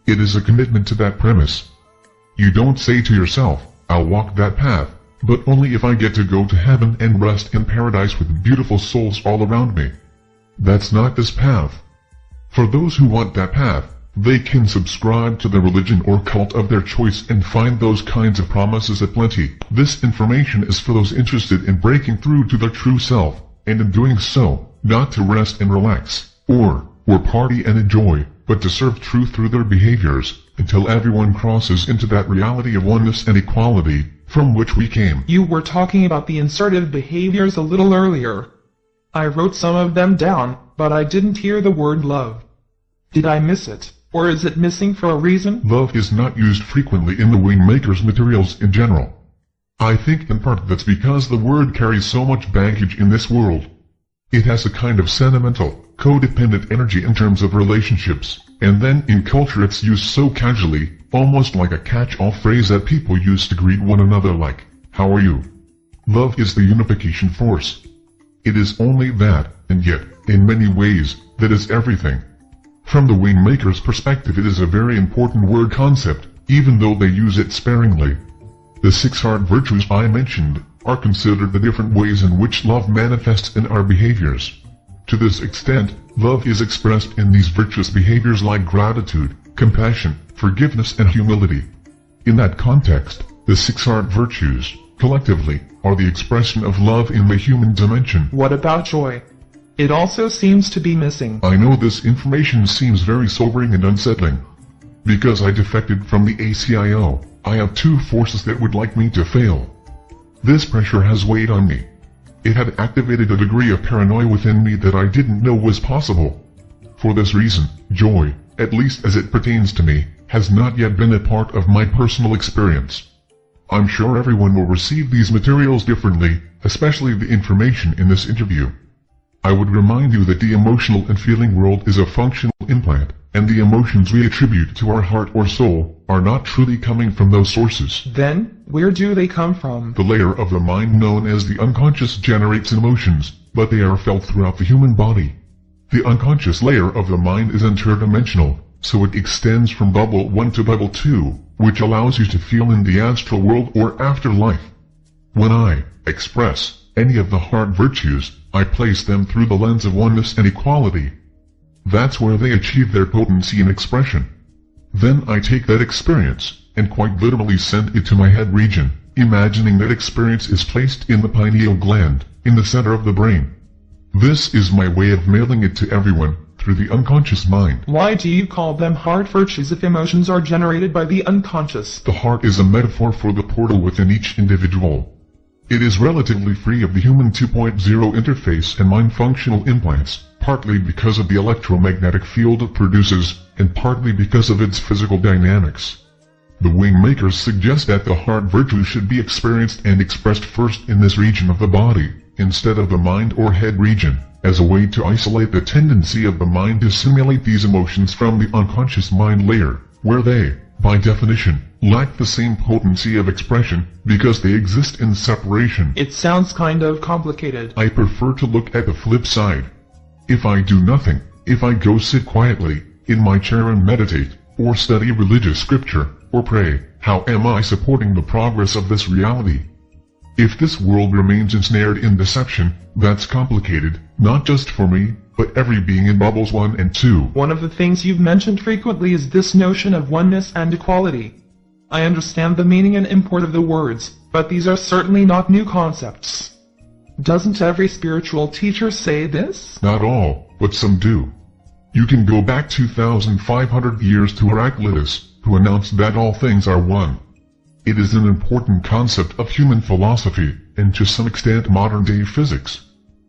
It is a commitment to that premise. You don't say to yourself, I'll walk that path, but only if I get to go to heaven and rest in paradise with beautiful souls all around me. That's not this path. For those who want that path, they can subscribe to the religion or cult of their choice and find those kinds of promises aplenty. This information is for those interested in breaking through to their true self, and in doing so, not to rest and relax, or party and enjoy, but to serve truth through their behaviors, until everyone crosses into that reality of oneness and equality, from which we came. You were talking about the insertive behaviors a little earlier. I wrote some of them down, but I didn't hear the word love. Did I miss it? Or is it missing for a reason? Love is not used frequently in the Wingmakers materials in general. I think in part that's because the word carries so much baggage in this world. It has a kind of sentimental, codependent energy in terms of relationships, and then in culture it's used so casually, almost like a catch-all phrase that people use to greet one another like, how are you? Love is the unification force. It is only that, and yet, in many ways, that is everything. From the Wingmaker's perspective it is a very important word concept, even though they use it sparingly. The 6 heart virtues I mentioned are considered the different ways in which love manifests in our behaviors. To this extent, love is expressed in these virtuous behaviors like gratitude, compassion, forgiveness and humility. In that context, the 6 heart virtues, collectively, are the expression of love in the human dimension. What about joy? It also seems to be missing. I know this information seems very sobering and unsettling. Because I defected from the ACIO, I have 2 forces that would like me to fail. This pressure has weighed on me. It had activated a degree of paranoia within me that I didn't know was possible. For this reason, joy, at least as it pertains to me, has not yet been a part of my personal experience. I'm sure everyone will receive these materials differently, especially the information in this interview. I would remind you that the emotional and feeling world is a functional implant, and the emotions we attribute to our heart or soul are not truly coming from those sources. Then, where do they come from? The layer of the mind known as the unconscious generates emotions, but they are felt throughout the human body. The unconscious layer of the mind is interdimensional, so it extends from bubble 1 to bubble 2, which allows you to feel in the astral world or afterlife. When I express any of the heart virtues, I place them through the lens of oneness and equality. That's where they achieve their potency and expression. Then I take that experience, and quite literally send it to my head region, imagining that experience is placed in the pineal gland, in the center of the brain. This is my way of mailing it to everyone, through the unconscious mind. Why do you call them heart virtues if emotions are generated by the unconscious? The heart is a metaphor for the portal within each individual. It is relatively free of the human 2.0 interface and mind functional implants, partly because of the electromagnetic field it produces, and partly because of its physical dynamics. The Wingmakers suggest that the heart virtue should be experienced and expressed first in this region of the body, instead of the mind or head region, as a way to isolate the tendency of the mind to simulate these emotions from the unconscious mind layer, where they, by definition, lack the same potency of expression, because they exist in separation. It sounds kind of complicated. I prefer to look at the flip side. If I do nothing, if I go sit quietly, in my chair and meditate, or study religious scripture, or pray, how am I supporting the progress of this reality? If this world remains ensnared in deception, that's complicated, not just for me, but every being in bubbles 1 and 2. One of the things you've mentioned frequently is this notion of oneness and equality. I understand the meaning and import of the words, but these are certainly not new concepts. Doesn't every spiritual teacher say this? Not all, but some do. You can go back 2,500 years to Heraclitus, who announced that all things are one. It is an important concept of human philosophy, and to some extent modern-day physics.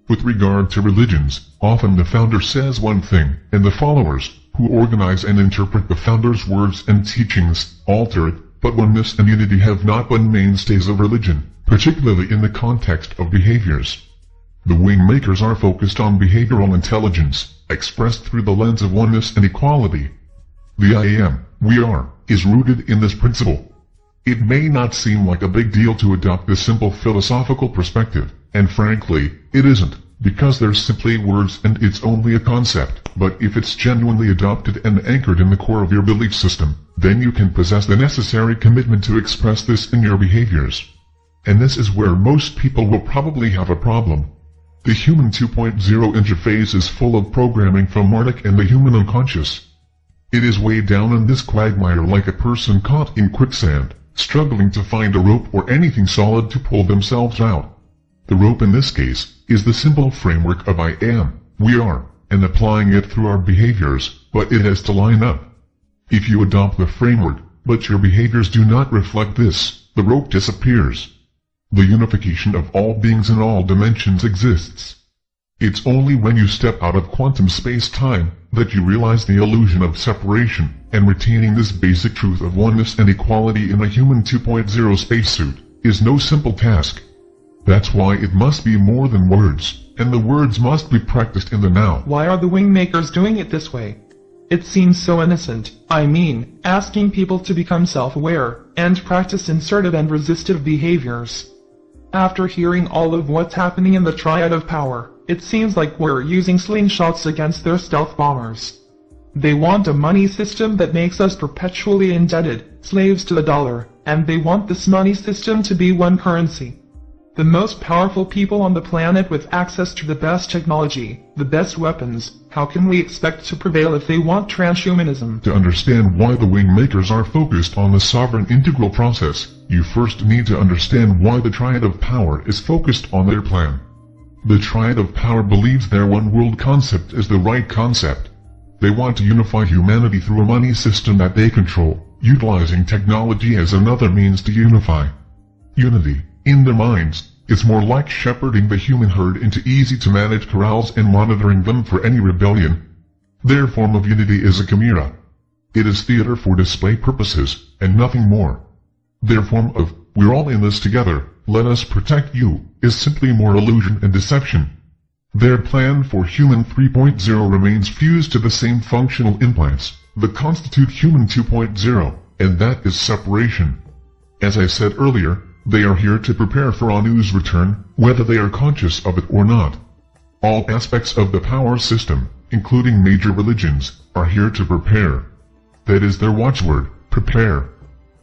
With regard to religions, often the founder says one thing, and the followers, who organize and interpret the founder's words and teachings, alter it, but oneness and unity have not been mainstays of religion, particularly in the context of behaviors. The Wingmakers are focused on behavioral intelligence, expressed through the lens of oneness and equality. The I am, we are, is rooted in this principle. It may not seem like a big deal to adopt this simple philosophical perspective, and frankly, it isn't, because they're simply words and it's only a concept, but if it's genuinely adopted and anchored in the core of your belief system, then you can possess the necessary commitment to express this in your behaviors. And this is where most people will probably have a problem. The human 2.0 interface is full of programming from Marduk and the human unconscious. It is way down in this quagmire like a person caught in quicksand, struggling to find a rope or anything solid to pull themselves out. The rope in this case is the simple framework of I am, we are, and applying it through our behaviors, but it has to line up. If you adopt the framework, but your behaviors do not reflect this, the rope disappears. The unification of all beings in all dimensions exists. It's only when you step out of quantum space-time that you realize the illusion of separation, and retaining this basic truth of oneness and equality in a human 2.0 spacesuit is no simple task. That's why it must be more than words, and the words must be practiced in the now. Why are the Wingmakers doing it this way? It seems so innocent. I mean, asking people to become self-aware, and practice assertive and resistive behaviors. After hearing all of what's happening in the triad of power, it seems like we're using slingshots against their stealth bombers. They want a money system that makes us perpetually indebted, slaves to the dollar, and they want this money system to be one currency. The most powerful people on the planet with access to the best technology, the best weapons, how can we expect to prevail if they want transhumanism? To understand why the Wingmakers are focused on the sovereign integral process, you first need to understand why the Triad of Power is focused on their plan. The Triad of Power believes their one-world concept is the right concept. They want to unify humanity through a money system that they control, utilizing technology as another means to unify. Unity, in their minds, is more like shepherding the human herd into easy-to-manage corrals and monitoring them for any rebellion. Their form of unity is a chimera. It is theater for display purposes, and nothing more. Their form of, we're all in this together, let us protect you, is simply more illusion and deception. Their plan for Human 3.0 remains fused to the same functional implants, that constitute Human 2.0, and that is separation. As I said earlier, they are here to prepare for Anu's return, whether they are conscious of it or not. All aspects of the power system, including major religions, are here to prepare. That is their watchword, prepare.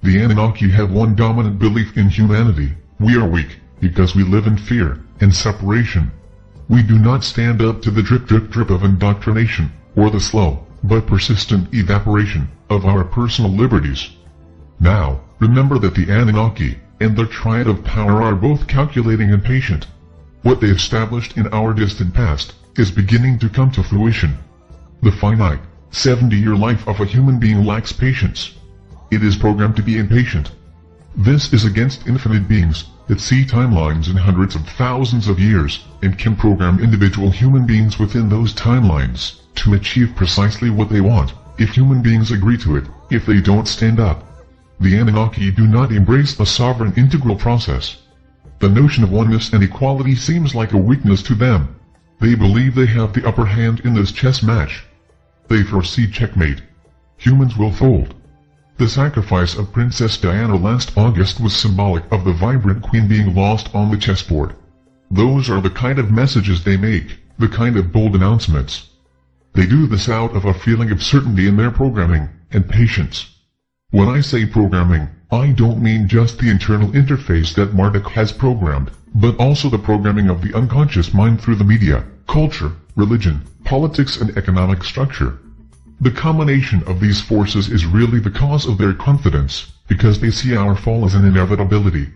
The Anunnaki have one dominant belief in humanity: we are weak, because we live in fear and separation. We do not stand up to the drip of indoctrination, or the slow, but persistent evaporation, of our personal liberties. Now, remember that the Anunnaki and their Triad of Power are both calculating and patient. What they established in our distant past is beginning to come to fruition. The finite, 70-year life of a human being lacks patience. It is programmed to be impatient. This is against infinite beings, that see timelines in hundreds of thousands of years, and can program individual human beings within those timelines to achieve precisely what they want, if human beings agree to it, if they don't stand up. The Anunnaki do not embrace the sovereign integral process. The notion of oneness and equality seems like a weakness to them. They believe they have the upper hand in this chess match. They foresee checkmate. Humans will fold. The sacrifice of Princess Diana last August was symbolic of the vibrant queen being lost on the chessboard. Those are the kind of messages they make, the kind of bold announcements. They do this out of a feeling of certainty in their programming, and patience. When I say programming, I don't mean just the internal interface that Marduk has programmed, but also the programming of the unconscious mind through the media, culture, religion, politics and economic structure. The combination of these forces is really the cause of their confidence, because they see our fall as an inevitability.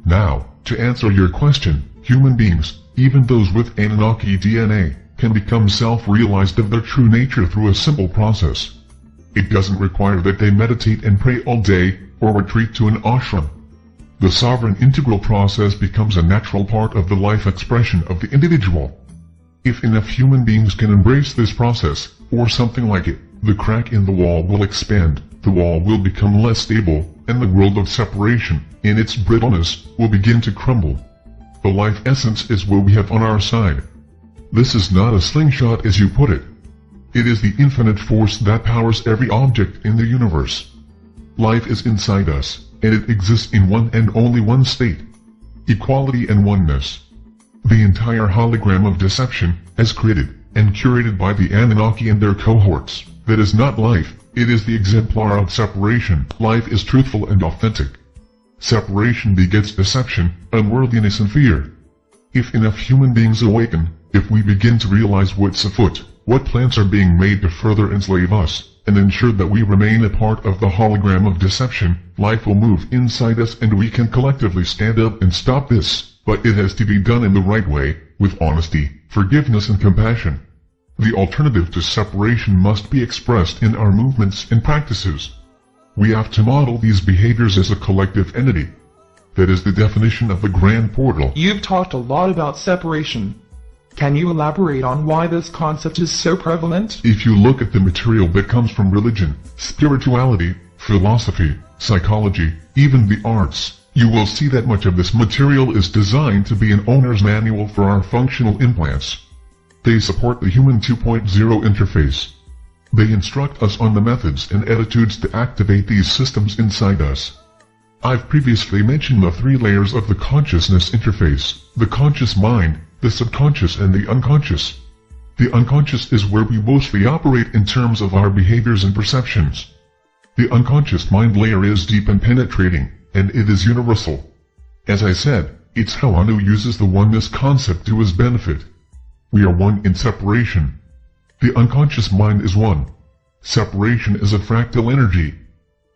Now, to answer your question, human beings, even those with Anunnaki DNA, can become self-realized of their true nature through a simple process. It doesn't require that they meditate and pray all day, or retreat to an ashram. The sovereign integral process becomes a natural part of the life expression of the individual. If enough human beings can embrace this process, or something like it, the crack in the wall will expand, the wall will become less stable, and the world of separation, in its brittleness, will begin to crumble. The life essence is what we have on our side. This is not a slingshot as you put it. It is the infinite force that powers every object in the universe. Life is inside us, and it exists in one and only one state: equality and oneness. The entire hologram of deception, as created and curated by the Anunnaki and their cohorts, that is not life, it is the exemplar of separation. Life is truthful and authentic. Separation begets deception, unworthiness and fear. If enough human beings awaken, if we begin to realize what's afoot, what plans are being made to further enslave us, and ensure that we remain a part of the hologram of deception, life will move inside us and we can collectively stand up and stop this. But it has to be done in the right way, with honesty, forgiveness and compassion. The alternative to separation must be expressed in our movements and practices. We have to model these behaviors as a collective entity. That is the definition of the grand portal. You've talked a lot about separation. Can you elaborate on why this concept is so prevalent? If you look at the material that comes from religion, spirituality, philosophy, psychology, even the arts, you will see that much of this material is designed to be an owner's manual for our functional implants. They support the Human 2.0 interface. They instruct us on the methods and attitudes to activate these systems inside us. I've previously mentioned the 3 layers of the consciousness interface: the conscious mind, the subconscious and the unconscious. The unconscious is where we mostly operate in terms of our behaviors and perceptions. The unconscious mind layer is deep and penetrating, and it is universal. As I said, it's how Anu uses the oneness concept to his benefit. We are one in separation. The unconscious mind is one. Separation is a fractal energy.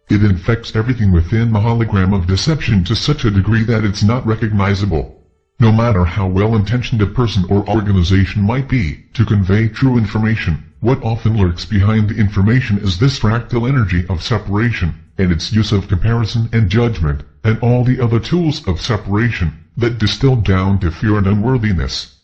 It infects everything within the hologram of deception to such a degree that it's not recognizable. No matter how well-intentioned a person or organization might be to convey true information, what often lurks behind the information is this fractal energy of separation, and its use of comparison and judgment, and all the other tools of separation, that distill down to fear and unworthiness.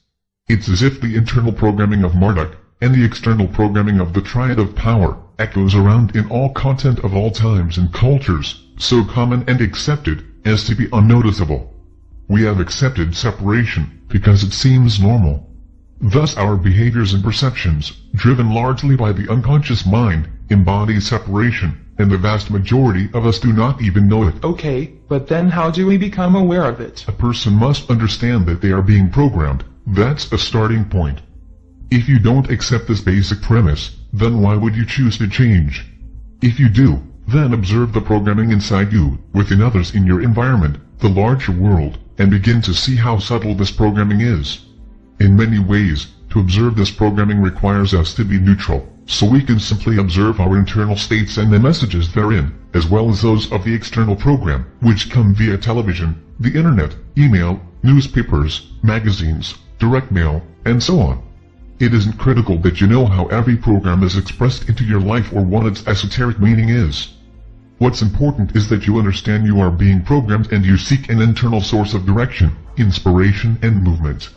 It's as if the internal programming of Marduk, and the external programming of the triad of power, echoes around in all content of all times and cultures, so common and accepted, as to be unnoticeable. We have accepted separation, because it seems normal. Thus our behaviors and perceptions, driven largely by the unconscious mind, embody separation, and the vast majority of us do not even know it. Okay, but then how do we become aware of it? A person must understand that they are being programmed. That's a starting point. If you don't accept this basic premise, then why would you choose to change? If you do, then observe the programming inside you, within others in your environment, the larger world, and begin to see how subtle this programming is. In many ways, to observe this programming requires us to be neutral, so we can simply observe our internal states and the messages therein, as well as those of the external program, which come via television, the internet, email, newspapers, magazines, direct mail, and so on. It isn't critical that you know how every program is expressed into your life or what its esoteric meaning is. What's important is that you understand you are being programmed and you seek an internal source of direction, inspiration and movement.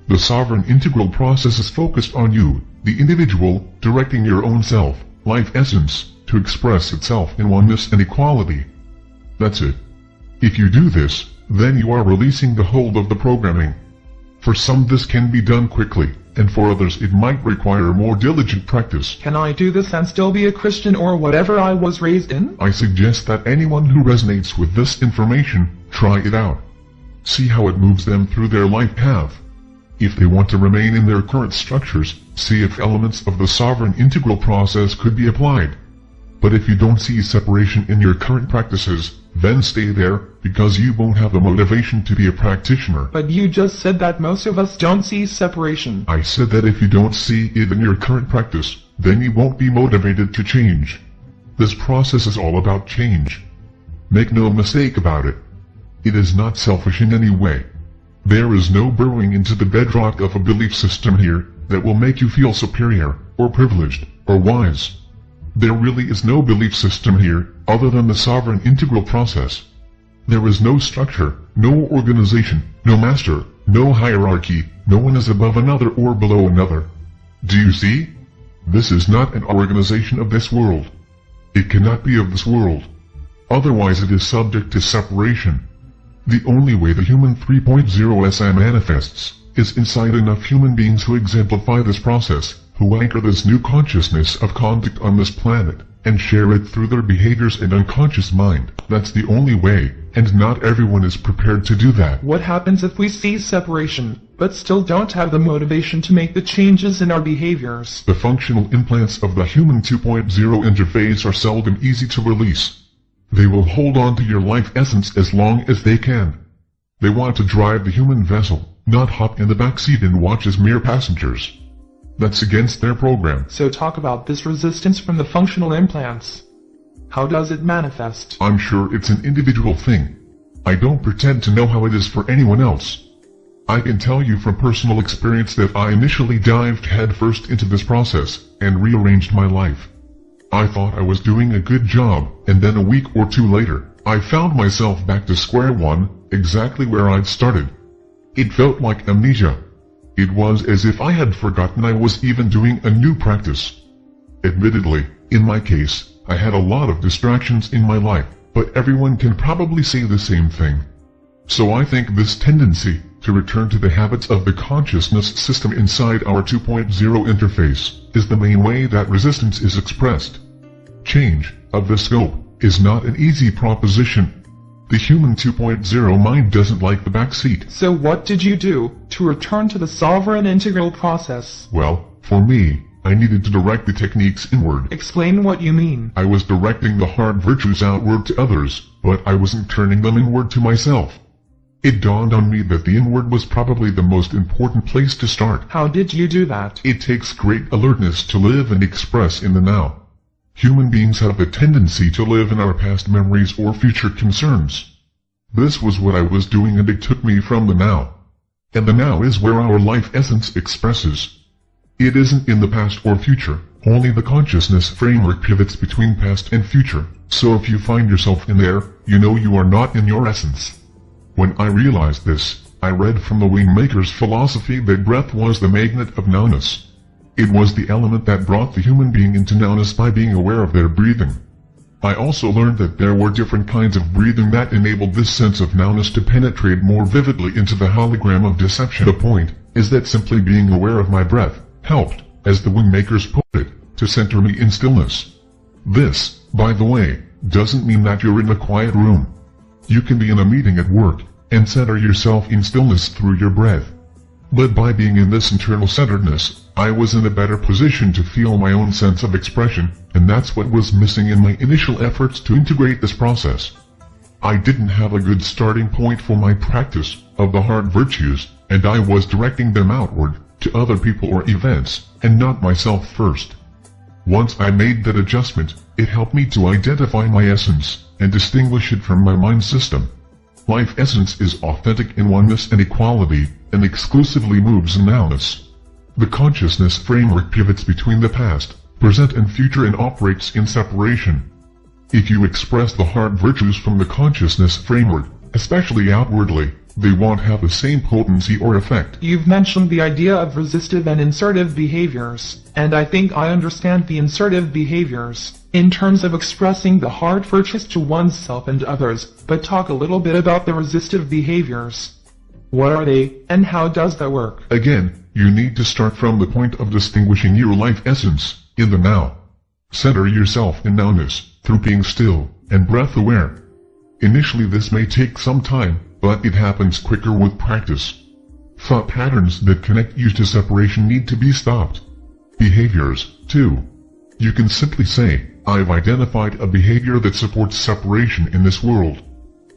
The sovereign integral process is focused on you, the individual, directing your own self, life essence, to express itself in oneness and equality. That's it. If you do this, then you are releasing the hold of the programming. For some this can be done quickly, and for others it might require more diligent practice. Can I do this and still be a Christian or whatever I was raised in? I suggest that anyone who resonates with this information, try it out. See how it moves them through their life path. If they want to remain in their current structures, see if elements of the sovereign integral process could be applied. But if you don't see separation in your current practices, then stay there, because you won't have the motivation to be a practitioner. But you just said that most of us don't see separation. I said that if you don't see it in your current practice, then you won't be motivated to change. This process is all about change. Make no mistake about it. It is not selfish in any way. There is no burrowing into the bedrock of a belief system here that will make you feel superior, or privileged, or wise. There really is no belief system here, other than the sovereign integral process. There is no structure, no organization, no master, no hierarchy, no one is above another or below another. Do you see? This is not an organization of this world. It cannot be of this world. Otherwise it is subject to separation. The only way the human 3.0 SI manifests is inside enough human beings who exemplify this process, who anchor this new consciousness of conduct on this planet, and share it through their behaviors and unconscious mind. That's the only way, and not everyone is prepared to do that. What happens if we see separation, but still don't have the motivation to make the changes in our behaviors? The functional implants of the human 2.0 interface are seldom easy to release. They will hold on to your life essence as long as they can. They want to drive the human vessel, not hop in the back seat and watch as mere passengers. That's against their program. So talk about this resistance from the functional implants. How does it manifest? I'm sure it's an individual thing. I don't pretend to know how it is for anyone else. I can tell you from personal experience that I initially dived headfirst into this process, and rearranged my life. I thought I was doing a good job, and then a week or two later, I found myself back to square one, exactly where I'd started. It felt like amnesia. It was as if I had forgotten I was even doing a new practice. Admittedly, in my case, I had a lot of distractions in my life, but everyone can probably say the same thing. So I think this tendency to return to the habits of the consciousness system inside our 2.0 interface is the main way that resistance is expressed. Change of the scope is not an easy proposition. The human 2.0 mind doesn't like the back seat. So what did you do to return to the sovereign integral process? Well, for me, I needed to direct the techniques inward. Explain what you mean. I was directing the hard virtues outward to others, but I wasn't turning them inward to myself. It dawned on me that the inward was probably the most important place to start. How did you do that? It takes great alertness to live and express in the now. Human beings have a tendency to live in our past memories or future concerns. This was what I was doing, and it took me from the now. And the now is where our life essence expresses. It isn't in the past or future, only the consciousness framework pivots between past and future, so if you find yourself in there, you know you are not in your essence. When I realized this, I read from the Wingmakers philosophy that breath was the magnet of nowness. It was the element that brought the human being into nowness by being aware of their breathing. I also learned that there were different kinds of breathing that enabled this sense of nowness to penetrate more vividly into the hologram of deception. The point is that simply being aware of my breath helped, as the Wingmakers put it, to center me in stillness. This, by the way, doesn't mean that you're in a quiet room. You can be in a meeting at work, and center yourself in stillness through your breath. But by being in this internal centeredness, I was in a better position to feel my own sense of expression, and that's what was missing in my initial efforts to integrate this process. I didn't have a good starting point for my practice of the hard virtues, and I was directing them outward, to other people or events, and not myself first. Once I made that adjustment, it helped me to identify my essence, and distinguish it from my mind system. Life essence is authentic in oneness and equality, and exclusively moves in nowness. The consciousness framework pivots between the past, present and future and operates in separation. If you express the heart virtues from the consciousness framework, especially outwardly, they won't have the same potency or effect. You've mentioned the idea of resistive and insertive behaviors, and I think I understand the insertive behaviors in terms of expressing the heart virtues to oneself and others, but talk a little bit about the resistive behaviors. What are they, and how does that work? Again, you need to start from the point of distinguishing your life essence in the now. Center yourself in nowness through being still and breath aware. Initially this may take some time, but it happens quicker with practice. Thought patterns that connect you to separation need to be stopped. Behaviors, too. You can simply say, I've identified a behavior that supports separation in this world.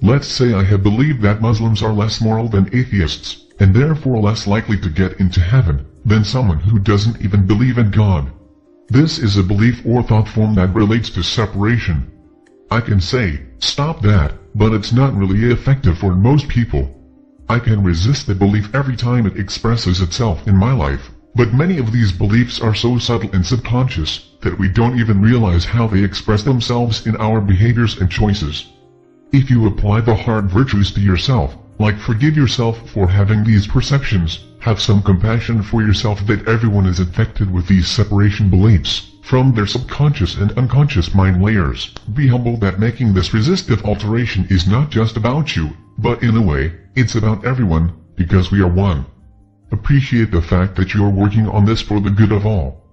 Let's say I have believed that Muslims are less moral than atheists, and therefore less likely to get into heaven than someone who doesn't even believe in God. This is a belief or thought form that relates to separation. I can say, stop that, but it's not really effective for most people. I can resist the belief every time it expresses itself in my life, but many of these beliefs are so subtle and subconscious that we don't even realize how they express themselves in our behaviors and choices. If you apply the heart virtues to yourself, like forgive yourself for having these perceptions, have some compassion for yourself that everyone is infected with these separation beliefs from their subconscious and unconscious mind layers. Be humble that making this resistive alteration is not just about you, but in a way, it's about everyone, because we are one. Appreciate the fact that you are working on this for the good of all.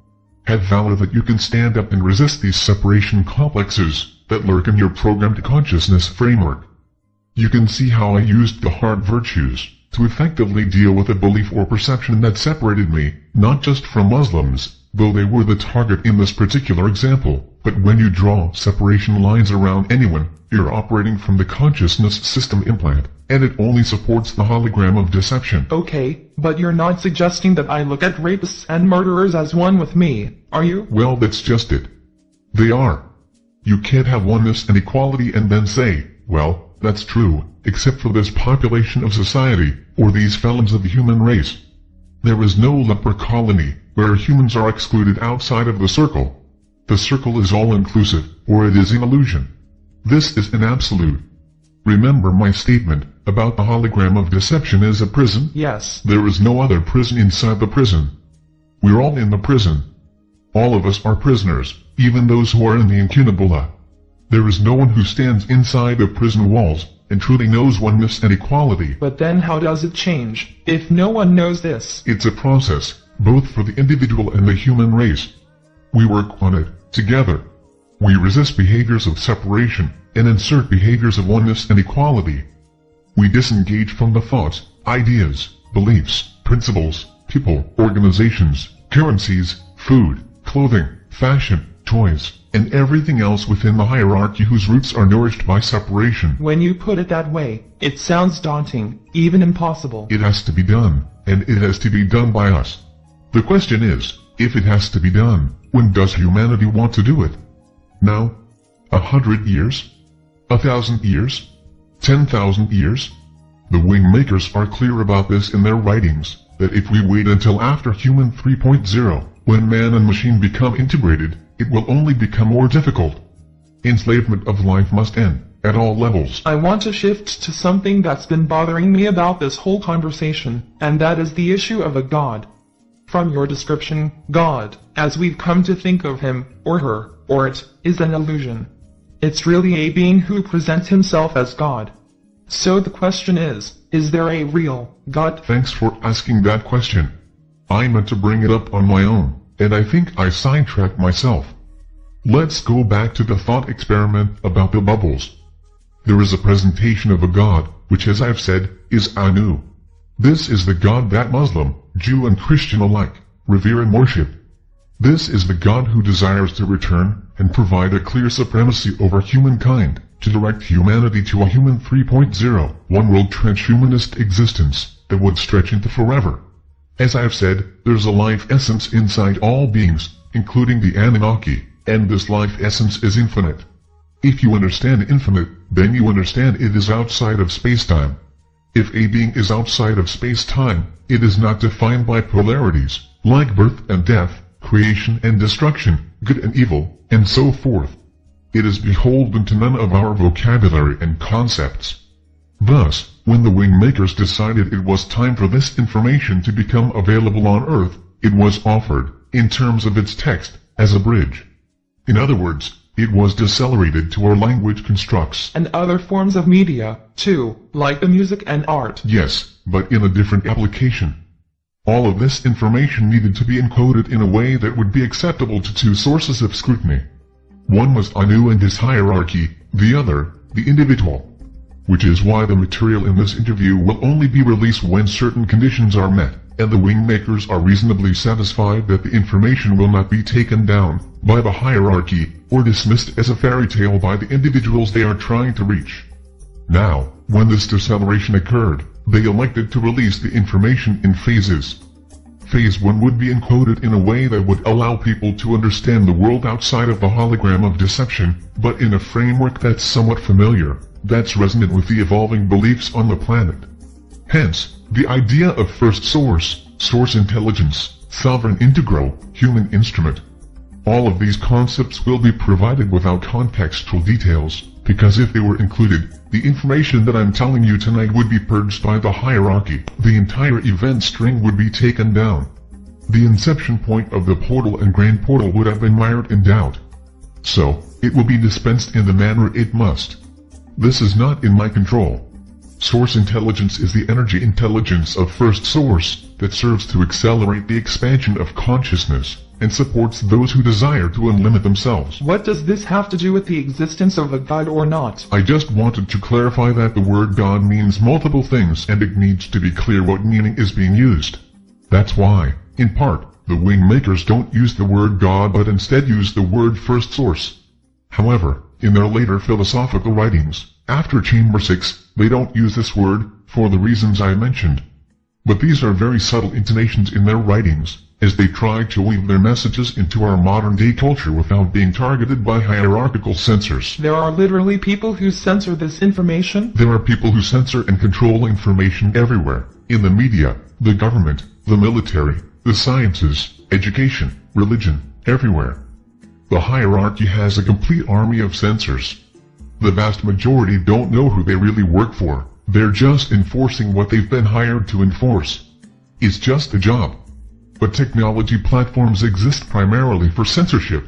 Have valor that you can stand up and resist these separation complexes that lurk in your programmed consciousness framework. You can see how I used the heart virtues to effectively deal with a belief or perception that separated me, not just from Muslims, though they were the target in this particular example, but when you draw separation lines around anyone, you're operating from the consciousness system implant, and it only supports the hologram of deception. Okay, but you're not suggesting that I look at rapists and murderers as one with me, are you? Well, that's just it. They are. You can't have oneness and equality and then say, well, that's true, except for this population of society, or these felons of the human race. There is no leper colony, where humans are excluded outside of the circle. The circle is all-inclusive, or it is an illusion. This is an absolute. Remember my statement about the hologram of deception as a prison? Yes. There is no other prison inside the prison. We're all in the prison. All of us are prisoners, even those who are in the incunabula. There is no one who stands inside the prison walls and truly knows oneness and equality. But then how does it change, if no one knows this? It's a process, both for the individual and the human race. We work on it, together. We resist behaviors of separation, and insert behaviors of oneness and equality. We disengage from the thoughts, ideas, beliefs, principles, people, organizations, currencies, food, clothing, fashion, toys, and everything else within the hierarchy whose roots are nourished by separation. When you put it that way, it sounds daunting, even impossible. It has to be done, and it has to be done by us. The question is, if it has to be done, when does humanity want to do it? Now? 100 years? 1,000 years? 10,000 years? The Wingmakers are clear about this in their writings, that if we wait until after Human 3.0, when man and machine become integrated, it will only become more difficult. Enslavement of life must end, at all levels. I want to shift to something that's been bothering me about this whole conversation, and that is the issue of a god. From your description, God, as we've come to think of him, or her, or it, is an illusion. It's really a being who presents himself as God. So the question is there a real God? Thanks for asking that question. I meant to bring it up on my own, and I think I sidetracked myself. Let's go back to the thought experiment about the bubbles. There is a presentation of a God, which as I've said, is Anu. This is the God that Muslim, Jew and Christian alike, revere and worship. This is the God who desires to return and provide a clear supremacy over humankind, to direct humanity to a Human 3.0, one-world transhumanist existence that would stretch into forever. As I have said, there's a life essence inside all beings, including the Anunnaki, and this life essence is infinite. If you understand infinite, then you understand it is outside of space-time. If a being is outside of space-time, it is not defined by polarities, like birth and death, creation and destruction, good and evil, and so forth. It is beholden to none of our vocabulary and concepts. Thus, when the Wingmakers decided it was time for this information to become available on Earth, it was offered, in terms of its text, as a bridge. In other words, it was decelerated to our language constructs. And other forms of media, too, like the music and art. Yes, but in a different application. All of this information needed to be encoded in a way that would be acceptable to two sources of scrutiny. One was Anu and his hierarchy, the other, the individual. Which is why the material in this interview will only be released when certain conditions are met, and the Wingmakers are reasonably satisfied that the information will not be taken down by the hierarchy, or dismissed as a fairy tale by the individuals they are trying to reach. Now, when this deceleration occurred, they elected to release the information in phases. Phase 1 would be encoded in a way that would allow people to understand the world outside of the hologram of deception, but in a framework that's somewhat familiar, that's resonant with the evolving beliefs on the planet. Hence, the idea of first source, source intelligence, sovereign integral, human instrument. All of these concepts will be provided without contextual details, because if they were included, the information that I'm telling you tonight would be purged by the hierarchy. The entire event string would be taken down. The inception point of the portal and grand portal would have been mired in doubt. So, it will be dispensed in the manner it must. This is not in my control. Source intelligence is the energy intelligence of first source that serves to accelerate the expansion of consciousness and supports those who desire to unlimit themselves. What does this have to do with the existence of a god or not? I just wanted to clarify that the word God means multiple things and it needs to be clear what meaning is being used. That's why, in part, the Wingmakers don't use the word God but instead use the word first source. However, in their later philosophical writings, after Chamber 6, they don't use this word, for the reasons I mentioned. But these are very subtle intonations in their writings, as they try to weave their messages into our modern-day culture without being targeted by hierarchical censors. There are literally people who censor this information? There are people who censor and control information everywhere, in the media, the government, the military, the sciences, education, religion, everywhere. The hierarchy has a complete army of censors. The vast majority don't know who they really work for, they're just enforcing what they've been hired to enforce. It's just a job. But technology platforms exist primarily for censorship.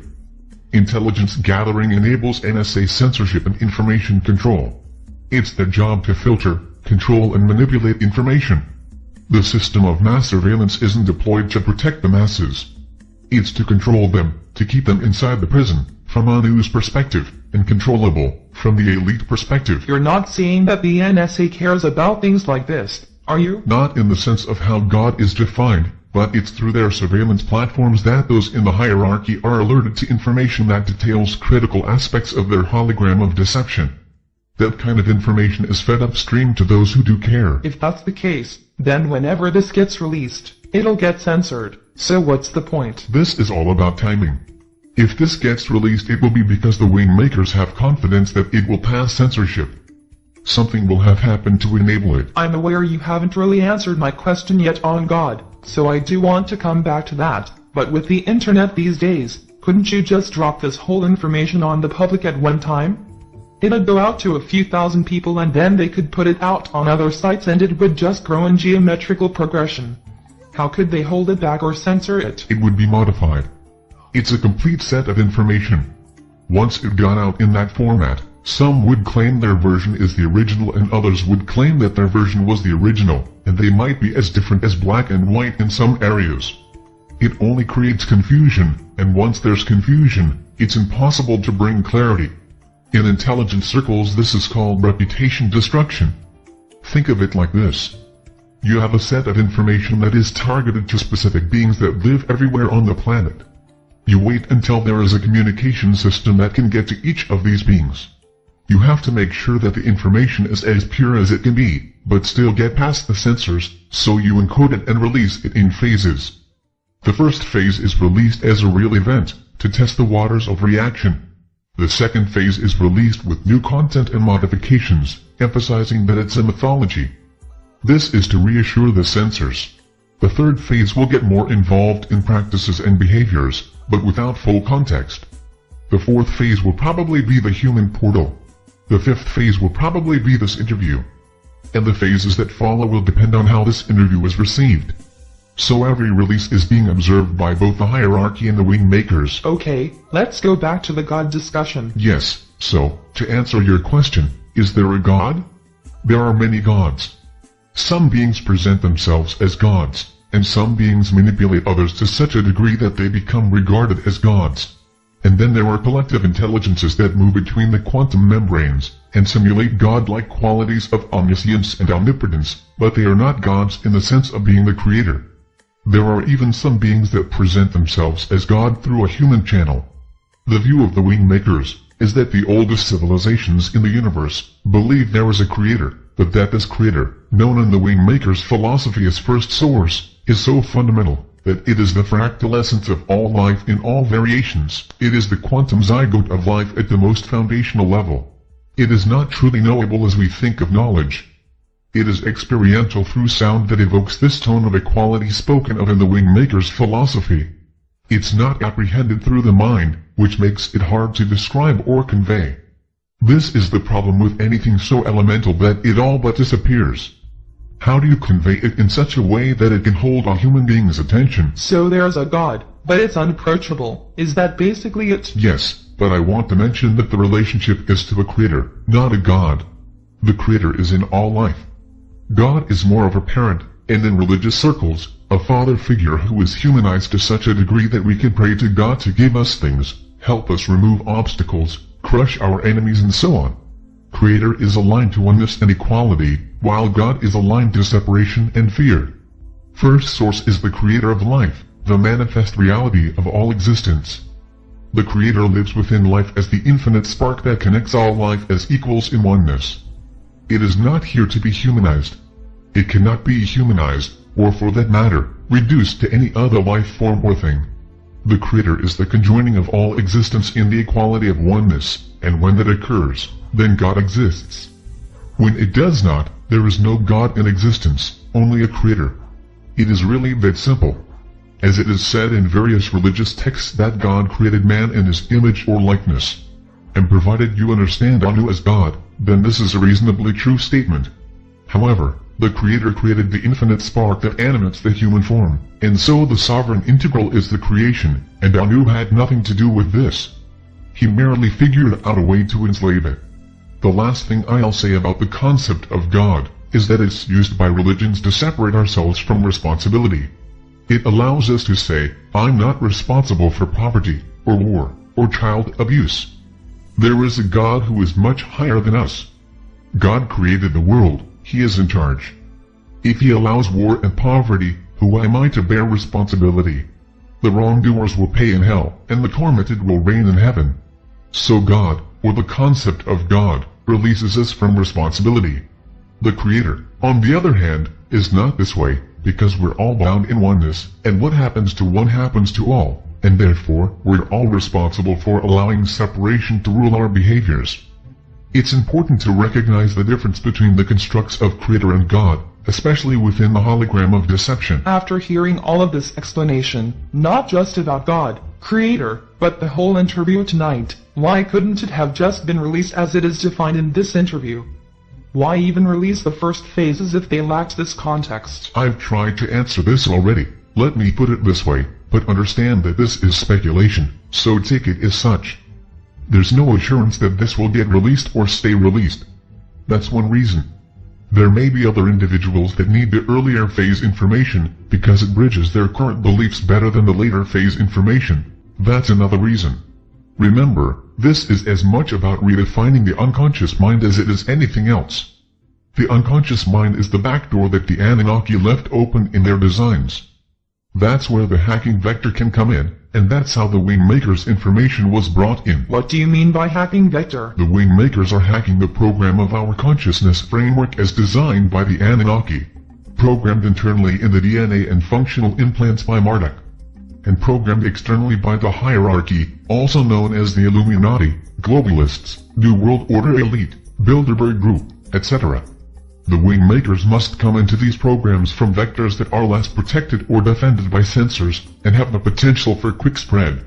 Intelligence gathering enables NSA censorship and information control. It's their job to filter, control and manipulate information. The system of mass surveillance isn't deployed to protect the masses. It's to control them, to keep them inside the prison, from Anu's perspective, and controllable, from the elite perspective. You're not saying that the NSA cares about things like this, are you? Not in the sense of how God is defined, but it's through their surveillance platforms that those in the hierarchy are alerted to information that details critical aspects of their hologram of deception. That kind of information is fed upstream to those who do care. If that's the case, then whenever this gets released, it'll get censored. So what's the point? This is all about timing. If this gets released, it will be because the Wingmakers have confidence that it will pass censorship. Something will have happened to enable it. I'm aware you haven't really answered my question yet on God, so I do want to come back to that, but with the internet these days, couldn't you just drop this whole information on the public at one time? It'd go out to a few thousand people and then they could put it out on other sites and it would just grow in geometrical progression. How could they hold it back or censor it? It would be modified. It's a complete set of information. Once it got out in that format, some would claim their version is the original and others would claim that their version was the original, and they might be as different as black and white in some areas. It only creates confusion, and once there's confusion, it's impossible to bring clarity. In intelligence circles this is called reputation destruction. Think of it like this. You have a set of information that is targeted to specific beings that live everywhere on the planet. You wait until there is a communication system that can get to each of these beings. You have to make sure that the information is as pure as it can be, but still get past the censors, so you encode it and release it in phases. The first phase is released as a real event, to test the waters of reaction. The second phase is released with new content and modifications, emphasizing that it's a mythology. This is to reassure the censors. The third phase will get more involved in practices and behaviors, but without full context. The fourth phase will probably be the human portal. The fifth phase will probably be this interview. And the phases that follow will depend on how this interview is received. So every release is being observed by both the hierarchy and the Wingmakers. Okay, let's go back to the God discussion. Yes, so, to answer your question, is there a God? There are many gods. Some beings present themselves as gods, and some beings manipulate others to such a degree that they become regarded as gods. And then there are collective intelligences that move between the quantum membranes, and simulate godlike qualities of omniscience and omnipotence, but they are not gods in the sense of being the creator. There are even some beings that present themselves as God through a human channel. The view of the Wingmakers is that the oldest civilizations in the universe believe there is a creator, but that this creator, known in the Wingmakers' philosophy as First Source, is so fundamental that it is the fractal essence of all life in all variations. It is the quantum zygote of life at the most foundational level. It is not truly knowable as we think of knowledge. It is experiential through sound that evokes this tone of equality spoken of in the Wingmakers' philosophy. It's not apprehended through the mind, which makes it hard to describe or convey. This is the problem with anything so elemental that it all but disappears. How do you convey it in such a way that it can hold a human being's attention? So there's a God, but it's unapproachable. Is that basically it? Yes, but I want to mention that the relationship is to a creator, not a God. The creator is in all life. God is more of a parent, and in religious circles, a father figure who is humanized to such a degree that we can pray to God to give us things, help us remove obstacles, crush our enemies and so on. Creator is aligned to oneness and equality, while God is aligned to separation and fear. First Source is the creator of life, the manifest reality of all existence. The creator lives within life as the infinite spark that connects all life as equals in oneness. It is not here to be humanized. It cannot be humanized, or for that matter, reduced to any other life form or thing. The creator is the conjoining of all existence in the equality of oneness, and when that occurs, then God exists. When it does not, there is no God in existence, only a creator. It is really that simple. As it is said in various religious texts that God created man in his image or likeness. And provided you understand Anu as God, then this is a reasonably true statement. However, the Creator created the infinite spark that animates the human form, and so the sovereign integral is the creation, and Anu had nothing to do with this. He merely figured out a way to enslave it. The last thing I'll say about the concept of God is that it's used by religions to separate ourselves from responsibility. It allows us to say, I'm not responsible for poverty, or war, or child abuse. There is a God who is much higher than us. God created the world. He is in charge. If he allows war and poverty, who am I to bear responsibility? The wrongdoers will pay in hell, and the tormented will reign in heaven. So God, or the concept of God, releases us from responsibility. The Creator, on the other hand, is not this way, because we're all bound in oneness, and what happens to one happens to all, and therefore, we're all responsible for allowing separation to rule our behaviors. It's important to recognize the difference between the constructs of Creator and God, especially within the hologram of deception. After hearing all of this explanation, not just about God, Creator, but the whole interview tonight, why couldn't it have just been released as it is defined in this interview? Why even release the first phases if they lacked this context? I've tried to answer this already. Let me put it this way, but understand that this is speculation, so take it as such. There's no assurance that this will get released or stay released. That's one reason. There may be other individuals that need the earlier phase information because it bridges their current beliefs better than the later phase information. That's another reason. Remember, this is as much about redefining the unconscious mind as it is anything else. The unconscious mind is the back door that the Anunnaki left open in their designs. That's where the hacking vector can come in, and that's how the Wingmakers information was brought in. What do you mean by hacking vector? The Wingmakers are hacking the program of our consciousness framework as designed by the Anunnaki, programmed internally in the DNA and functional implants by Marduk, and programmed externally by the hierarchy, also known as the Illuminati, globalists, New World Order elite, Bilderberg Group, etc. The Wingmakers must come into these programs from vectors that are less protected or defended by sensors, and have the potential for quick spread.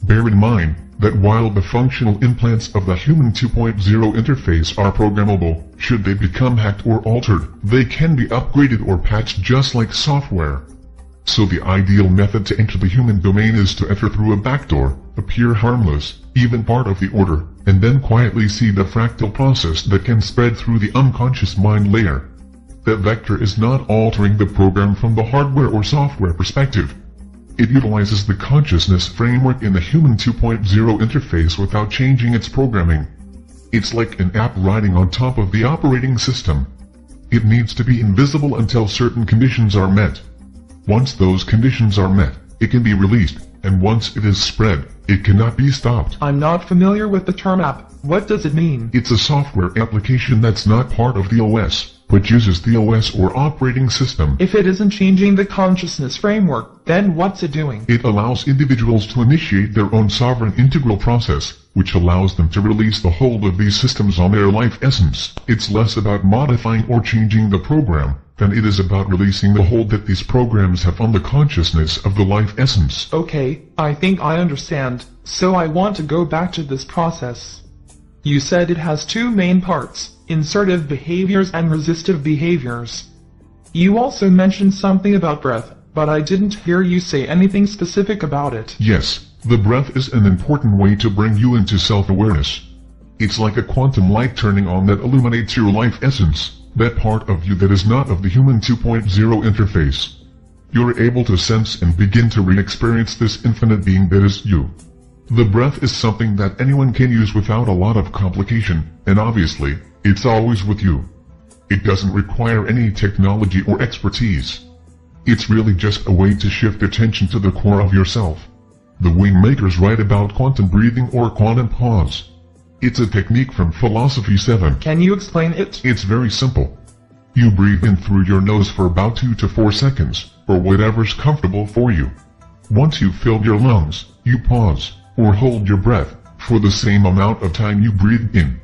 Bear in mind that while the functional implants of the Human 2.0 interface are programmable, should they become hacked or altered, they can be upgraded or patched just like software. So the ideal method to enter the human domain is to enter through a backdoor, appear harmless, even part of the order, and then quietly see the fractal process that can spread through the unconscious mind layer. That vector is not altering the program from the hardware or software perspective. It utilizes the consciousness framework in the Human 2.0 interface without changing its programming. It's like an app riding on top of the operating system. It needs to be invisible until certain conditions are met. Once those conditions are met, it can be released, and once it is spread, it cannot be stopped. I'm not familiar with the term app. What does it mean? It's a software application that's not part of the OS, but uses the OS or operating system. If it isn't changing the consciousness framework, then what's it doing? It allows individuals to initiate their own sovereign integral process, which allows them to release the hold of these systems on their life essence. It's less about modifying or changing the program than it is about releasing the hold that these programs have on the consciousness of the life essence. Okay, I think I understand, so I want to go back to this process. You said it has two main parts, insertive behaviors and resistive behaviors. You also mentioned something about breath, but I didn't hear you say anything specific about it. Yes, the breath is an important way to bring you into self-awareness. It's like a quantum light turning on that illuminates your life essence, that part of you that is not of the Human 2.0 interface. You're able to sense and begin to re-experience this infinite being that is you. The breath is something that anyone can use without a lot of complication, and obviously, it's always with you. It doesn't require any technology or expertise. It's really just a way to shift attention to the core of yourself. The Wingmakers write about quantum breathing or quantum pause. It's a technique from Philosophy 7. Can you explain it? It's very simple. You breathe in through your nose for about 2 to 4 seconds, or whatever's comfortable for you. Once you've filled your lungs, you pause, or hold your breath, for the same amount of time you breathe in.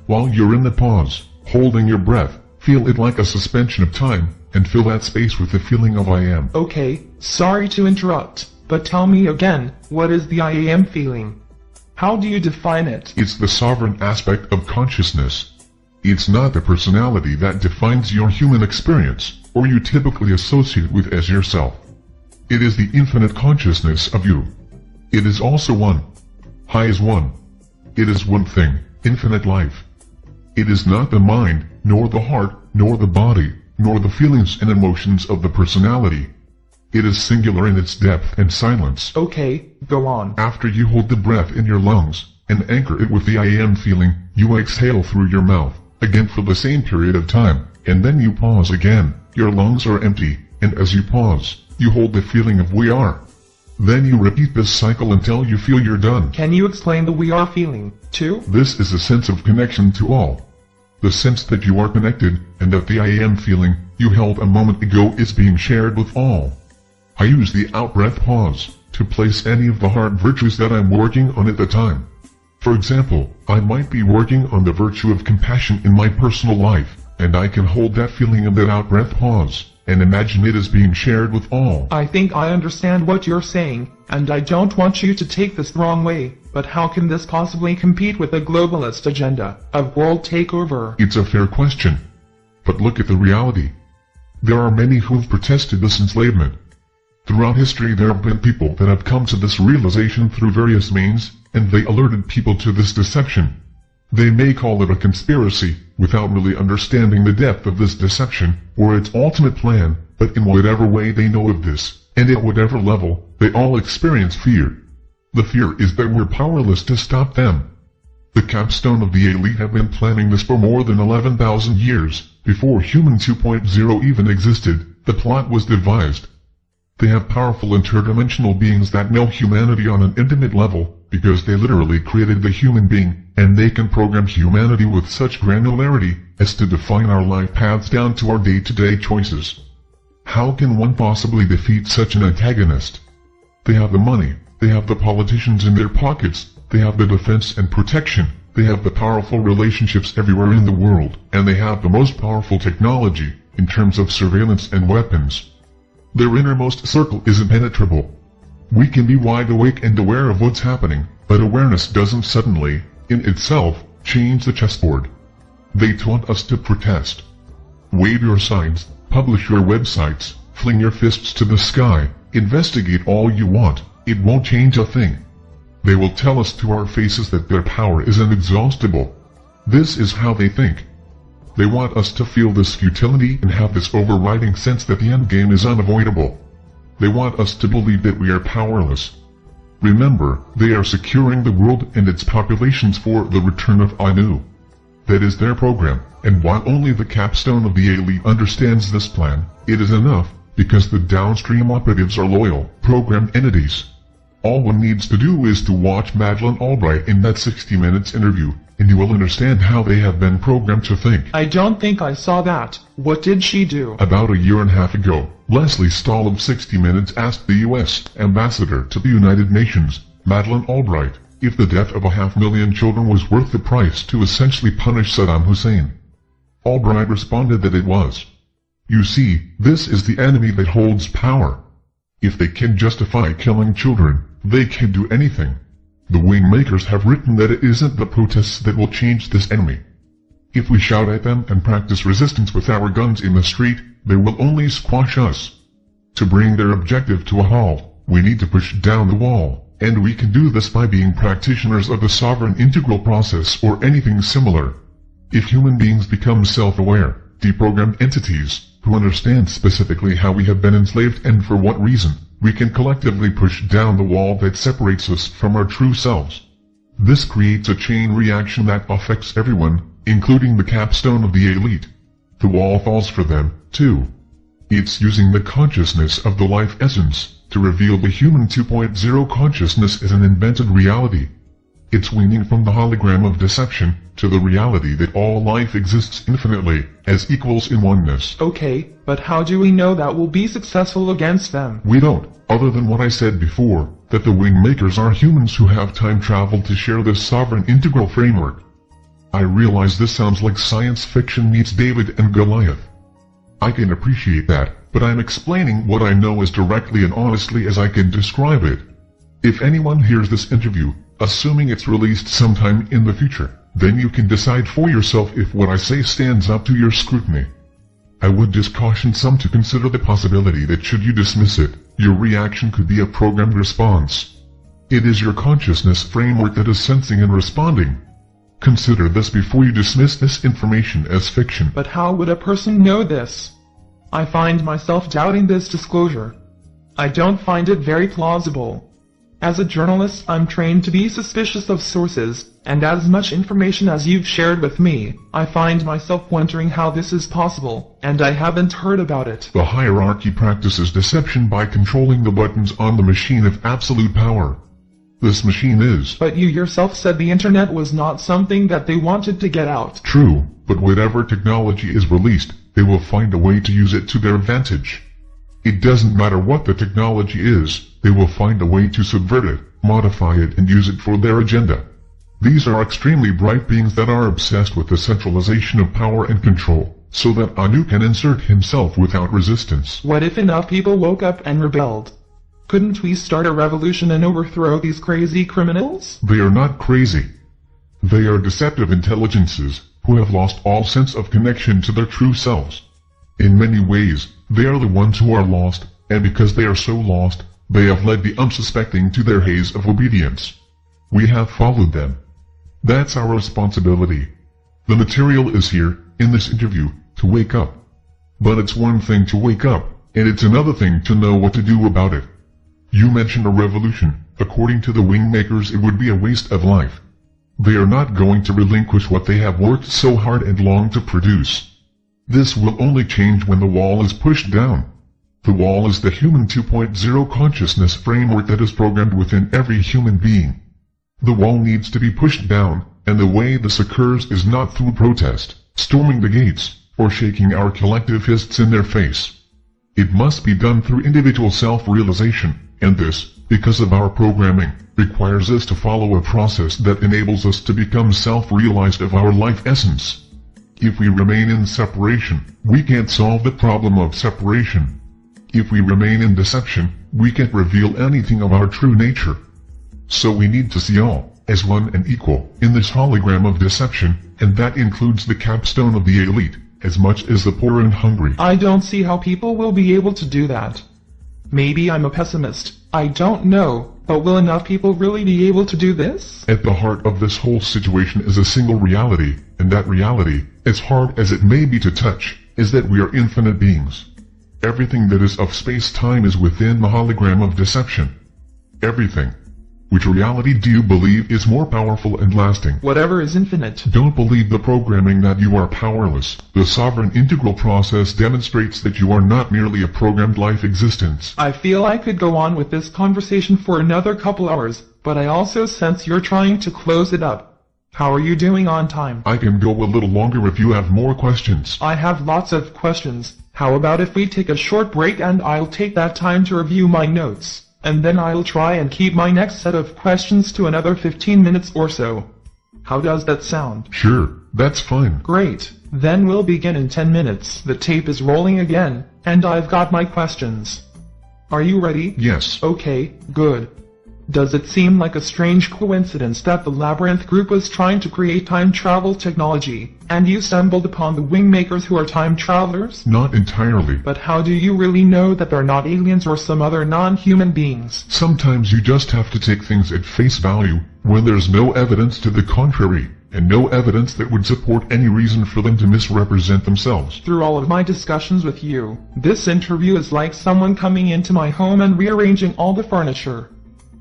While you're in the pause, holding your breath, feel it like a suspension of time, and fill that space with the feeling of I am. Okay, sorry to interrupt, but tell me again, what is the I am feeling? How do you define it? It's the sovereign aspect of consciousness. It's not the personality that defines your human experience, or you typically associate with as yourself. It is the infinite consciousness of you. It is also one. High is one. It is one thing, infinite life. It is not the mind, nor the heart, nor the body, nor the feelings and emotions of the personality. It is singular in its depth and silence. Okay, go on. After you hold the breath in your lungs, and anchor it with the I am feeling, you exhale through your mouth, again for the same period of time, and then you pause again. Your lungs are empty, and as you pause, you hold the feeling of we are. Then you repeat this cycle until you feel you're done. Can you explain the we are feeling, too? This is a sense of connection to all. The sense that you are connected, and that the I am feeling you held a moment ago is being shared with all. I use the out-breath pause to place any of the heart virtues that I'm working on at the time. For example, I might be working on the virtue of compassion in my personal life, and I can hold that feeling of that out-breath pause, and imagine it as being shared with all. I think I understand what you're saying, and I don't want you to take this the wrong way, but how can this possibly compete with a globalist agenda of world takeover? It's a fair question. But look at the reality. There are many who've protested this enslavement. Throughout history there have been people that have come to this realization through various means, and they alerted people to this deception. They may call it a conspiracy, without really understanding the depth of this deception, or its ultimate plan, but in whatever way they know of this, and at whatever level, they all experience fear. The fear is that we're powerless to stop them. The capstone of the elite have been planning this for more than 11,000 years. Before Human 2.0 even existed, the plot was devised. They have powerful interdimensional beings that know humanity on an intimate level, because they literally created the human being, and they can program humanity with such granularity as to define our life paths down to our day-to-day choices. How can one possibly defeat such an antagonist? They have the money, they have the politicians in their pockets, they have the defense and protection, they have the powerful relationships everywhere in the world, and they have the most powerful technology, in terms of surveillance and weapons. Their innermost circle is impenetrable. We can be wide awake and aware of what's happening, but awareness doesn't suddenly, in itself, change the chessboard. They taunt us to protest. Wave your signs, publish your websites, fling your fists to the sky, investigate all you want, it won't change a thing. They will tell us to our faces that their power is inexhaustible. This is how they think. They want us to feel this futility and have this overriding sense that the endgame is unavoidable. They want us to believe that we are powerless. Remember, they are securing the world and its populations for the return of Anu. That is their program, and while only the capstone of the elite understands this plan, it is enough, because the downstream operatives are loyal, programmed entities. All one needs to do is to watch Madeleine Albright in that 60 Minutes interview, and you will understand how they have been programmed to think. I don't think I saw that. What did she do? About a year and a half ago, Leslie Stahl of 60 Minutes asked the U.S. ambassador to the United Nations, Madeleine Albright, if the death of 500,000 children was worth the price to essentially punish Saddam Hussein. Albright responded that it was. You see, this is the enemy that holds power. If they can justify killing children, they can do anything. The Wingmakers have written that it isn't the protests that will change this enemy. If we shout at them and practice resistance with our guns in the street, they will only squash us. To bring their objective to a halt, we need to push down the wall, and we can do this by being practitioners of the sovereign integral process or anything similar. If human beings become self-aware, deprogrammed entities, who understand specifically how we have been enslaved and for what reason, we can collectively push down the wall that separates us from our true selves. This creates a chain reaction that affects everyone, including the capstone of the elite. The wall falls for them, too. It's using the consciousness of the life essence to reveal the human 2.0 consciousness as an invented reality. It's weaning from the hologram of deception to the reality that all life exists infinitely, as equals in oneness. Okay, but how do we know that we'll be successful against them? We don't, other than what I said before, that the Wingmakers are humans who have time traveled to share this sovereign integral framework. I realize this sounds like science fiction meets David and Goliath. I can appreciate that, but I'm explaining what I know as directly and honestly as I can describe it. If anyone hears this interview, assuming it's released sometime in the future, then you can decide for yourself if what I say stands up to your scrutiny. I would just caution some to consider the possibility that should you dismiss it, your reaction could be a programmed response. It is your consciousness framework that is sensing and responding. Consider this before you dismiss this information as fiction. But how would a person know this? I find myself doubting this disclosure. I don't find it very plausible. As a journalist, I'm trained to be suspicious of sources, and as much information as you've shared with me, I find myself wondering how this is possible, and I haven't heard about it. The hierarchy practices deception by controlling the buttons on the machine of absolute power. This machine is. But you yourself said the internet was not something that they wanted to get out. True, but whatever technology is released, they will find a way to use it to their advantage. It doesn't matter what the technology is, they will find a way to subvert it, modify it and use it for their agenda. These are extremely bright beings that are obsessed with the centralization of power and control, so that Anu can insert himself without resistance. What if enough people woke up and rebelled? Couldn't we start a revolution and overthrow these crazy criminals? They are not crazy. They are deceptive intelligences, who have lost all sense of connection to their true selves. In many ways, they are the ones who are lost, and because they are so lost, they have led the unsuspecting to their haze of obedience. We have followed them. That's our responsibility. The material is here, in this interview, to wake up. But it's one thing to wake up, and it's another thing to know what to do about it. You mentioned a revolution. According to the Wingmakers, it would be a waste of life. They are not going to relinquish what they have worked so hard and long to produce. This will only change when the wall is pushed down. The wall is the human 2.0 consciousness framework that is programmed within every human being. The wall needs to be pushed down, and the way this occurs is not through protest, storming the gates, or shaking our collective fists in their face. It must be done through individual self-realization, and this, because of our programming, requires us to follow a process that enables us to become self-realized of our life essence. If we remain in separation, we can't solve the problem of separation. If we remain in deception, we can't reveal anything of our true nature. So we need to see all, as one and equal, in this hologram of deception, and that includes the capstone of the elite, as much as the poor and hungry. I don't see how people will be able to do that. Maybe I'm a pessimist, I don't know, but will enough people really be able to do this? At the heart of this whole situation is a single reality, and that reality, as hard as it may be to touch, is that we are infinite beings. Everything that is of space-time is within the hologram of deception. Everything. Which reality do you believe is more powerful and lasting? Whatever is infinite. Don't believe the programming that you are powerless. The sovereign integral process demonstrates that you are not merely a programmed life existence. I feel I could go on with this conversation for another couple hours, but I also sense you're trying to close it up. How are you doing on time? I can go a little longer if you have more questions. I have lots of questions. How about if we take a short break and I'll take that time to review my notes, and then I'll try and keep my next set of questions to another 15 minutes or so. How does that sound? Sure, that's fine. Great. Then we'll begin in 10 minutes. The tape is rolling again, and I've got my questions. Are you ready? Yes. Okay, good. Does it seem like a strange coincidence that the Labyrinth group was trying to create time travel technology, and you stumbled upon the Wingmakers who are time travelers? Not entirely. But how do you really know that they're not aliens or some other non-human beings? Sometimes you just have to take things at face value, when there's no evidence to the contrary, and no evidence that would support any reason for them to misrepresent themselves. Through all of my discussions with you, this interview is like someone coming into my home and rearranging all the furniture.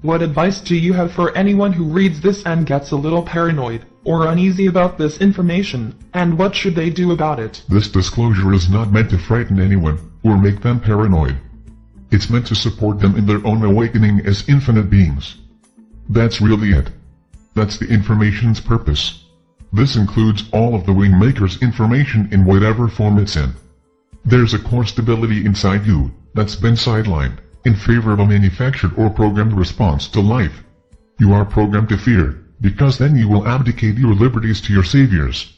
What advice do you have for anyone who reads this and gets a little paranoid, or uneasy about this information, and what should they do about it? This disclosure is not meant to frighten anyone, or make them paranoid. It's meant to support them in their own awakening as infinite beings. That's really it. That's the information's purpose. This includes all of the Wingmakers' information in whatever form it's in. There's a core stability inside you, that's been sidelined, in favor of a manufactured or programmed response to life. You are programmed to fear, because then you will abdicate your liberties to your saviors.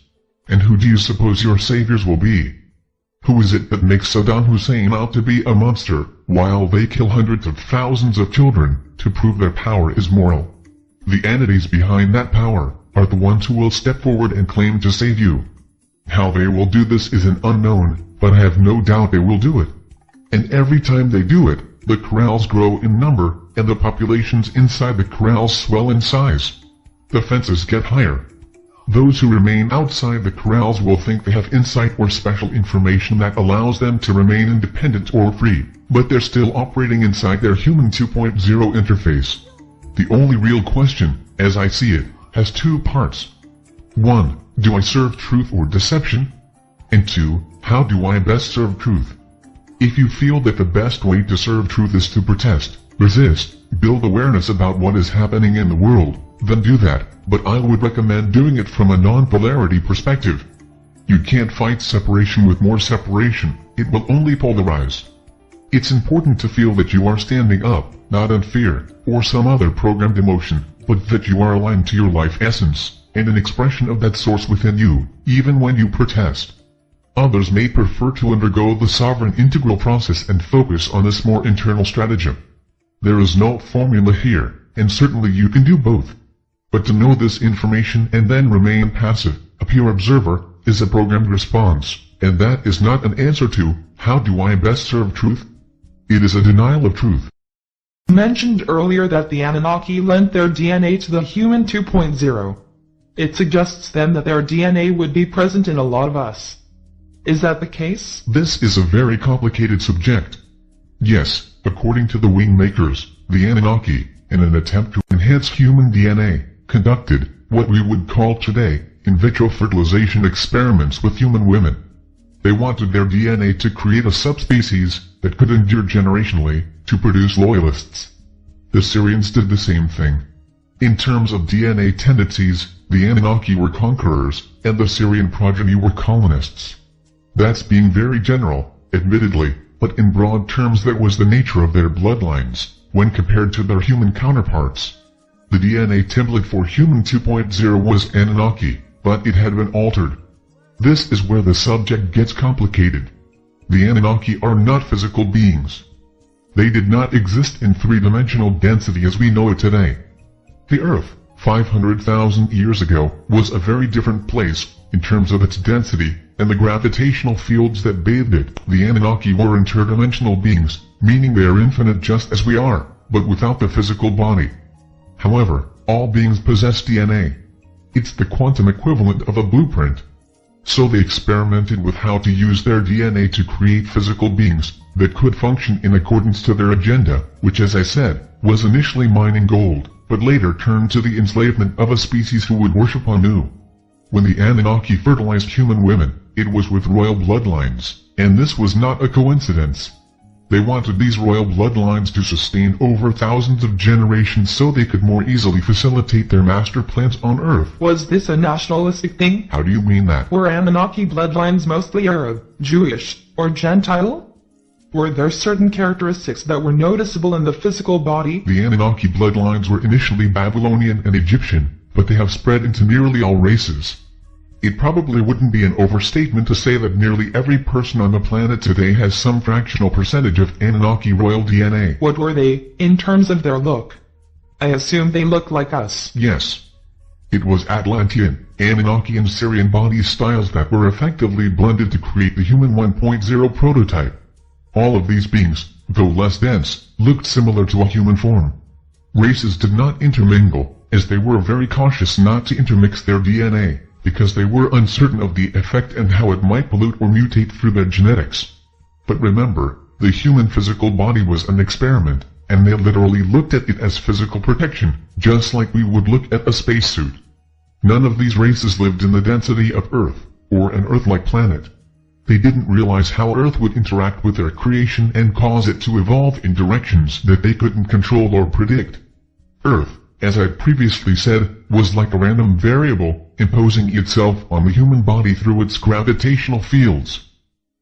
And who do you suppose your saviors will be? Who is it that makes Saddam Hussein out to be a monster, while they kill hundreds of thousands of children, to prove their power is moral? The entities behind that power are the ones who will step forward and claim to save you. How they will do this is an unknown, but I have no doubt they will do it. And every time they do it, the corrals grow in number, and the populations inside the corrals swell in size. The fences get higher. Those who remain outside the corrals will think they have insight or special information that allows them to remain independent or free, but they're still operating inside their human 2.0 interface. The only real question, as I see it, has two parts. 1. Do I serve truth or deception? And 2. How do I best serve truth? If you feel that the best way to serve truth is to protest, resist, build awareness about what is happening in the world, then do that, but I would recommend doing it from a non-polarity perspective. You can't fight separation with more separation, it will only polarize. It's important to feel that you are standing up, not in fear, or some other programmed emotion, but that you are aligned to your life essence, and an expression of that source within you, even when you protest. Others may prefer to undergo the sovereign integral process and focus on this more internal stratagem. There is no formula here, and certainly you can do both. But to know this information and then remain passive, a pure observer, is a programmed response, and that is not an answer to, how do I best serve truth? It is a denial of truth. You mentioned earlier that the Anunnaki lent their DNA to the human 2.0. It suggests then that their DNA would be present in a lot of us. Is that the case? This is a very complicated subject. Yes, according to the Wingmakers, the Anunnaki, in an attempt to enhance human DNA, conducted what we would call today in vitro fertilization experiments with human women. They wanted their DNA to create a subspecies that could endure generationally to produce loyalists. The Syrians did the same thing. In terms of DNA tendencies, the Anunnaki were conquerors, and the Syrian progeny were colonists. That's being very general, admittedly, but in broad terms that was the nature of their bloodlines, when compared to their human counterparts. The DNA template for human 2.0 was Anunnaki, but it had been altered. This is where the subject gets complicated. the Anunnaki are not physical beings. They did not exist in three-dimensional density as we know it today. The Earth, 500,000 years ago, was a very different place, in terms of its density, and the gravitational fields that bathed it. The Anunnaki were interdimensional beings, meaning they are infinite just as we are, but without the physical body. However, all beings possess DNA. It's the quantum equivalent of a blueprint. So they experimented with how to use their DNA to create physical beings that could function in accordance to their agenda, which, as I said, was initially mining gold, but later turned to the enslavement of a species who would worship Anu. When the Anunnaki fertilized human women, it was with royal bloodlines, and this was not a coincidence. They wanted these royal bloodlines to sustain over thousands of generations so they could more easily facilitate their master plans on Earth. Was this a nationalistic thing? How do you mean that? Were Anunnaki bloodlines mostly Arab, Jewish, or Gentile? Were there certain characteristics that were noticeable in the physical body? The Anunnaki bloodlines were initially Babylonian and Egyptian, but they have spread into nearly all races. It probably wouldn't be an overstatement to say that nearly every person on the planet today has some fractional percentage of Anunnaki royal DNA. What were they, in terms of their look? I assume they look like us. Yes. It was Atlantean, Anunnaki and Syrian body styles that were effectively blended to create the human 1.0 prototype. All of these beings, though less dense, looked similar to a human form. Races did not intermingle, as they were very cautious not to intermix their DNA, because they were uncertain of the effect and how it might pollute or mutate through their genetics. But remember, the human physical body was an experiment, and they literally looked at it as physical protection, just like we would look at a spacesuit. None of these races lived in the density of Earth, or an Earth-like planet. They didn't realize how Earth would interact with their creation and cause it to evolve in directions that they couldn't control or predict. Earth, as I previously said, was like a random variable, imposing itself on the human body through its gravitational fields.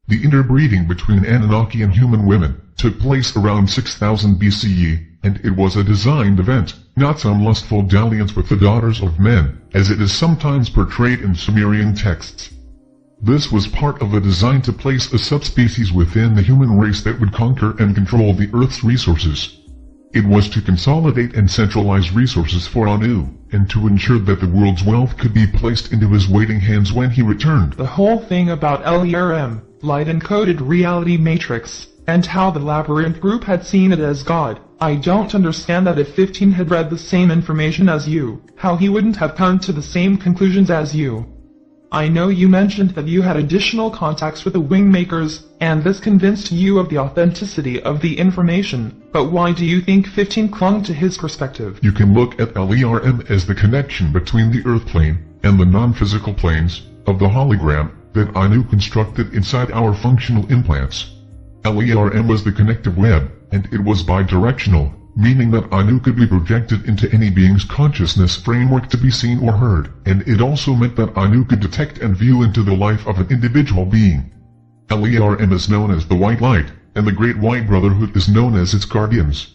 The interbreeding between Anunnaki and human women took place around 6000 BCE, and it was a designed event, not some lustful dalliance with the daughters of men, as it is sometimes portrayed in Sumerian texts. This was part of a design to place a subspecies within the human race that would conquer and control the Earth's resources. It was to consolidate and centralize resources for Anu, and to ensure that the world's wealth could be placed into his waiting hands when he returned. The whole thing about LERM, light-encoded reality matrix, and how the Labyrinth group had seen it as God. I don't understand that if 15 had read the same information as you, how he wouldn't have come to the same conclusions as you. I know you mentioned that you had additional contacts with the Wingmakers, and this convinced you of the authenticity of the information, but why do you think 15 clung to his perspective? You can look at LERM as the connection between the Earth plane and the non-physical planes of the hologram that Anu constructed inside our functional implants. LERM was the connective web, and it was bidirectional, meaning that Anu could be projected into any being's consciousness framework to be seen or heard, and it also meant that Anu could detect and view into the life of an individual being. LERM is known as the White Light, and the Great White Brotherhood is known as its guardians.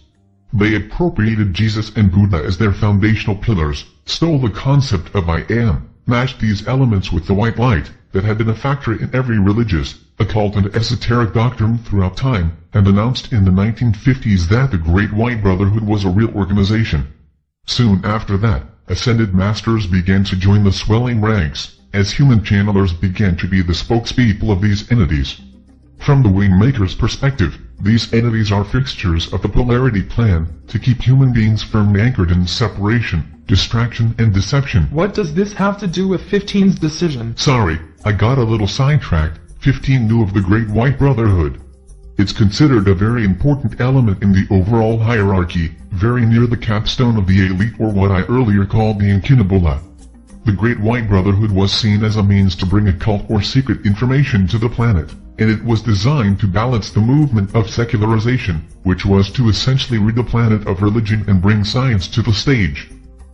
They appropriated Jesus and Buddha as their foundational pillars, stole the concept of I Am, matched these elements with the White Light, that had been a factor in every religious, occult and esoteric doctrine throughout time, and announced in the 1950s that the Great White Brotherhood was a real organization. Soon after that, ascended masters began to join the swelling ranks, as human channelers began to be the spokespeople of these entities. From the Wingmakers' perspective, these entities are fixtures of the polarity plan to keep human beings firmly anchored in separation, distraction and deception. What does this have to do with 15's decision? Sorry, I got a little sidetracked. 15 knew of the Great White Brotherhood. It's considered a very important element in the overall hierarchy, very near the capstone of the elite, or what I earlier called the incunabula. The Great White Brotherhood was seen as a means to bring occult or secret information to the planet, and it was designed to balance the movement of secularization, which was to essentially rid the planet of religion and bring science to the stage.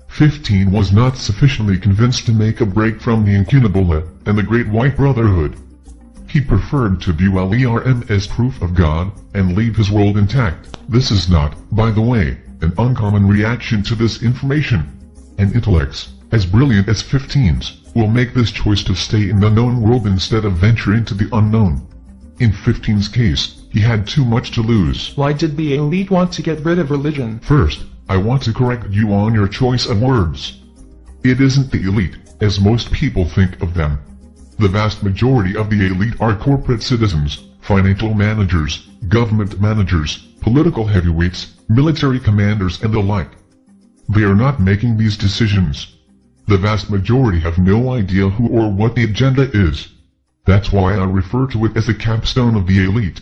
15 was not sufficiently convinced to make a break from the incunabula and the Great White Brotherhood. He preferred to view LERM as proof of God, and leave his world intact. This is not, by the way, an uncommon reaction to this information. And intellects, as brilliant as 15's, will make this choice to stay in the known world instead of venture into the unknown. In 15's case, he had too much to lose. Why did the elite want to get rid of religion? First, I want to correct you on your choice of words. It isn't the elite, as most people think of them. The vast majority of the elite are corporate citizens, financial managers, government managers, political heavyweights, military commanders and the like. They are not making these decisions. The vast majority have no idea who or what the agenda is. That's why I refer to it as the capstone of the elite.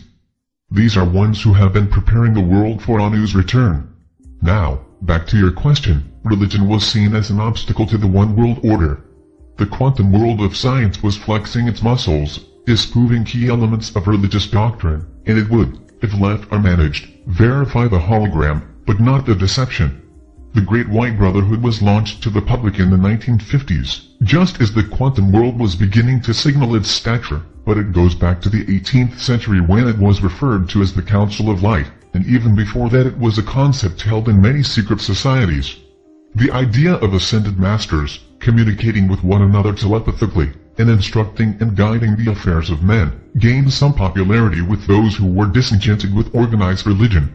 These are ones who have been preparing the world for Anu's return. Now, back to your question, religion was seen as an obstacle to the one world order. The quantum world of science was flexing its muscles, disproving key elements of religious doctrine, and it would, if left unmanaged, verify the hologram, but not the deception. The Great White Brotherhood was launched to the public in the 1950s, just as the quantum world was beginning to signal its stature, but it goes back to the 18th century when it was referred to as the Council of Light, and even before that it was a concept held in many secret societies. The idea of ascended masters, communicating with one another telepathically, and instructing and guiding the affairs of men, gained some popularity with those who were disenchanted with organized religion.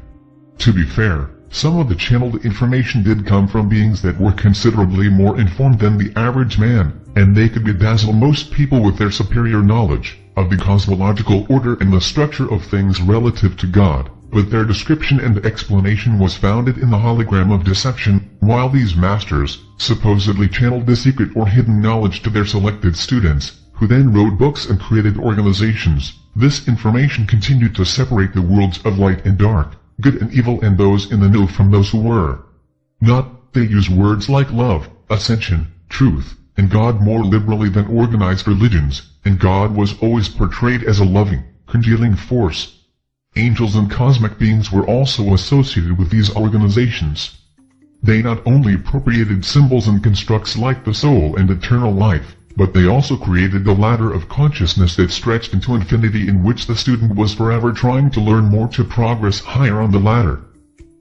To be fair, some of the channeled information did come from beings that were considerably more informed than the average man, and they could bedazzle most people with their superior knowledge of the cosmological order and the structure of things relative to God, but their description and explanation was founded in the hologram of deception, while these masters supposedly channeled the secret or hidden knowledge to their selected students, who then wrote books and created organizations. This information continued to separate the worlds of light and dark, good and evil, and those in the know from those who were not. They use words like love, ascension, truth, and God more liberally than organized religions, and God was always portrayed as a loving, congealing force. Angels and cosmic beings were also associated with these organizations. They not only appropriated symbols and constructs like the soul and eternal life, but they also created the ladder of consciousness that stretched into infinity, in which the student was forever trying to learn more to progress higher on the ladder.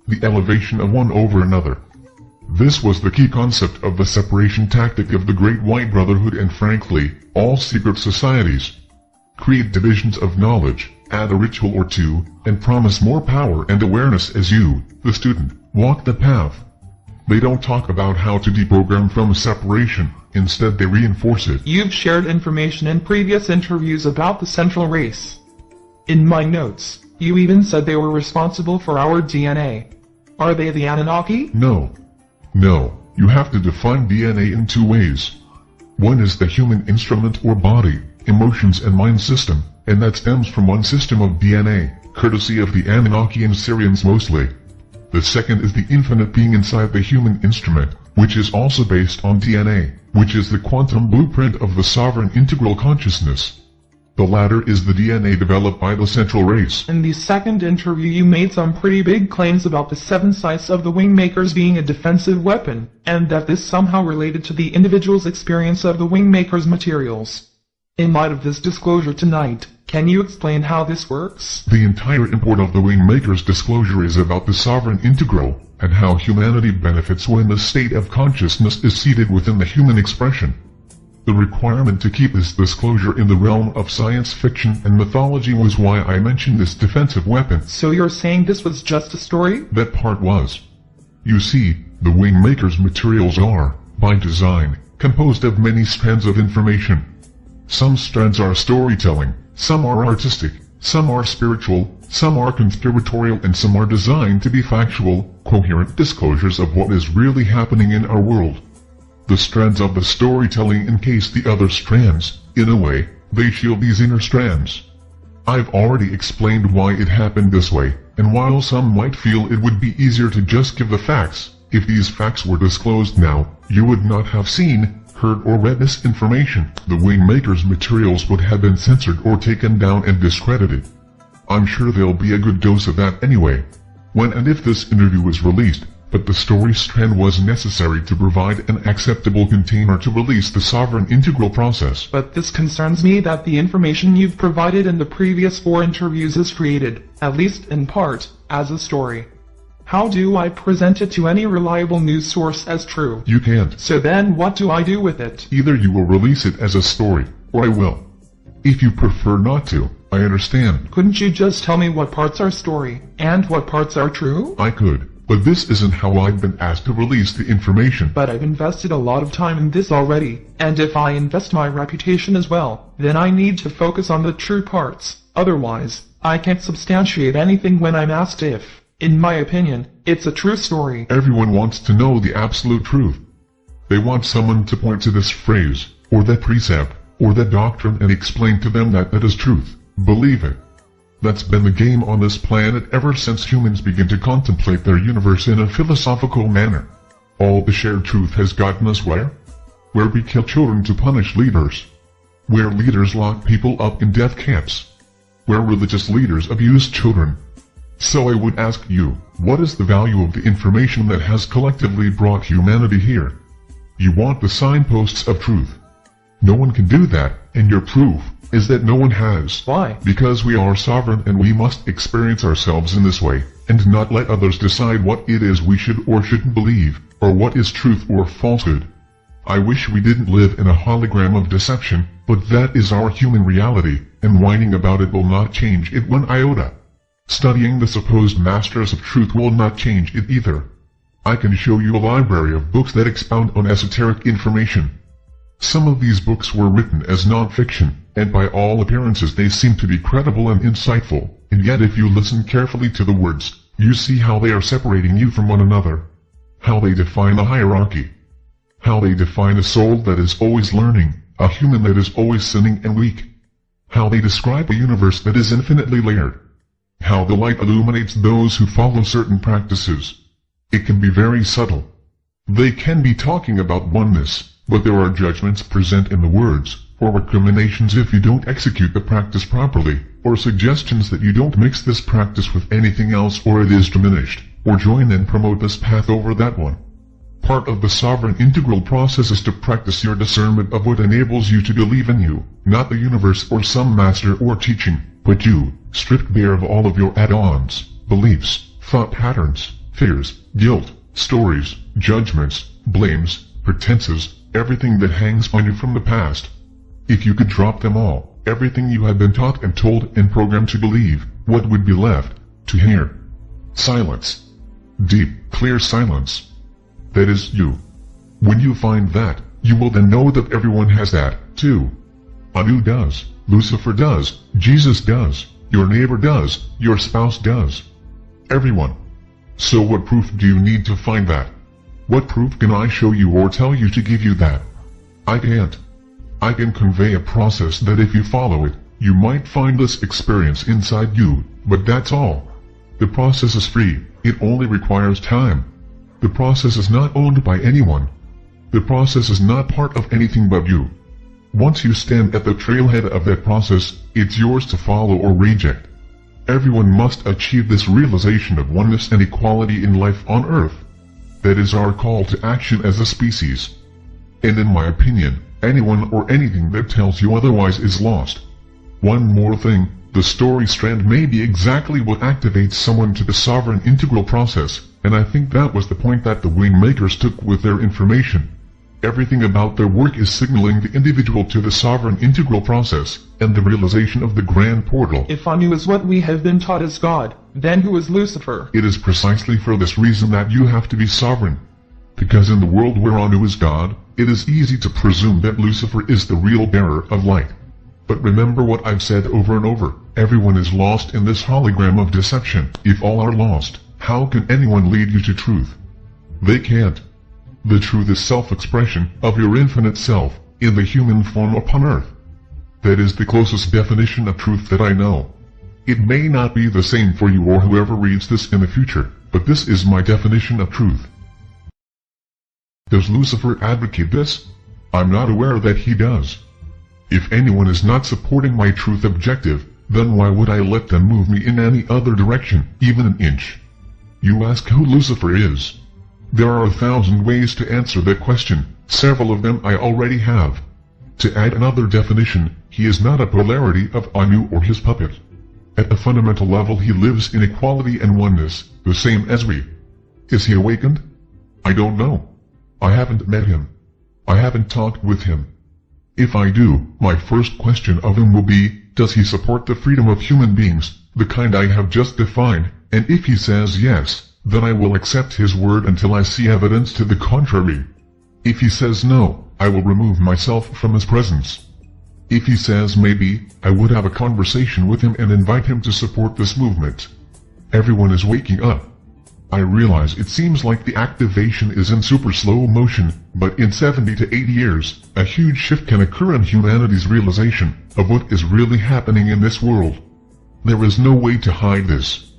The elevation of one over another. This was the key concept of the separation tactic of the Great White Brotherhood, and frankly, all secret societies. Create divisions of knowledge, add a ritual or two, and promise more power and awareness as you, the student, walk the path. They don't talk about how to deprogram from separation, instead they reinforce it. You've shared information in previous interviews about the central race. In my notes, you even said they were responsible for our DNA. Are they the Anunnaki? No. No, you have to define DNA in two ways. One is the human instrument or body, emotions and mind system, and that stems from one system of DNA, courtesy of the Anunnaki and Syrians mostly. The second is the infinite being inside the human instrument, which is also based on DNA, which is the quantum blueprint of the sovereign integral consciousness. The latter is the DNA developed by the central race. In the second interview you made some pretty big claims about the 7 sights of the Wingmakers being a defensive weapon, and that this somehow related to the individual's experience of the Wingmakers materials. In light of this disclosure tonight, can you explain how this works? The entire import of the Wingmakers disclosure is about the sovereign integral, and how humanity benefits when the state of consciousness is seated within the human expression. The requirement to keep this disclosure in the realm of science fiction and mythology was why I mentioned this defensive weapon. So you're saying this was just a story? That part was. You see, the Wingmakers materials are, by design, composed of many strands of information. Some strands are storytelling, some are artistic, some are spiritual, some are conspiratorial, and some are designed to be factual, coherent disclosures of what is really happening in our world. The strands of the storytelling encase the other strands. In a way, they shield these inner strands. I've already explained why it happened this way, and while some might feel it would be easier to just give the facts, if these facts were disclosed now, you would not have seen, heard or read this information. The Wingmakers materials would have been censored or taken down and discredited. I'm sure there'll be a good dose of that anyway. When and if this interview is released, but the story strand was necessary to provide an acceptable container to release the sovereign integral process. But this concerns me that the information you've provided in the previous 4 interviews is created, at least in part, as a story. How do I present it to any reliable news source as true? You can't. So then what do I do with it? Either you will release it as a story, or I will. If you prefer not to, I understand. Couldn't you just tell me what parts are story, and what parts are true? I could, but this isn't how I've been asked to release the information. But I've invested a lot of time in this already, and if I invest my reputation as well, then I need to focus on the true parts. Otherwise, I can't substantiate anything when I'm asked if, in my opinion, it's a true story. Everyone wants to know the absolute truth. They want someone to point to this phrase, or that precept, or that doctrine and explain to them that is truth. Believe it. That's been the game on this planet ever since humans began to contemplate their universe in a philosophical manner. All the shared truth has gotten us where? Where we kill children to punish leaders. Where leaders lock people up in death camps. Where religious leaders abuse children. So I would ask you, what is the value of the information that has collectively brought humanity here? You want the signposts of truth. No one can do that, and your proof is that no one has. Why? Because we are sovereign and we must experience ourselves in this way, and not let others decide what it is we should or shouldn't believe, or what is truth or falsehood. I wish we didn't live in a hologram of deception, but that is our human reality, and whining about it will not change it one iota. Studying the supposed masters of truth will not change it either. I can show you a library of books that expound on esoteric information. Some of these books were written as non-fiction, and by all appearances they seem to be credible and insightful, and yet if you listen carefully to the words, you see how they are separating you from one another. How they define a hierarchy. How they define a soul that is always learning, a human that is always sinning and weak. How they describe a universe that is infinitely layered. How the light illuminates those who follow certain practices. It can be very subtle. They can be talking about oneness, but there are judgments present in the words, or recriminations if you don't execute the practice properly, or suggestions that you don't mix this practice with anything else or it is diminished, or join and promote this path over that one. Part of the sovereign integral process is to practice your discernment of what enables you to believe in you, not the universe or some master or teaching, but you, stripped bare of all of your add-ons, beliefs, thought patterns, fears, guilt, stories, judgments, blames, pretenses, everything that hangs on you from the past. If you could drop them all, everything you have been taught and told and programmed to believe, what would be left to hear? Silence. Deep, clear silence. That is you. When you find that, you will then know that everyone has that, too. Anu does, Lucifer does, Jesus does, your neighbor does, your spouse does. Everyone. So what proof do you need to find that? What proof can I show you or tell you to give you that? I can't. I can convey a process that if you follow it, you might find this experience inside you, but that's all. The process is free, it only requires time. The process is not owned by anyone. The process is not part of anything but you. Once you stand at the trailhead of that process, it's yours to follow or reject. Everyone must achieve this realization of oneness and equality in life on Earth. That is our call to action as a species. And in my opinion, anyone or anything that tells you otherwise is lost. One more thing, the story strand may be exactly what activates someone to the sovereign integral process, and I think that was the point that the Wingmakers took with their information. Everything about their work is signaling the individual to the sovereign integral process, and the realization of the grand portal. If Anu is what we have been taught as God, then who is Lucifer? It is precisely for this reason that you have to be sovereign. Because in the world where Anu is God, it is easy to presume that Lucifer is the real bearer of light. But remember what I've said over and over, everyone is lost in this hologram of deception. If all are lost, how can anyone lead you to truth? They can't. The truth is self-expression of your infinite self, in the human form upon earth. That is the closest definition of truth that I know. It may not be the same for you or whoever reads this in the future, but this is my definition of truth. Does Lucifer advocate this? I'm not aware that he does. If anyone is not supporting my truth objective, then why would I let them move me in any other direction, even an inch? You ask who Lucifer is. There are 1,000 ways to answer that question, several of them I already have. To add another definition, he is not a polarity of Anu or his puppet. At a fundamental level he lives in equality and oneness, the same as we. Is he awakened? I don't know. I haven't met him. I haven't talked with him. If I do, my first question of him will be, does he support the freedom of human beings, the kind I have just defined, and if he says yes, then I will accept his word until I see evidence to the contrary. If he says no, I will remove myself from his presence. If he says maybe, I would have a conversation with him and invite him to support this movement. Everyone is waking up. I realize it seems like the activation is in super slow motion, but in 70 to 80 years, a huge shift can occur in humanity's realization of what is really happening in this world. There is no way to hide this.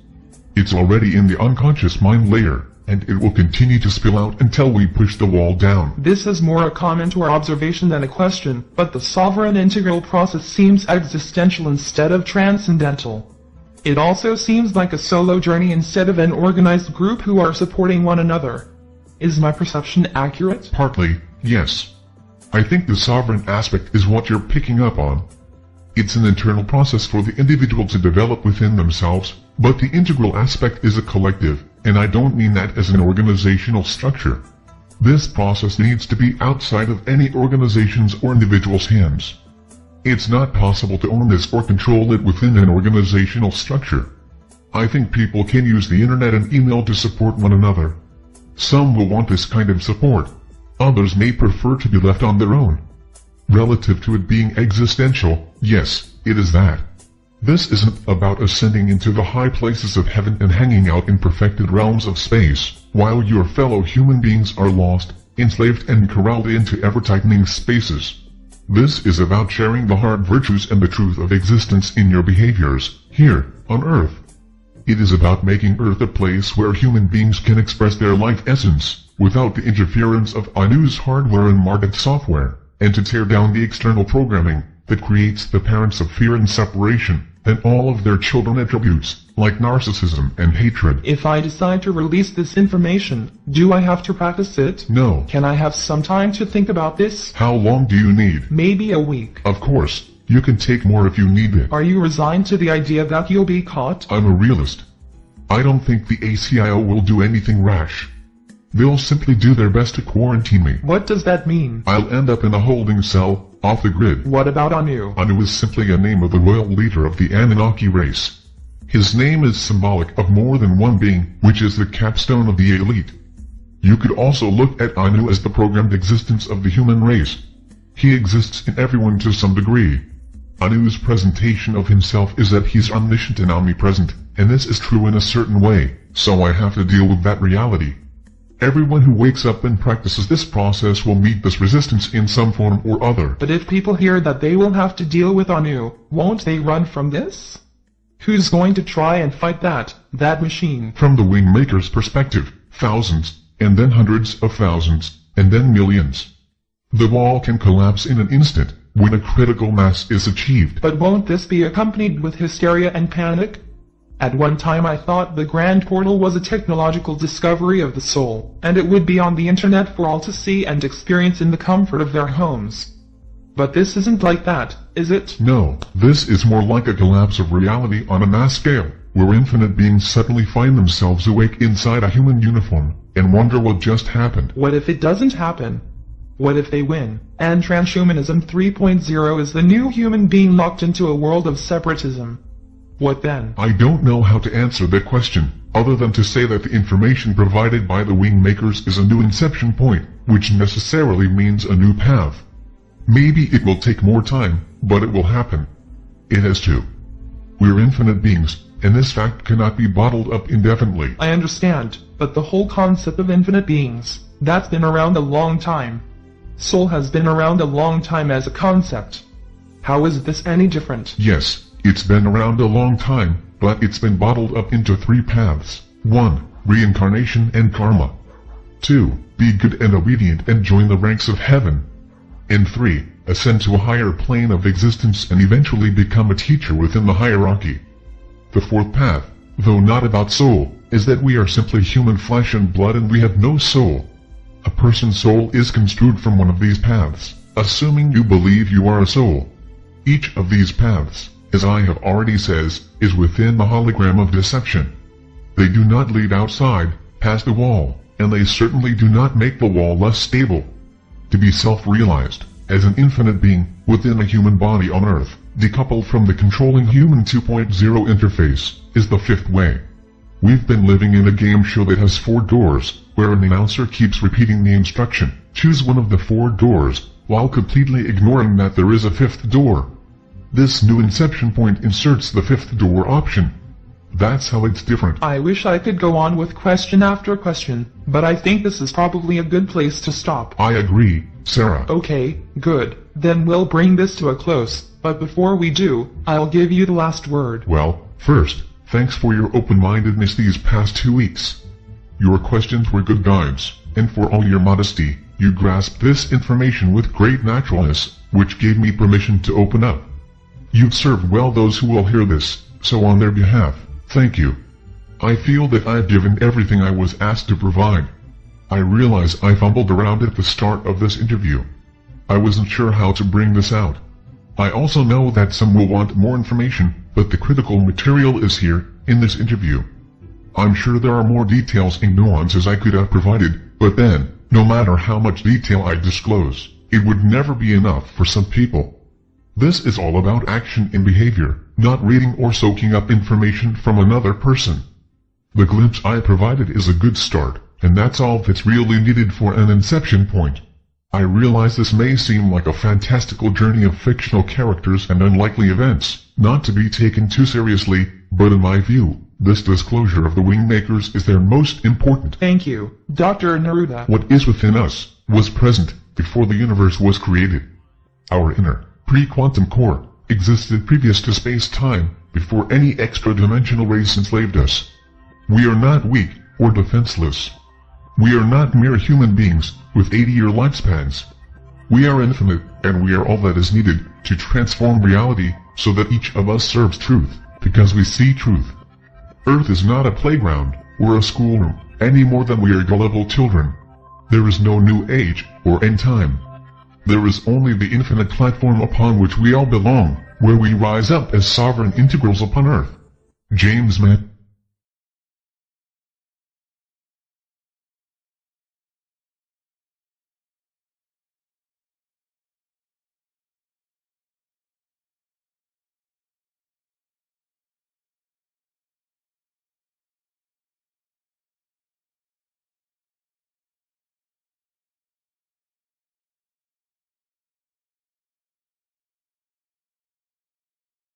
It's already in the unconscious mind layer, and it will continue to spill out until we push the wall down. This is more a comment or observation than a question, but the sovereign integral process seems existential instead of transcendental. It also seems like a solo journey instead of an organized group who are supporting one another. Is my perception accurate? Partly, yes. I think the sovereign aspect is what you're picking up on. It's an internal process for the individual to develop within themselves, but the integral aspect is a collective, and I don't mean that as an organizational structure. This process needs to be outside of any organization's or individual's hands. It's not possible to own this or control it within an organizational structure. I think people can use the internet and email to support one another. Some will want this kind of support. Others may prefer to be left on their own. Relative to it being existential, yes, it is that. This isn't about ascending into the high places of heaven and hanging out in perfected realms of space, while your fellow human beings are lost, enslaved and corralled into ever-tightening spaces. This is about sharing the hard virtues and the truth of existence in your behaviors, here, on Earth. It is about making Earth a place where human beings can express their life essence, without the interference of Anu's hardware and market software, and to tear down the external programming that creates the parents of fear and separation, and all of their children attributes, like narcissism and hatred. If I decide to release this information, do I have to practice it? No. Can I have some time to think about this? How long do you need? Maybe a week. Of course, you can take more if you need it. Are you resigned to the idea that you'll be caught? I'm a realist. I don't think the ACIO will do anything rash. They'll simply do their best to quarantine me. What does that mean? I'll end up in a holding cell, off the grid. What about Anu? Anu is simply a name of the royal leader of the Anunnaki race. His name is symbolic of more than one being, which is the capstone of the elite. You could also look at Anu as the programmed existence of the human race. He exists in everyone to some degree. Anu's presentation of himself is that he's omniscient and omnipresent, and this is true in a certain way, so I have to deal with that reality. Everyone who wakes up and practices this process will meet this resistance in some form or other. But if people hear that they will have to deal with Anu, won't they run from this? Who's going to try and fight that machine? From the Wingmakers' perspective, thousands, and then hundreds of thousands, and then millions. The wall can collapse in an instant, when a critical mass is achieved. But won't this be accompanied with hysteria and panic? At one time I thought the Grand Portal was a technological discovery of the soul, and it would be on the internet for all to see and experience in the comfort of their homes. But this isn't like that, is it? No, this is more like a collapse of reality on a mass scale, where infinite beings suddenly find themselves awake inside a human uniform, and wonder what just happened. What if it doesn't happen? What if they win, and transhumanism 3.0 is the new human being locked into a world of separatism? What then? I don't know how to answer that question, other than to say that the information provided by the Wingmakers is a new inception point, which necessarily means a new path. Maybe it will take more time, but it will happen. It has to. We're infinite beings, and this fact cannot be bottled up indefinitely. I understand, but the whole concept of infinite beings, that's been around a long time. Soul has been around a long time as a concept. How is this any different? Yes. It's been around a long time, but it's been bottled up into 3 paths. 1. Reincarnation and karma. 2. Be good and obedient and join the ranks of heaven. And 3. Ascend to a higher plane of existence and eventually become a teacher within the hierarchy. The 4th path, though not about soul, is that we are simply human flesh and blood and we have no soul. A person's soul is construed from one of these paths, assuming you believe you are a soul. Each of these paths, as I have already said, is within the hologram of deception. They do not lead outside, past the wall, and they certainly do not make the wall less stable. To be self-realized, as an infinite being, within a human body on Earth, decoupled from the controlling human 2.0 interface, is the fifth way. We've been living in a game show that has 4 doors, where an announcer keeps repeating the instruction, choose one of the 4 doors, while completely ignoring that there is a 5th door. This new inception point inserts the 5th door option. That's how it's different. I wish I could go on with question after question, but I think this is probably a good place to stop. I agree, Sarah. Okay, good. Then we'll bring this to a close, but before we do, I'll give you the last word. Well, first, thanks for your open-mindedness these past 2 weeks. Your questions were good guides, and for all your modesty, you grasped this information with great naturalness, which gave me permission to open up. You've served well those who will hear this, so on their behalf, thank you. I feel that I've given everything I was asked to provide. I realize I fumbled around at the start of this interview. I wasn't sure how to bring this out. I also know that some will want more information, but the critical material is here, in this interview. I'm sure there are more details and nuances I could have provided, but then, no matter how much detail I disclose, it would never be enough for some people. This is all about action and behavior, not reading or soaking up information from another person. The glimpse I provided is a good start, and that's all that's really needed for an inception point. I realize this may seem like a fantastical journey of fictional characters and unlikely events, not to be taken too seriously, but in my view, this disclosure of the Wingmakers is their most important. Thank you, Dr. Naruda. What is within us was present before the universe was created. Our inner, pre-quantum core existed previous to space-time, before any extra-dimensional race enslaved us. We are not weak or defenseless. We are not mere human beings with 80-year lifespans. We are infinite, and we are all that is needed to transform reality so that each of us serves truth, because we see truth. Earth is not a playground or a schoolroom, any more than we are gullible children. There is no new age or end time. There is only the infinite platform upon which we all belong, where we rise up as sovereign integrals upon Earth. James, man.